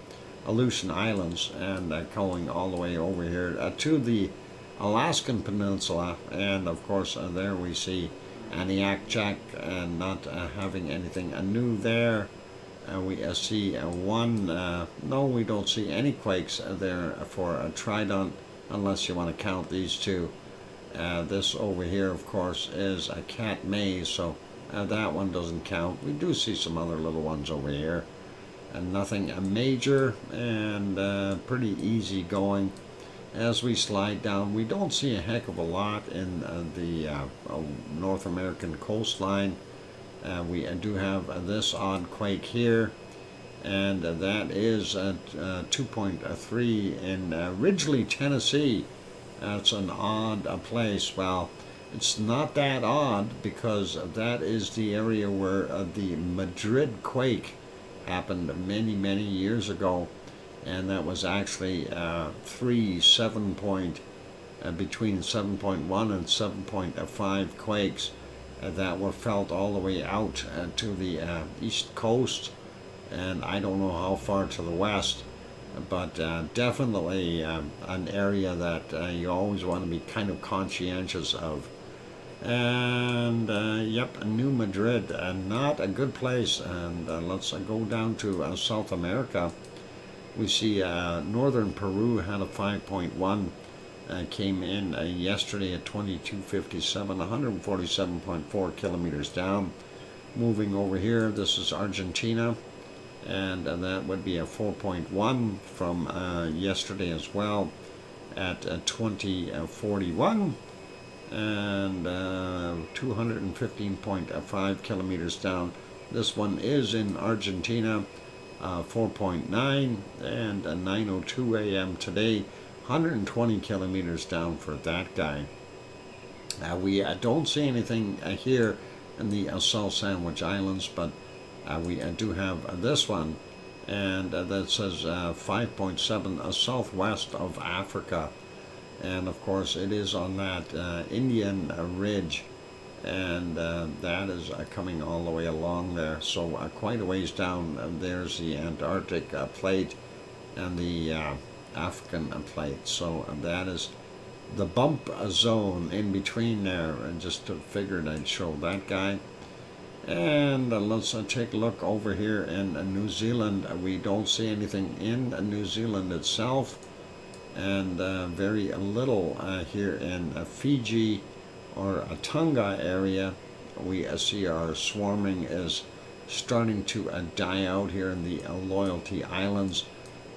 Speaker 1: Aleutian Islands, and going all the way over here to the Alaskan Peninsula. And of course, there we see Aniakchak, and not having anything new there. We see one, no, we don't see any quakes there for Trident, unless you want to count these two. This over here, of course, is a Cat Maze, so that one doesn't count. We do see some other little ones over here. And nothing major, and pretty easy going. As we slide down, we don't see a heck of a lot in the North American coastline. We do have this odd quake here, and that is 2.3 in Ridgely, Tennessee. That's an odd place. Well, it's not that odd because that is the area where the Madrid quake happened many, many years ago. And that was actually between 7.1 and 7.5 quakes that were felt all the way out to the east coast, and I don't know how far to the west, but definitely an area that you always want to be kind of conscientious of. And yep, New Madrid, not a good place. And let's go down to South America. We see northern Peru had a 5.1, came in yesterday at 2257, 147.4 kilometers down. Moving over here, this is Argentina, and that would be a 4.1 from yesterday as well at 2041, and 215.5 kilometers down. This one is in Argentina. 4.9 and 9:02 a.m. today, 120 kilometers down for that guy. We don't see anything here in the South Sandwich Islands, but we do have this one, and that says 5.7 southwest of Africa, and of course it is on that Indian ridge. And that is coming all the way along there. So quite a ways down, there's the Antarctic plate and the African plate. So that is the bump zone in between there. And just figured I'd show that guy. And let's take a look over here in New Zealand. We don't see anything in New Zealand itself. And very little here in Fiji or a Tonga area, we see our swarming is starting to die out here in the Loyalty Islands.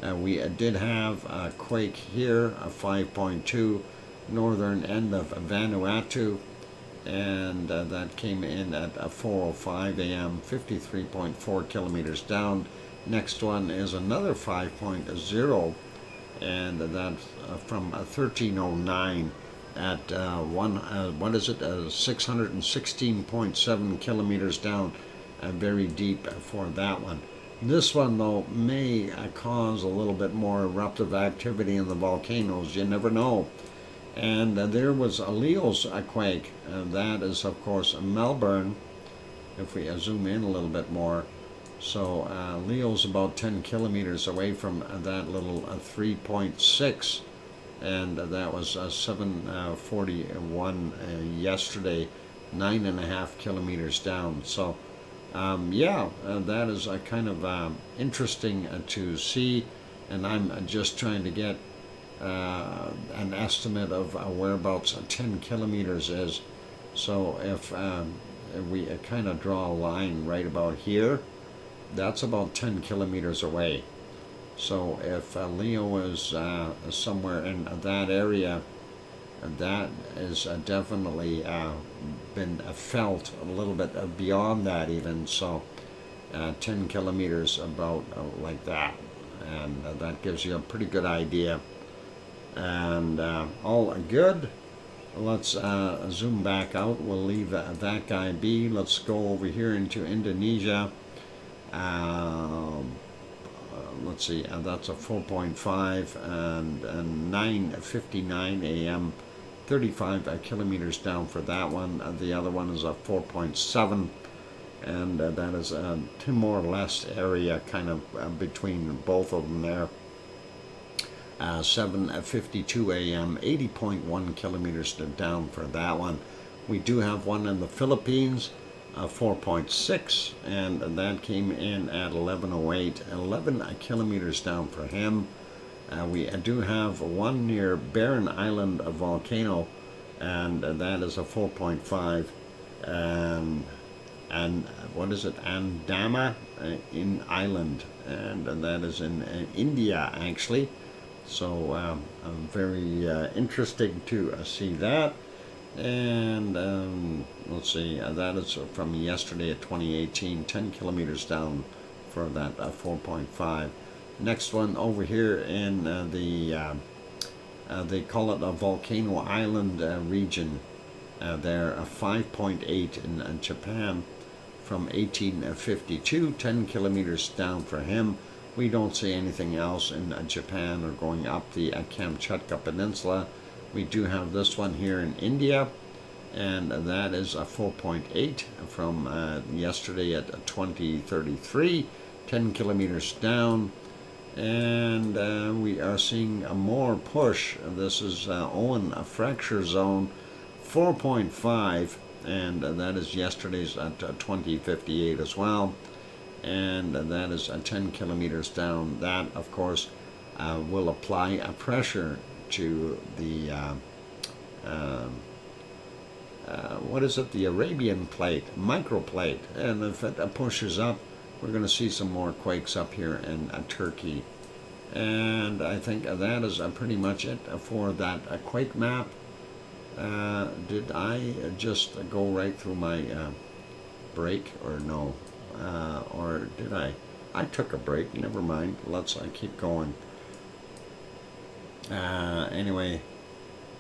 Speaker 1: We did have a quake here, a 5.2, northern end of Vanuatu, and that came in at 4:05 a.m., 53.4 kilometers down. Next one is another 5.0, and that's from 1309 at 616.7 kilometers down, very deep for that one. This one, though, may cause a little bit more eruptive activity in the volcanoes. You never know. And there was a Leo's quake. That is, of course, Melbourne, if we zoom in a little bit more. So Leo's about 10 kilometers away from that little 3.6. And that was 7:41 yesterday, 9.5 kilometers down. So yeah, that is kind of interesting to see, and I'm just trying to get an estimate of whereabouts 10 kilometers is. So if we kind of draw a line right about here, that's about 10 kilometers away. So if Leo is somewhere in that area, that is definitely been felt a little bit beyond that even. So 10 kilometers about like that, and that gives you a pretty good idea. And all good. Let's zoom back out. We'll leave that guy be. Let's go over here into Indonesia. Let's see, that's a 4.5 and 9:59 a.m. 35 kilometers down for that one. The other one is a 4.7, and that is a Timor-Leste area, kind of between both of them there. 7:52 a.m. 80.1 kilometers down for that one. We do have one in the Philippines, 4.6, and that came in at 11:08, 11 kilometers down for him. We do have one near Barren Island volcano, and that is a 4.5, and what is it, Andama in Island, and that is in India actually. So very interesting to see that. And let's see, that is from yesterday at 2018, 10 kilometers down for that 4.5. Next one over here in they call it a Volcano Island region. There, 5.8 in Japan from 1852, 10 kilometers down for him. We don't see anything else in Japan or going up the Kamchatka Peninsula. We do have this one here in India, and that is a 4.8 from yesterday at 2033, 10 kilometers down. And we are seeing a more push. This is Owen, a fracture zone, 4.5, and that is yesterday's at 2058 as well. And that is 10 kilometers down. That, of course, will apply a pressure to the what is it, the Arabian plate, microplate, and if it pushes up, we're going to see some more quakes up here in Turkey. And I think that is pretty much it for that quake map. Did I just go right through my break, or no? Or did I? I took a break, never mind. Let's keep going. Anyway,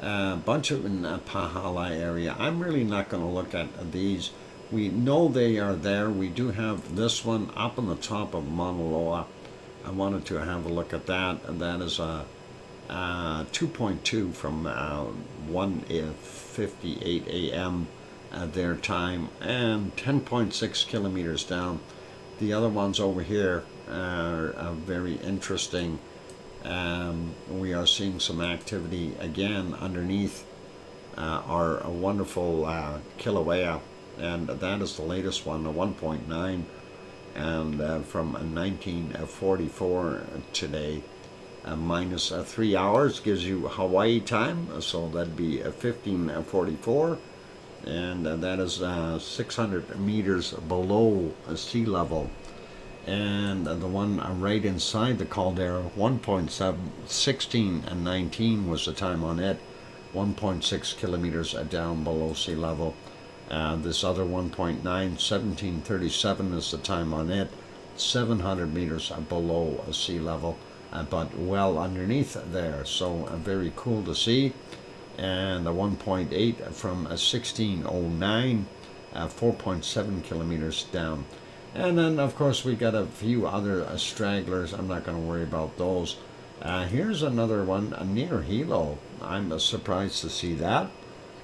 Speaker 1: a bunch of in the Pahala area. I'm really not going to look at these. We know they are there. We do have this one up on the top of Mauna Loa. I wanted to have a look at that, and that is a 2.2 from 1:58 a.m. Their time, and 10.6 kilometers down. The other ones over here are very interesting. We are seeing some activity again underneath our wonderful Kilauea, and that is the latest one, a 1.9, and from 1944 today. Minus 3 hours gives you Hawaii time, so that'd be 15:44. and that is 600 meters below sea level. And the one right inside the caldera, 1.7, 16 and 19 was the time on it, 1.6 kilometers down below sea level. This other 1.9, 1737 is the time on it, 700 meters below sea level, but well underneath there. So very cool to see. And the 1.8 from 1609, 4.7 kilometers down. And then, of course, we got a few other stragglers. I'm not going to worry about those. Here's another one near Hilo. I'm surprised to see that.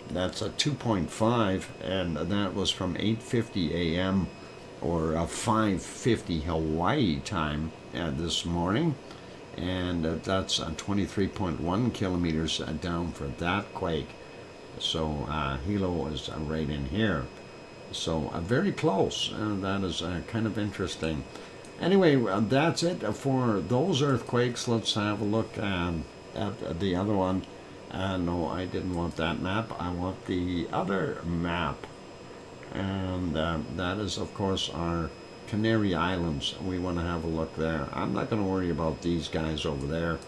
Speaker 1: That's a 2.5, and that was from 8:50 a.m. or 5:50 Hawaii time this morning. And that's 23.1 kilometers down for that quake. So Hilo is right in here. So very close. That is kind of interesting. Anyway, that's it for those earthquakes. Let's have a look at the other one. No, I didn't want that map. I want the other map. And that is, of course, our Canary Islands. We want to have a look there. I'm not going to worry about these guys over there.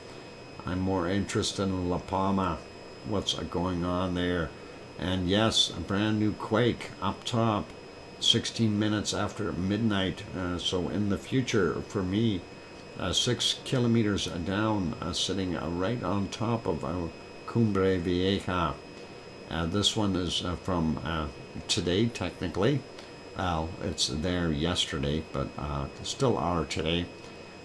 Speaker 1: I'm more interested in La Palma. What's going on there? And yes, a brand new quake up top, 16 minutes after midnight. So in the future, for me, 6 kilometers down, sitting right on top of Cumbre Vieja. This one is from today, technically. Well, it's there yesterday, but still are today.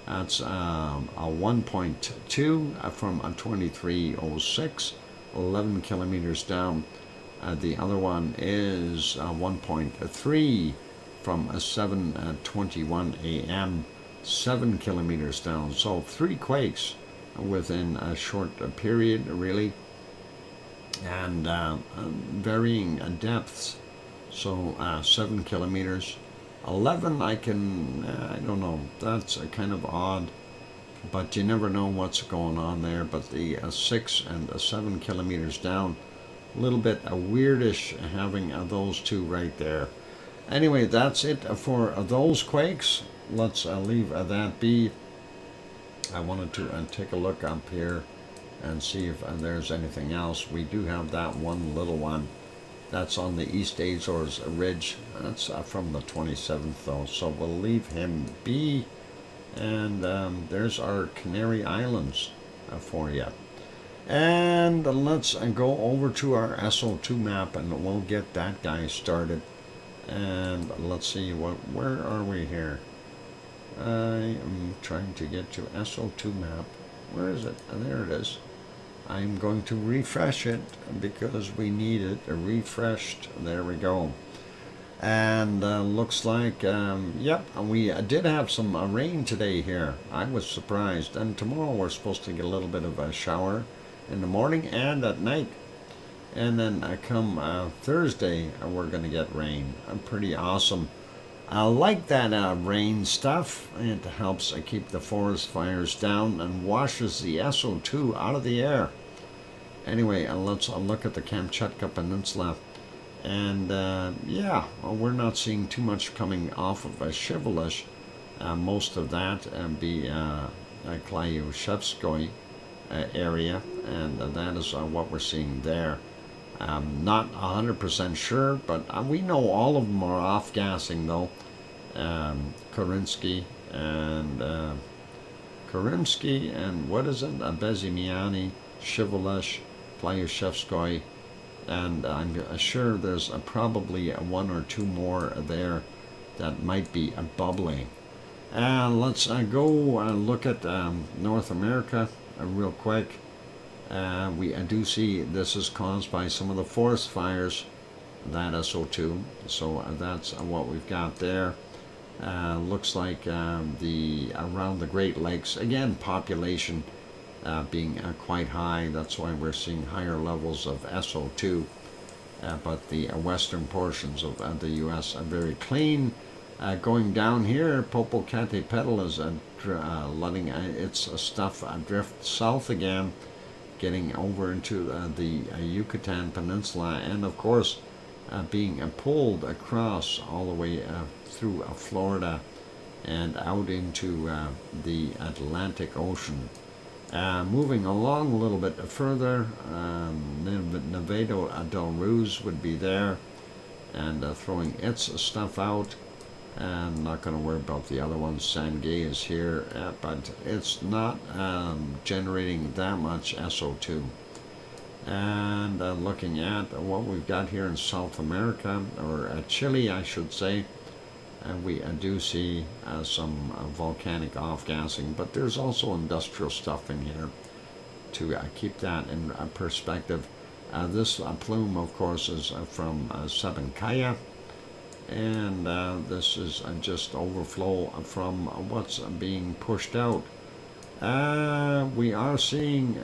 Speaker 1: That's a 1.2 from a 2306, 11 kilometers down. The other one is 1.3 from a 7:21 a.m., 7 kilometers down. So 3 quakes within a short period, really, and varying depths. So 7 kilometers, 11 I don't know, that's kind of odd, but you never know what's going on there. But the 6 and 7 kilometers down, a little bit weirdish having those two right there. Anyway, that's it for those quakes. Let's leave that be. I wanted to take a look up here and see if there's anything else. We do have that one little one. That's on the East Azores Ridge. That's from the 27th, though, so we'll leave him be. And there's our Canary Islands for you. And let's go over to our SO2 map, and we'll get that guy started. And let's see, where are we here? I am trying to get to SO2 map. Where is it? There it is. I'm going to refresh it because we need it refreshed. There we go. And looks like, yep, we did have some rain today here. I was surprised. And tomorrow we're supposed to get a little bit of a shower in the morning and at night. And then come Thursday, we're going to get rain. Pretty awesome. I like that rain stuff. It helps keep the forest fires down and washes the SO2 out of the air. Anyway, let's look at the Kamchatka Peninsula. And yeah, we're not seeing too much coming off of Shivelish. Most of that be Klyushevskoy area, and that is what we're seeing there. Not 100% sure, but we know all of them are off-gassing, though. Korinsky and what is it? Bezimiani, Shivelish, Klyushevskoy, and I'm sure there's probably one or two more there that might be bubbling. Let's go look at North America real quick. We do see this is caused by some of the forest fires, that SO2. So that's what we've got there. Looks like the around the Great Lakes, again, population being quite high. That's why we're seeing higher levels of SO2. But the western portions of the U.S. are very clean. Going down here, Popocatépetl is letting its stuff drift south again, getting over into the Yucatan Peninsula, and of course being pulled across all the way through Florida and out into the Atlantic Ocean. Moving along a little bit further, Nevado del Ruz would be there and throwing its stuff out. I'm not going to worry about the other ones. Sangay is here, but it's not generating that much SO2. And looking at what we've got here in South America, or Chile, I should say, we do see some volcanic off-gassing, but there's also industrial stuff in here to keep that in perspective. This plume, of course, is from Sabancaya, and this is just overflow from what's being pushed out. We are seeing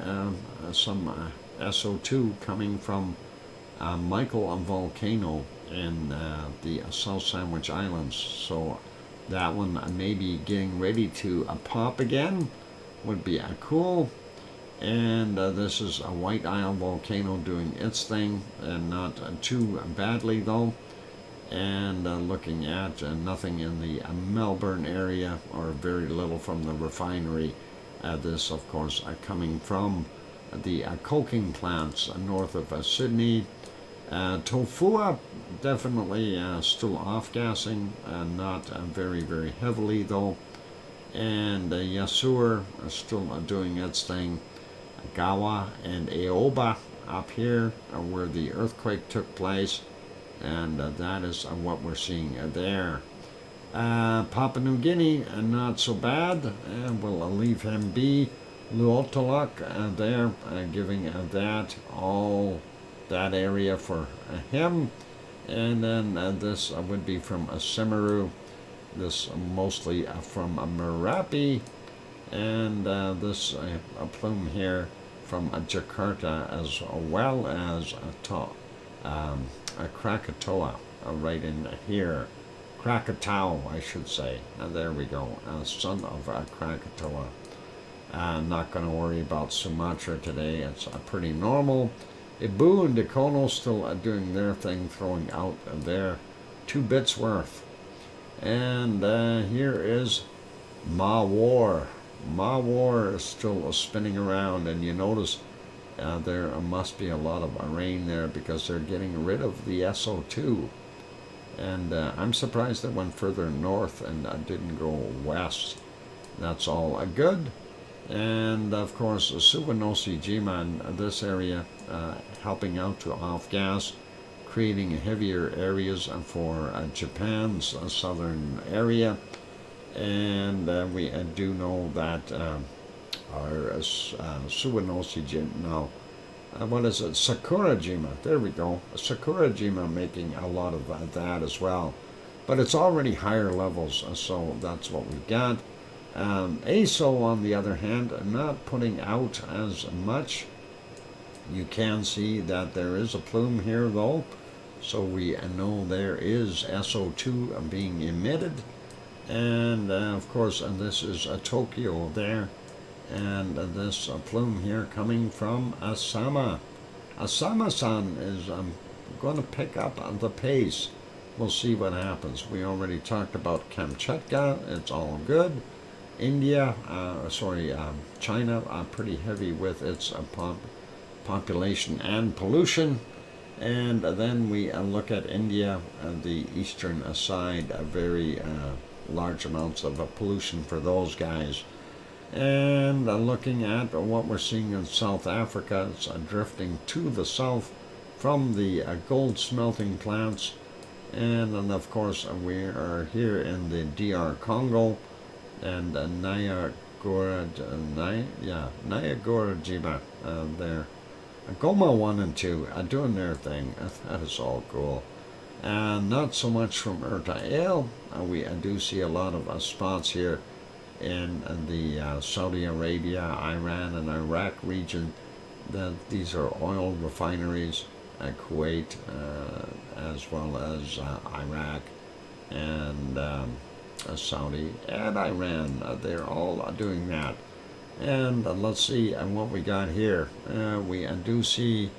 Speaker 1: some SO2 coming from Michael volcano in the South Sandwich Islands, so that one may be getting ready to pop again. Would be cool. And this is a White Isle volcano doing its thing, and not too badly though. And looking at nothing in the Melbourne area, or very little from the refinery. This, of course, coming from the coking plants north of Sydney. Tofua definitely still off-gassing, not very, very heavily though. And Yasur still doing its thing. Gawa and Aoba up here where the earthquake took place, and that is what we're seeing there. Papua New Guinea, not so bad, and we'll leave him be. Luotolak there, giving that all that area for him. And then this would be from Semeru, this mostly from Merapi, and this plume here from Jakarta, as well as Krakatoa right in here. Krakatau, I should say. There we go, son of Krakatoa. Not going to worry about Sumatra today. It's pretty normal. Ibu and Dakono still doing their thing, throwing out their 2 bits worth. And here is Mawar. Mawar is still spinning around, and you notice there must be a lot of rain there because they're getting rid of the SO2. And I'm surprised it went further north and didn't go west. That's all good. And of course, Suwanosi Jima in this area helping out to off-gas, creating heavier areas for Japan's southern area. And we do know that our Suwanosi Jima, no, what is it? Sakurajima, there we go. Sakurajima making a lot of that as well. But it's already higher levels, so that's what we've got. ASO, on the other hand, not putting out as much. You can see that there is a plume here though, so we know there is SO2 being emitted. And of course, this is Tokyo there, and this plume here coming from Asama. Asama-san is going to pick up the pace. We'll see what happens. We already talked about Kamchatka. It's all good. India, China, pretty heavy with its population and pollution. And then we look at India, the eastern side, very large amounts of pollution for those guys. And looking at what we're seeing in South Africa, it's drifting to the south from the gold smelting plants. And then, of course, we are here in the DR Congo, and Nyagorajima there. Goma 1 and 2 doing their thing. That is all cool. And not so much from Erta. We do see a lot of spots here in the Saudi Arabia, Iran, and Iraq region. These are oil refineries, Kuwait, as well as Iraq, and Saudi and Iran. They're all doing that. And let's see what we got here. We do see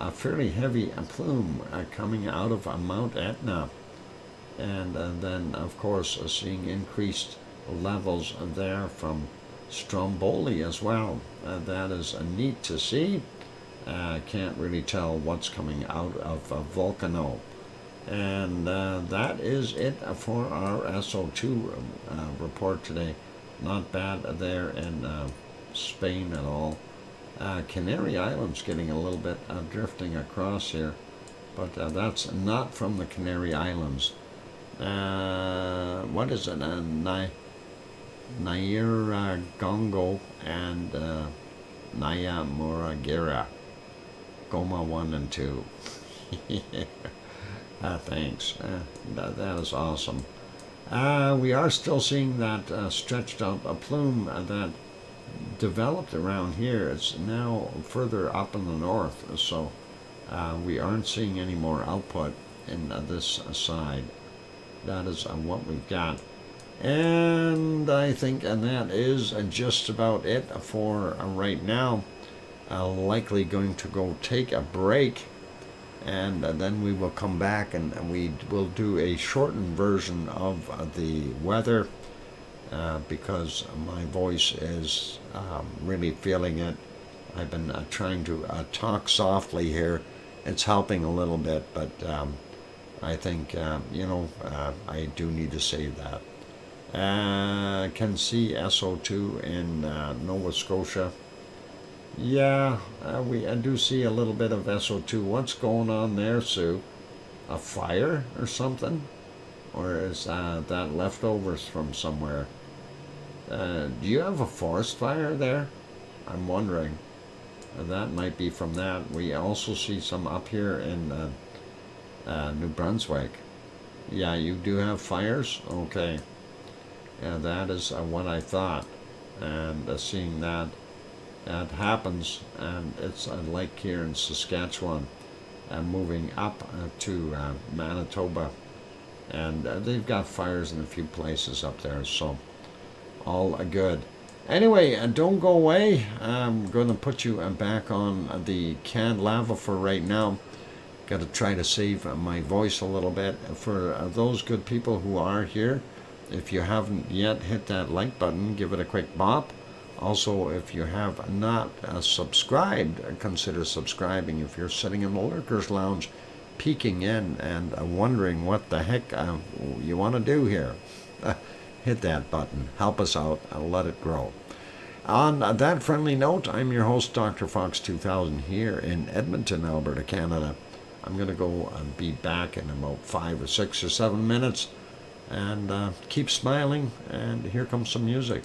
Speaker 1: a fairly heavy plume coming out of Mount Etna. And then, of course, seeing increased levels there from Stromboli as well. That is neat to see. Can't really tell what's coming out of Volcano. And that is it for our SO2 report today. Not bad there in Spain at all. Canary Islands getting a little bit drifting across here, but that's not from the Canary Islands. What is it? Nyiragongo and Naya Muragira. Goma 1 and 2. Thanks. That is awesome. We are still seeing that stretched out plume that developed around here. It's now further up in the north, so we aren't seeing any more output in this side. That is what we've got. And I think that is just about it for right now. Likely going to go take a break, and then we will come back and we will do a shortened version of the weather because my voice is really feeling it. I've been trying to talk softly here. It's helping a little bit, but I think, I do need to say that. Can see SO2 in Nova Scotia. Yeah, I do see a little bit of SO2. What's going on there, Sue? A fire or something? Or is that leftovers from somewhere? Do you have a forest fire there? I'm wondering. That might be from that. We also see some up here in New Brunswick. Yeah, you do have fires? Okay. Yeah, that is what I thought. And seeing that happens, and it's a lake here in Saskatchewan, moving up to Manitoba, and they've got fires in a few places up there, so all good. Anyway, don't go away. I'm going to put you back on the canned lava for right now. Got to try to save my voice a little bit. For those good people who are here, if you haven't yet hit that like button, give it a quick bop. Also, if you have not subscribed, consider subscribing. If you're sitting in the Lurkers Lounge, peeking in and wondering what the heck you want to do here, hit that button. Help us out. Let it grow. On that friendly note, I'm your host, DrFox2000, here in Edmonton, Alberta, Canada. I'm going to go and be back in about 5 or 6 or 7 minutes. And keep smiling, and here comes some music.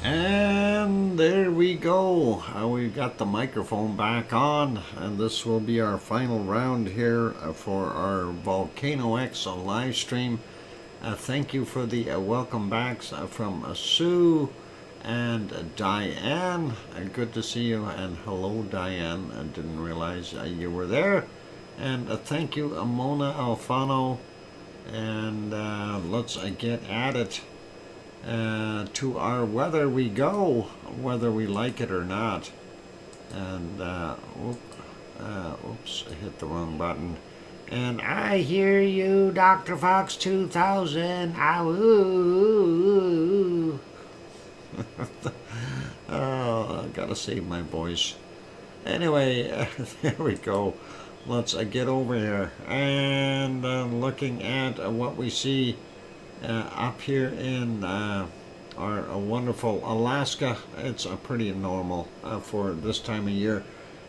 Speaker 1: And there we go. We've got the microphone back on, and this will be our final round here for our VolcanoX live stream. Thank you for the welcome backs from Sue and Diane. Good to see you, and hello, Diane. I didn't realize you were there. And thank you, Mona Alfano. And let's get at it. To our weather we go, whether we like it or not. And oops, I hit the wrong button. And I hear you, DrFox2000. Ow. Oh, I gotta save my voice. Anyway, there we go. Let's get over here and looking at what we see up here in our wonderful Alaska. It's pretty normal for this time of year.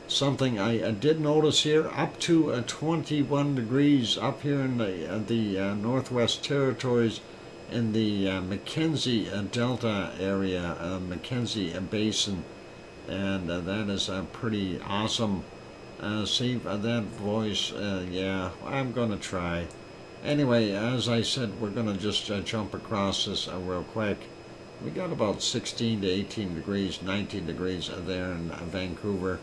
Speaker 1: Something I did notice here, up to 21 degrees up here in the Northwest Territories in the Mackenzie Delta area, Mackenzie Basin, and that is pretty awesome. Save that voice. Yeah, I'm gonna try. Anyway, as I said, we're going to just jump across this real quick. We got about 16 to 18 degrees, 19 degrees there in Vancouver.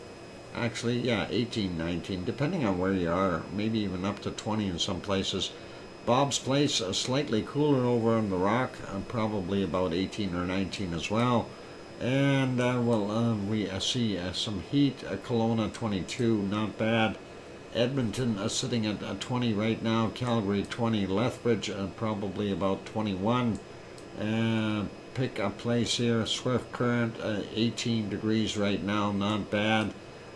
Speaker 1: Actually, yeah, 18, 19, depending on where you are. Maybe even up to 20 in some places. Bob's Place, slightly cooler over on the Rock, probably about 18 or 19 as well. And, we see some heat. Kelowna 22, not bad. Edmonton sitting at 20 right now. Calgary 20. Lethbridge probably about 21. Pick a place here. Swift Current 18 degrees right now. Not bad.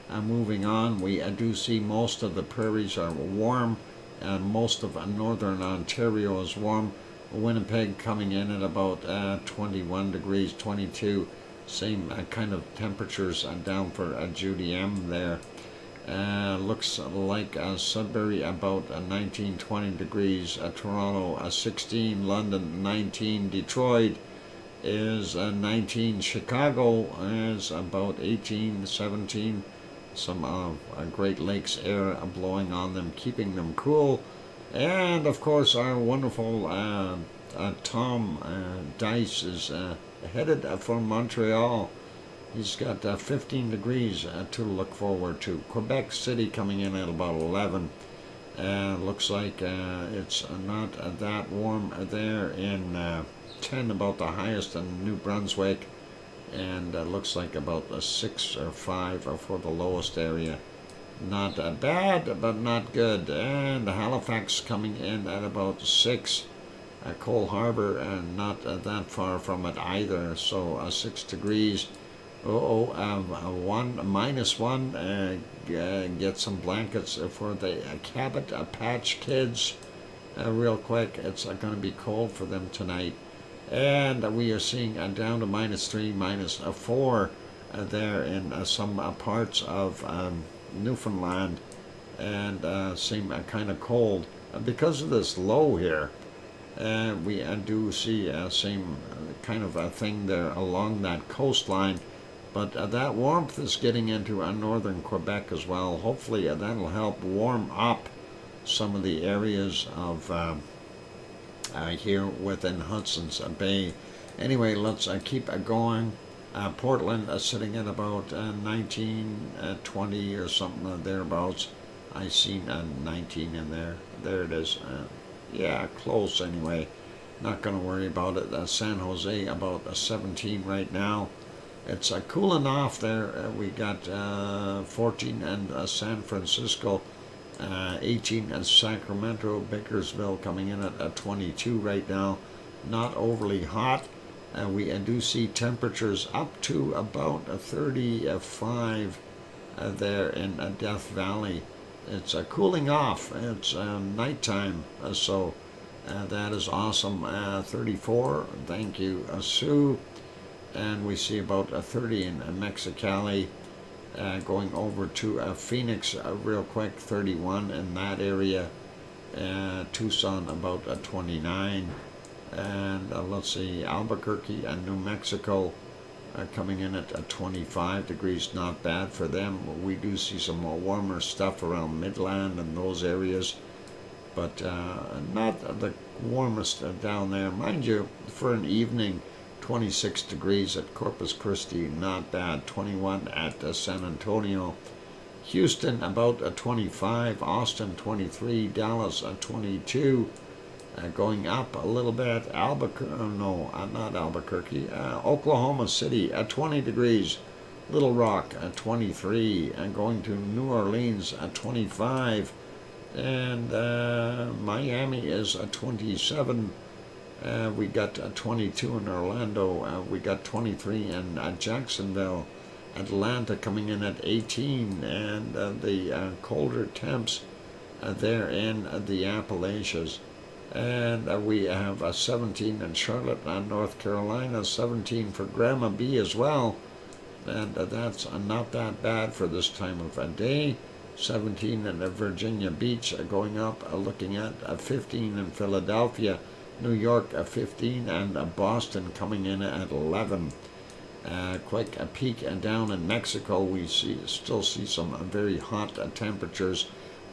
Speaker 1: Moving on, we do see most of the prairies are warm. Most of northern Ontario is warm. Winnipeg coming in at about 21 degrees, 22. Same kind of temperatures down for Judy M there. Looks like Sudbury about 19, 20 degrees, Toronto 16, London 19, Detroit is 19, Chicago is about 18, 17, some Great Lakes air blowing on them, keeping them cool, and of course our wonderful Tom Dice is headed for Montreal. He's got 15 degrees to look forward to. Quebec City coming in at about 11. Looks like it's not that warm there in 10, about the highest in New Brunswick. And looks like about a 6 or 5 for the lowest area. Not bad, but not good. And Halifax coming in at about 6. Cole Harbour, not that far from it either. So 6 degrees. -1. Get some blankets for the Cabot Patch Kids real quick. It's going to be cold for them tonight. And we are seeing down to -3, -4 there in some parts of Newfoundland. And seem kind of cold. Because of this low here, we do see same kind of a thing there along that coastline. But that warmth is getting into northern Quebec as well. Hopefully that'll help warm up some of the areas of here within Hudson's Bay. Anyway, let's keep going. Portland sitting at about 19, 20 or something thereabouts. I seen 19 in there. There it is. Yeah, close anyway. Not going to worry about it. San Jose about 17 right now. It's cooling off there. We got 14 in San Francisco, 18 in Sacramento, Bakersville coming in at 22 right now. Not overly hot. We do see temperatures up to about 35 there in Death Valley. It's cooling off. It's nighttime, so that is awesome. 34. Thank you, Sue. And we see about 30 in Mexicali. Going over to Phoenix real quick, 31 in that area. Tucson about 29. And let's see, Albuquerque and New Mexico coming in at 25 degrees, not bad for them. We do see some more warmer stuff around Midland and those areas, but not the warmest down there. Mind you, for an evening, 26 degrees at Corpus Christi, not bad. 21 at San Antonio. Houston about 25, Austin 23, Dallas 22, going up a little bit. Not Albuquerque, Oklahoma City at 20 degrees, Little Rock at 23, and going to New Orleans at 25, and Miami is at 27. We got 22 in Orlando. We got 23 in Jacksonville. Atlanta coming in at 18, and the colder temps there in the Appalachians. And we have 17 in Charlotte, North Carolina, 17 for Grandma B as well. And that's not that bad for this time of day. 17 in Virginia Beach, going up, looking at 15 in Philadelphia, New York 15, and Boston coming in at 11. Quick peek down in Mexico, we still see some very hot temperatures.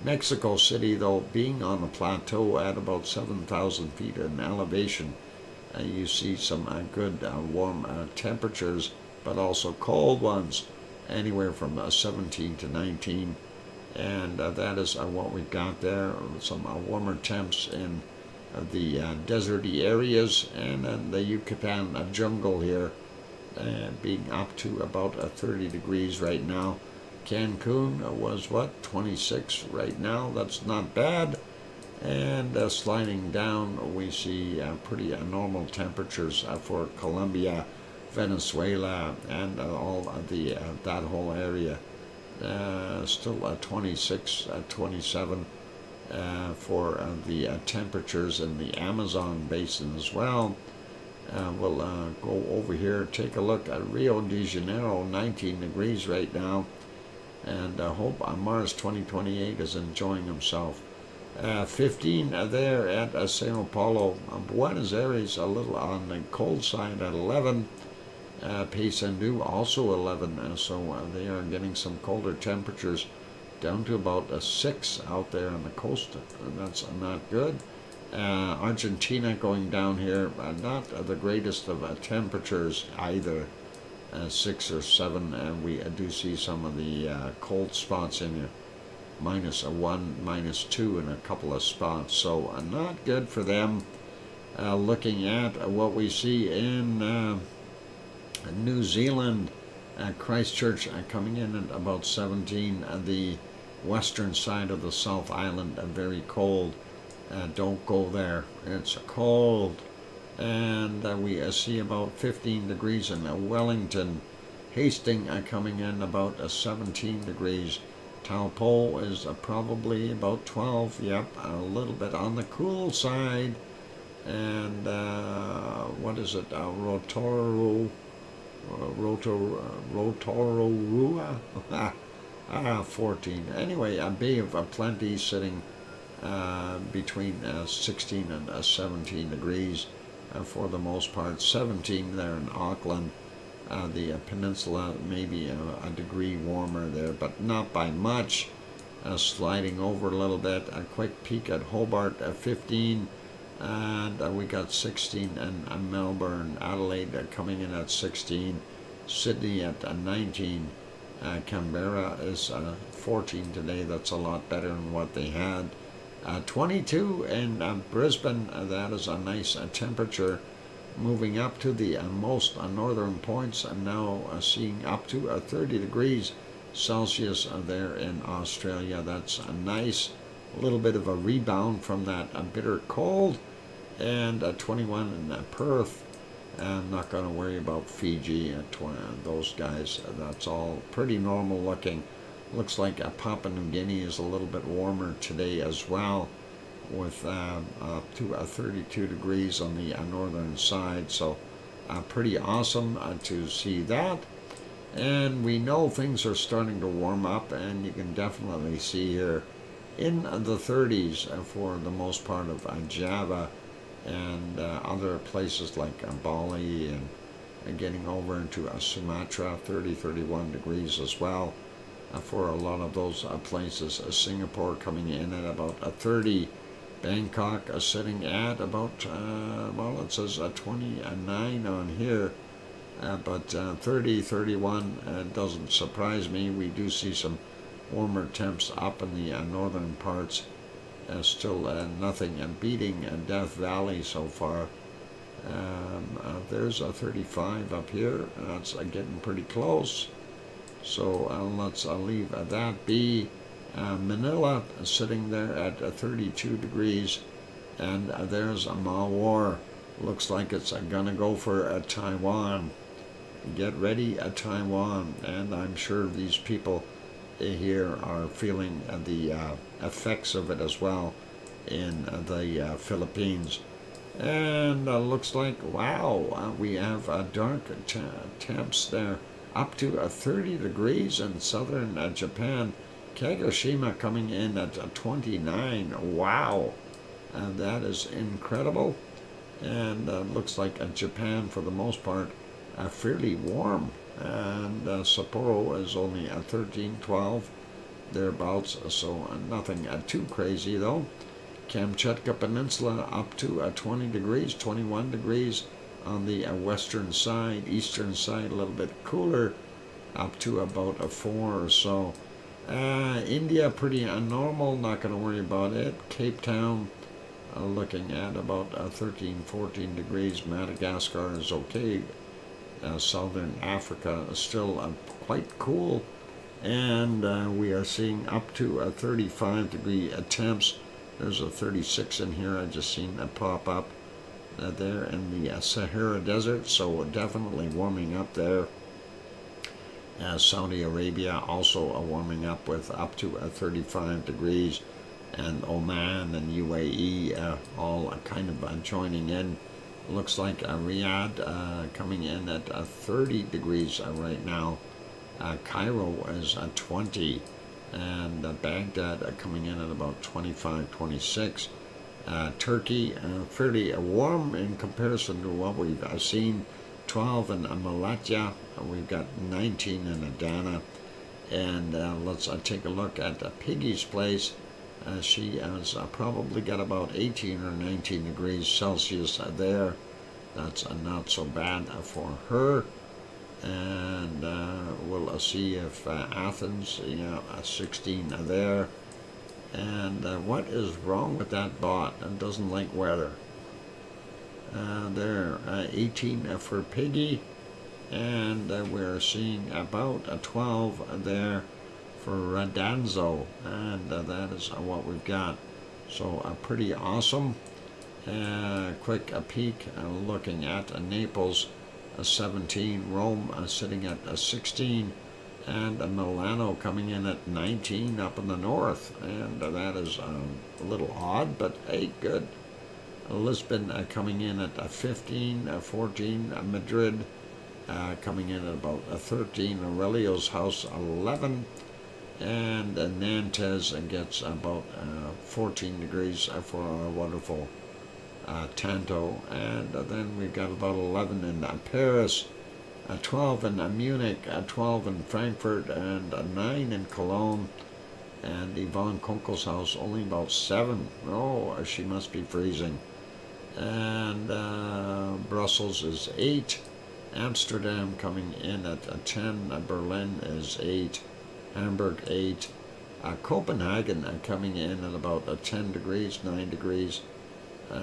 Speaker 1: Mexico City, though, being on the plateau at about 7,000 feet in elevation, you see some good warm temperatures, but also cold ones, anywhere from 17 to 19. And that is what we've got there. Some warmer temps in the deserty areas, and then the Yucatan jungle here, being up to about 30 degrees right now. Cancun was 26 right now. That's not bad. And sliding down, we see pretty normal temperatures for Colombia, Venezuela, and all of the that whole area. Still 26, 27 for the temperatures in the Amazon basin as well. We'll go over here, take a look at Rio de Janeiro, 19 degrees right now, and hope Mars 2028 is enjoying himself. 15 there at Sao Paulo. Buenos Aires a little on the cold side at 11. Paysandú also 11, so they are getting some colder temperatures, down to about 6 out there on the coast. That's not good. Argentina going down here, not the greatest of temperatures either, 6 or 7, and we do see some of the cold spots in here, -1, -2 in a couple of spots, so not good for them. Looking at what we see in New Zealand, Christchurch coming in at about 17, the western side of the South Island, very cold. Don't go there, it's cold. And we see about 15 degrees in Wellington. Hastings coming in about 17 degrees. Taupo is probably about 12, yep, a little bit on the cool side. And what is it, Rotorua? 14. Anyway, a Bay of Plenty sitting between 16 and 17 degrees for the most part. 17 there in Auckland. The peninsula maybe a degree warmer there, but not by much. Sliding over a little bit. A quick peek at Hobart, 15. And we got 16 in Melbourne. Adelaide coming in at 16. Sydney at 19. Canberra is 14 today. That's a lot better than what they had. 22 in Brisbane. That is a nice temperature. Moving up to the most northern points, and now seeing up to 30 degrees Celsius there in Australia. That's nice. A little bit of a rebound from that bitter cold. And 21 in Perth. I'm not going to worry about Fiji and those guys. That's all pretty normal looking. Looks like Papua New Guinea is a little bit warmer today as well, with up to 32 degrees on the northern side. So pretty awesome to see that. And we know things are starting to warm up, and you can definitely see here in the 30s for the most part of Java and other places like Bali and getting over into Sumatra, 30, 31 degrees as well for a lot of those places. Singapore coming in at about 30. Bangkok sitting at about, well, it says 29 on here, but 30, 31 doesn't surprise me. We do see some warmer temps up in the northern parts. Still nothing beating Death Valley so far. There's a 35 up here. That's getting pretty close. So let's leave that be. Manila sitting there at 32 degrees. And there's a Mawar. Looks like it's gonna go for Taiwan. Get ready, Taiwan. And I'm sure these people here are feeling the effects of it as well in the Philippines. And looks like, wow, we have dark temps there up to 30 degrees in southern Japan. Kagoshima coming in at 29. Wow, that is incredible. And looks like Japan for the most part fairly warm. And Sapporo is only 13, 12 thereabouts, so nothing too crazy though. Kamchatka Peninsula up to 20 degrees, 21 degrees on the western side. Eastern side a little bit cooler, up to about 4 or so. India pretty normal, not going to worry about it. Cape Town looking at about 13, 14 degrees. Madagascar is okay. Southern Africa is still quite cool, and we are seeing up to 35 degree temps. There's a 36 in here. I just seen that pop up there in the Sahara Desert, so definitely warming up there. Saudi Arabia also warming up with up to 35 degrees, and Oman and UAE all kind of joining in. Looks like Riyadh coming in at 30 degrees right now. Cairo is 20, and Baghdad coming in at about 25, 26. Turkey fairly warm in comparison to what we've seen. 12 in Malatya. We've got 19 in Adana. And let's take a look at Piggy's place. She has probably got about 18 or 19 degrees Celsius there. That's not so bad for her. And we'll see if Athens, 16 there. And what is wrong with that bot? It doesn't like weather. There, 18 for Piggy. And we're seeing about 12 there for Radanzo, and that is what we've got. So pretty awesome. Quick peek looking at Naples, 17, Rome sitting at 16, and Milano coming in at 19 up in the north, and that is a little odd, but hey, good. Lisbon coming in at 15, 14, Madrid coming in at about 13, Aurelio's house 11, and Nantes gets about 14 degrees for our wonderful Tanto, and then we've got about 11 in Paris, 12 in Munich, 12 in Frankfurt, and 9 in Cologne, and Yvonne Kunkel's house only about 7. Oh, she must be freezing. And Brussels is 8, Amsterdam coming in at 10, Berlin is 8, Hamburg 8, Copenhagen coming in at about 10 degrees, 9 degrees,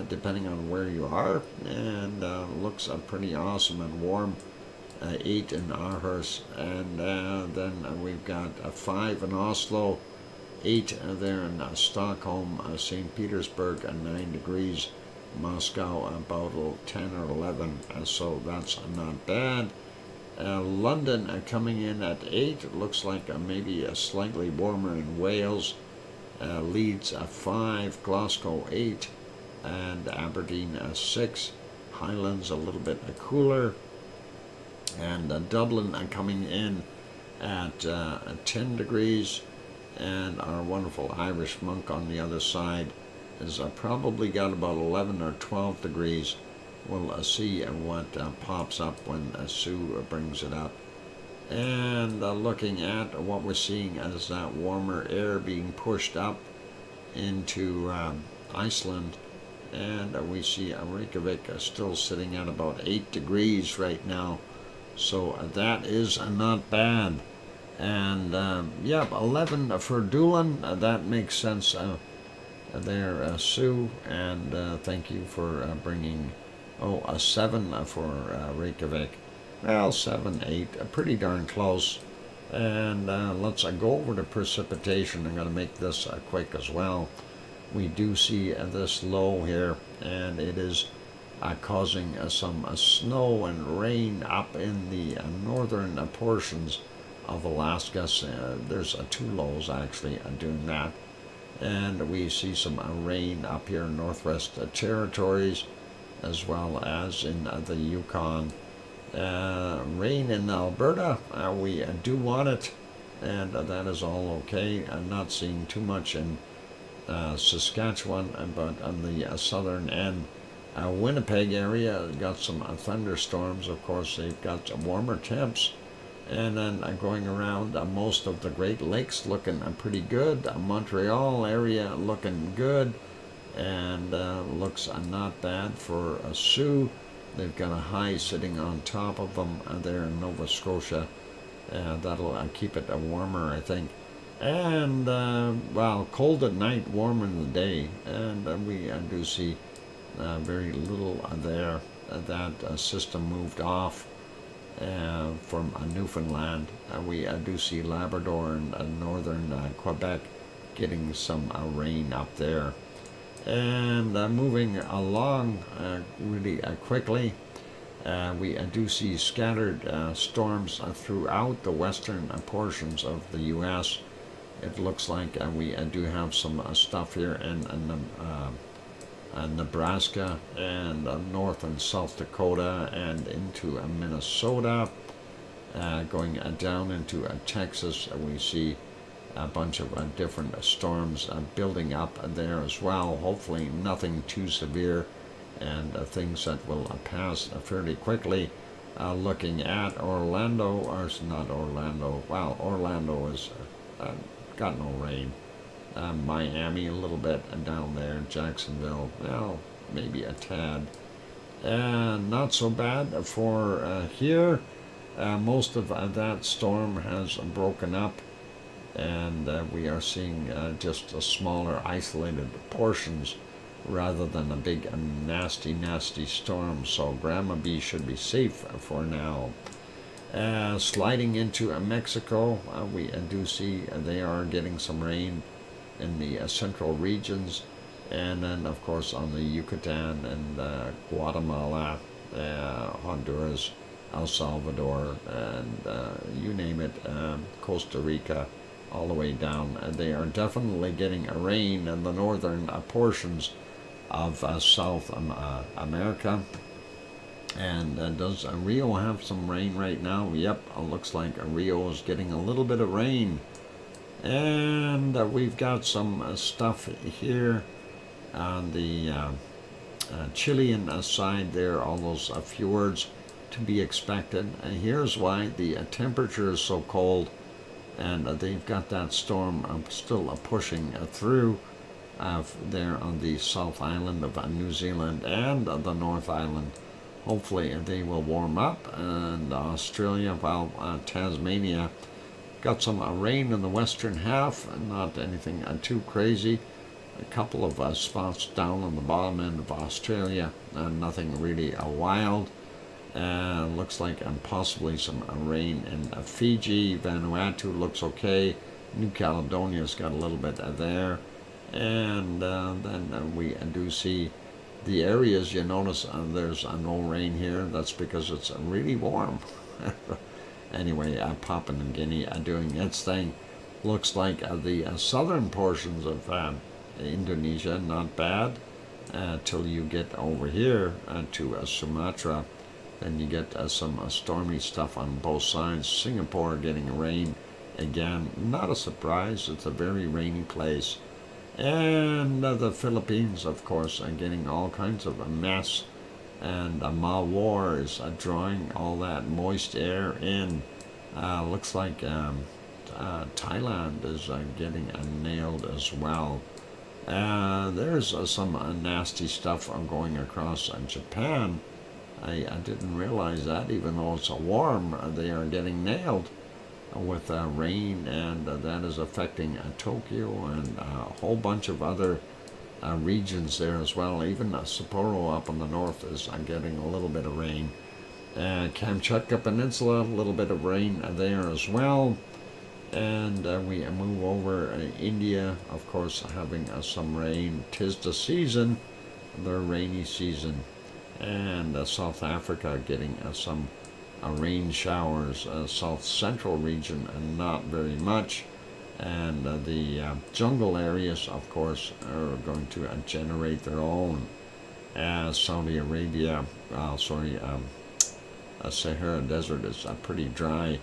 Speaker 1: depending on where you are, and looks pretty awesome and warm. 8 in Aarhus, and then we've got 5 in Oslo, 8 there in Stockholm, St. Petersburg, 9 degrees. Moscow about 10 or 11, so that's not bad. London coming in at 8. It looks like maybe slightly warmer in Wales. Leeds 5, Glasgow 8, and Aberdeen 6. Highlands a little bit cooler, and Dublin coming in at 10 degrees, and our wonderful Irish monk on the other side is probably got about 11 or 12 degrees. we'll see what pops up when Sue brings it up. And looking at what we're seeing as that warmer air being pushed up into Iceland, and we see Reykjavik still sitting at about 8 degrees right now, so that is not bad. And yep, 11 for Doolin, that makes sense there, Sue, and thank you for bringing, a 7 for Reykjavik. Well, 7, 8, pretty darn close. And let's go over to precipitation. I'm going to make this quick as well. We do see this low here, and it is causing some snow and rain up in the northern portions of Alaska. There's 2 lows actually doing that. And we see some rain up here in Northwest Territories, as well as in the Yukon. Rain in Alberta, we do want it, and that is all okay. I'm not seeing too much in Saskatchewan, but on the southern end, Winnipeg area got some thunderstorms. Of course, they've got warmer temps, and then going around most of the Great Lakes looking pretty good. Montreal area looking good, and looks not bad for Sioux. They've got a high sitting on top of them there in Nova Scotia. That'll keep it warmer, I think. And, well, cold at night, warm in the day. And we do see very little there. That system moved off from Newfoundland. We do see Labrador and northern Quebec getting some rain up there. And moving along really quickly, we do see scattered storms throughout the western portions of the U.S. It looks like we do have some stuff here in Nebraska and North and South Dakota and into Minnesota. Going down into Texas, we see a bunch of different storms building up there as well. Hopefully nothing too severe, and things that will pass fairly quickly. Looking at Orlando, or not Orlando, well, Orlando has got no rain. Miami a little bit, and down there Jacksonville, well, maybe a tad. And not so bad for here. Most of that storm has broken up, and we are seeing just smaller isolated portions rather than a big nasty storm. So Grandma B should be safe for now. Sliding into Mexico, we do see they are getting some rain in the central regions, and then of course on the Yucatan and Guatemala, Honduras, El Salvador, and you name it, Costa Rica, all the way down. They are definitely getting a rain in the northern portions of South America. And does Rio have some rain right now? Yep, it looks like Rio is getting a little bit of rain. And we've got some stuff here on the Chilean side there, all those fjords to be expected. And here's why the temperature is so cold, and they've got that storm still pushing through there on the South Island of New Zealand and the North Island. Hopefully they will warm up. And Australia, well, Tasmania got some rain in the western half, not anything too crazy. A couple of spots down on the bottom end of Australia, nothing really wild. Looks like possibly some rain in Fiji. Vanuatu looks okay. New Caledonia's got a little bit there. And then we do see the areas. You notice there's no rain here. That's because it's really warm. Anyway, Papua New Guinea doing its thing. Looks like the southern portions of Indonesia, not bad, till you get over here to Sumatra. Then you get some stormy stuff on both sides. Singapore getting rain again. Not a surprise. It's a very rainy place. And the Philippines, of course, are getting all kinds of a mess. and Mawar is drawing all that moist air in. Looks like Thailand is getting nailed as well. There's some nasty stuff going across Japan. I didn't realize that, even though it's warm, they are getting nailed with rain, and that is affecting Tokyo and a whole bunch of other regions there as well. Even Sapporo up in the north is getting a little bit of rain. Kamchatka Peninsula, a little bit of rain there as well. And we move over India, of course, having some rain. 'Tis the season, the rainy season. And South Africa getting some rain showers. South Central region, not very much. And the jungle areas, of course, are going to generate their own. Saudi Arabia, Sahara Desert is pretty dry.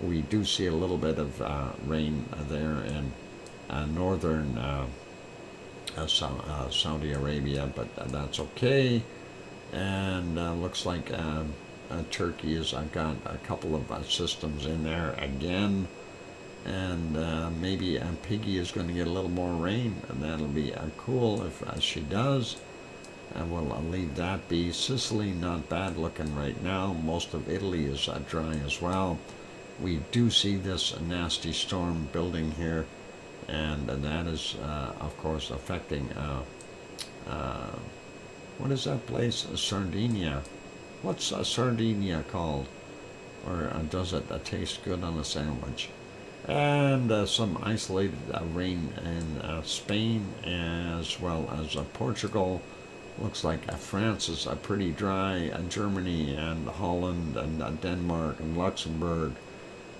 Speaker 1: We do see a little bit of rain there in northern Saudi Arabia, but that's okay. And looks like Turkey has got a couple of systems in there again. And maybe Piggy is going to get a little more rain, and that'll be cool if she does. And we'll leave that be. Sicily, not bad looking right now. Most of Italy is dry as well. We do see this nasty storm building here, and that is, of course, affecting, what is that place? Sardinia. What's Sardinia called? Or does it taste good on a sandwich? And some isolated rain in Spain, as well as Portugal. Looks like France is pretty dry. Germany and Holland and Denmark and Luxembourg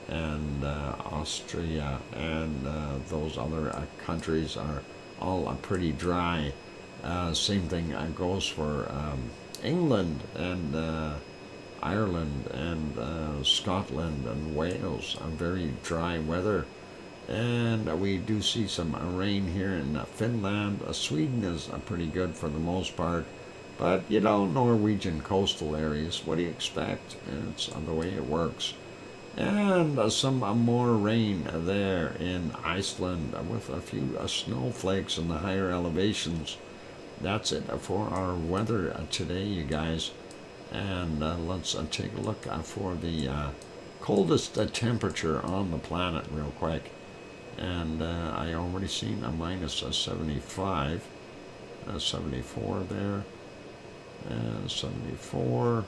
Speaker 1: and Austria and those other countries are all pretty dry. Same thing goes for England and Ireland and Scotland and Wales. Very dry weather. And we do see some rain here in Finland. Sweden is pretty good for the most part. But, you know, Norwegian coastal areas, what do you expect? It's the way it works. And some more rain there in Iceland with a few snowflakes in the higher elevations. That's it for our weather today, you guys. And let's take a look for the coldest temperature on the planet real quick. And I already seen a minus 75, 74 there, 74,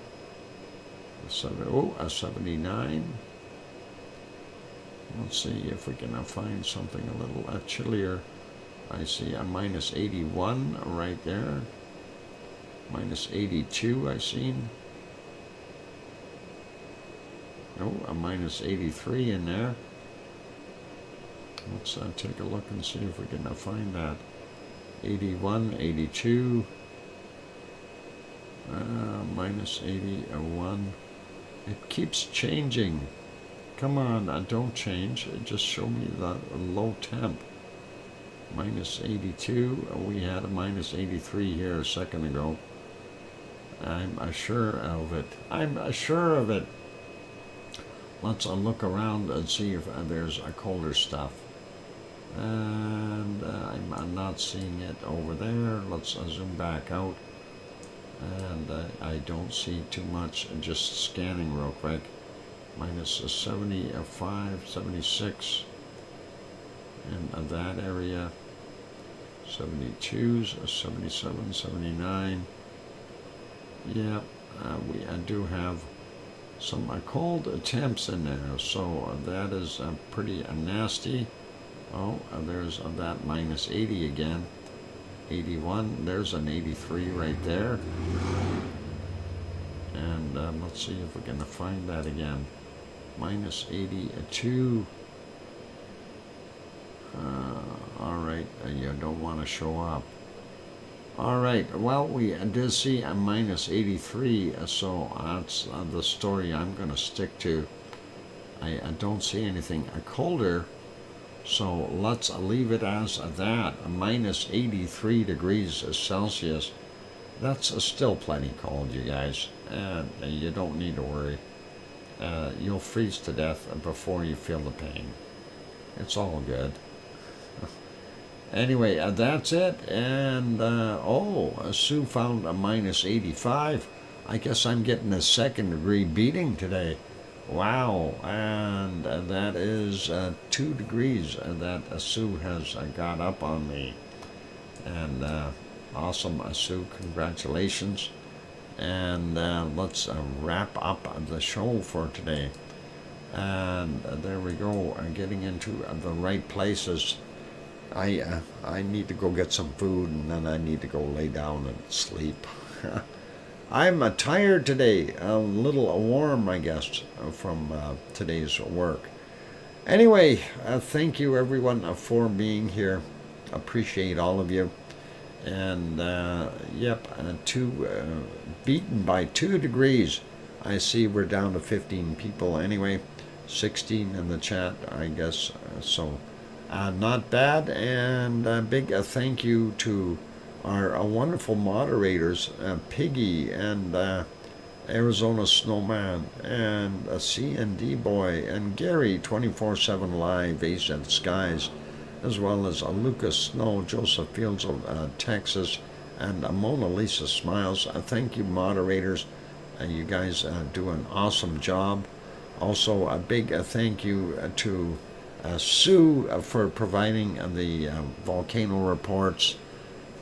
Speaker 1: a 79. Let's see if we can find something a little chillier. I see a minus 81 right there. Minus 82 I seen. Oh, a minus 83 in there. Let's take a look and see if we can find that. 81, 82, minus 81. It keeps changing. Come on, don't change. Just show me the low temp. Minus 82. We had a minus 83 here a second ago. I'm sure of it. I'm sure of it. Let's look around and see if there's a colder stuff. And I'm not seeing it over there. Let's zoom back out. And I don't see too much. Just scanning real quick. Minus 75, 76 in that area. 72s, 77, 79. Yeah, we do have some cold temps in there, so that is pretty nasty. Oh, there's that minus 80 again. 81, there's an 83 right there. And let's see if we can find that again. Minus 82. All right, you don't want to show up. All right, well, we did see a minus 83, so that's the story I'm going to stick to. I don't see anything colder, so let's leave it as that, minus 83 degrees Celsius. That's still plenty cold, you guys, and you don't need to worry. You'll freeze to death before you feel the pain. It's all good. Anyway, that's it. And Sue found a minus 85. I guess I'm getting a second-degree beating today. Wow, and that is 2 degrees that Sue has got up on me. And awesome, Sue, congratulations. And let's wrap up the show for today. And there we go, getting into the right places. I need to go get some food, and then I need to go lay down and sleep. I'm tired today, a little warm, I guess, from today's work. Anyway, thank you everyone for being here. Appreciate all of you. And beaten by 2 degrees. I see we're down to 15 people anyway, 16 in the chat, I guess. So not bad. And a big thank you to our wonderful moderators, Piggy and Arizona Snowman and C&D Boy and Gary 24/7 Live, Ace of the Skies, as well as Lucas Snow, Joseph Fields of Texas, and Mona Lisa Smiles. Thank you, moderators. You guys do an awesome job. Also, a big thank you to Sue for providing the volcano reports.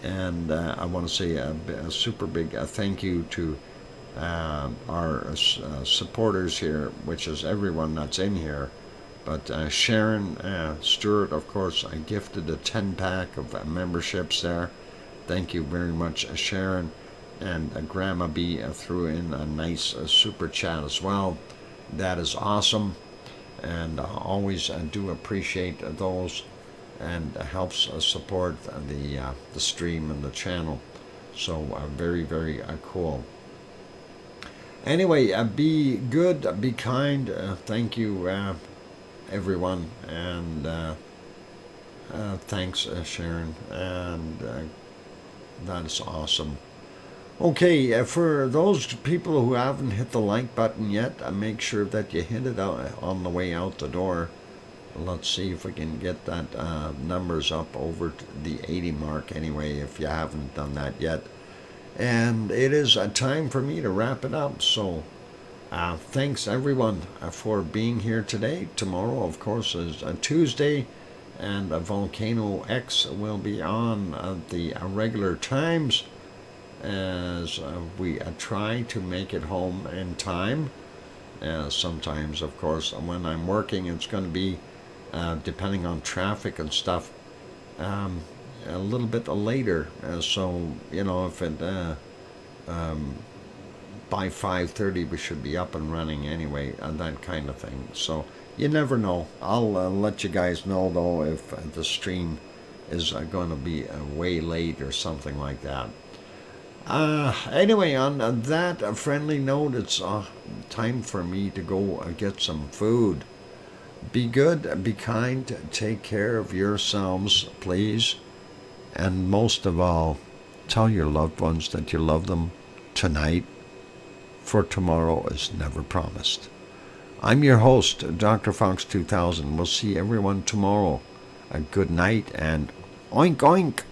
Speaker 1: And I want to say a super big thank you to our supporters here, which is everyone that's in here. But Sharon Stewart, of course, I gifted a 10-pack of memberships there. Thank you very much, Sharon. And Grandma B threw in a nice super chat as well. That is awesome. And always do appreciate those. And helps support the stream and the channel. So very, very cool. Anyway, be good, be kind. Thank you, everyone, and thanks, Sharon, and that's awesome. Okay, for those people who haven't hit the like button yet, make sure that you hit it out on the way out the door. Let's see if we can get that numbers up over to the 80 mark anyway, if you haven't done that yet. And it is time for me to wrap it up, so thanks everyone for being here today. Tomorrow, of course, is Tuesday, and VolcanoX will be on the regular times as we try to make it home in time. Sometimes, of course, when I'm working, it's going to be, depending on traffic and stuff, a little bit later. So, you know, if it by 5:30 we should be up and running anyway, that kind of thing. So you never know. I'll let you guys know though if the stream is going to be way late or something like that. Anyway, on that friendly note, it's time for me to go get some food. Be good, be kind, take care of yourselves, please. And most of all, tell your loved ones that you love them tonight, for tomorrow is never promised. I'm your host, DrFox2000. We'll see everyone tomorrow. A good night and oink oink.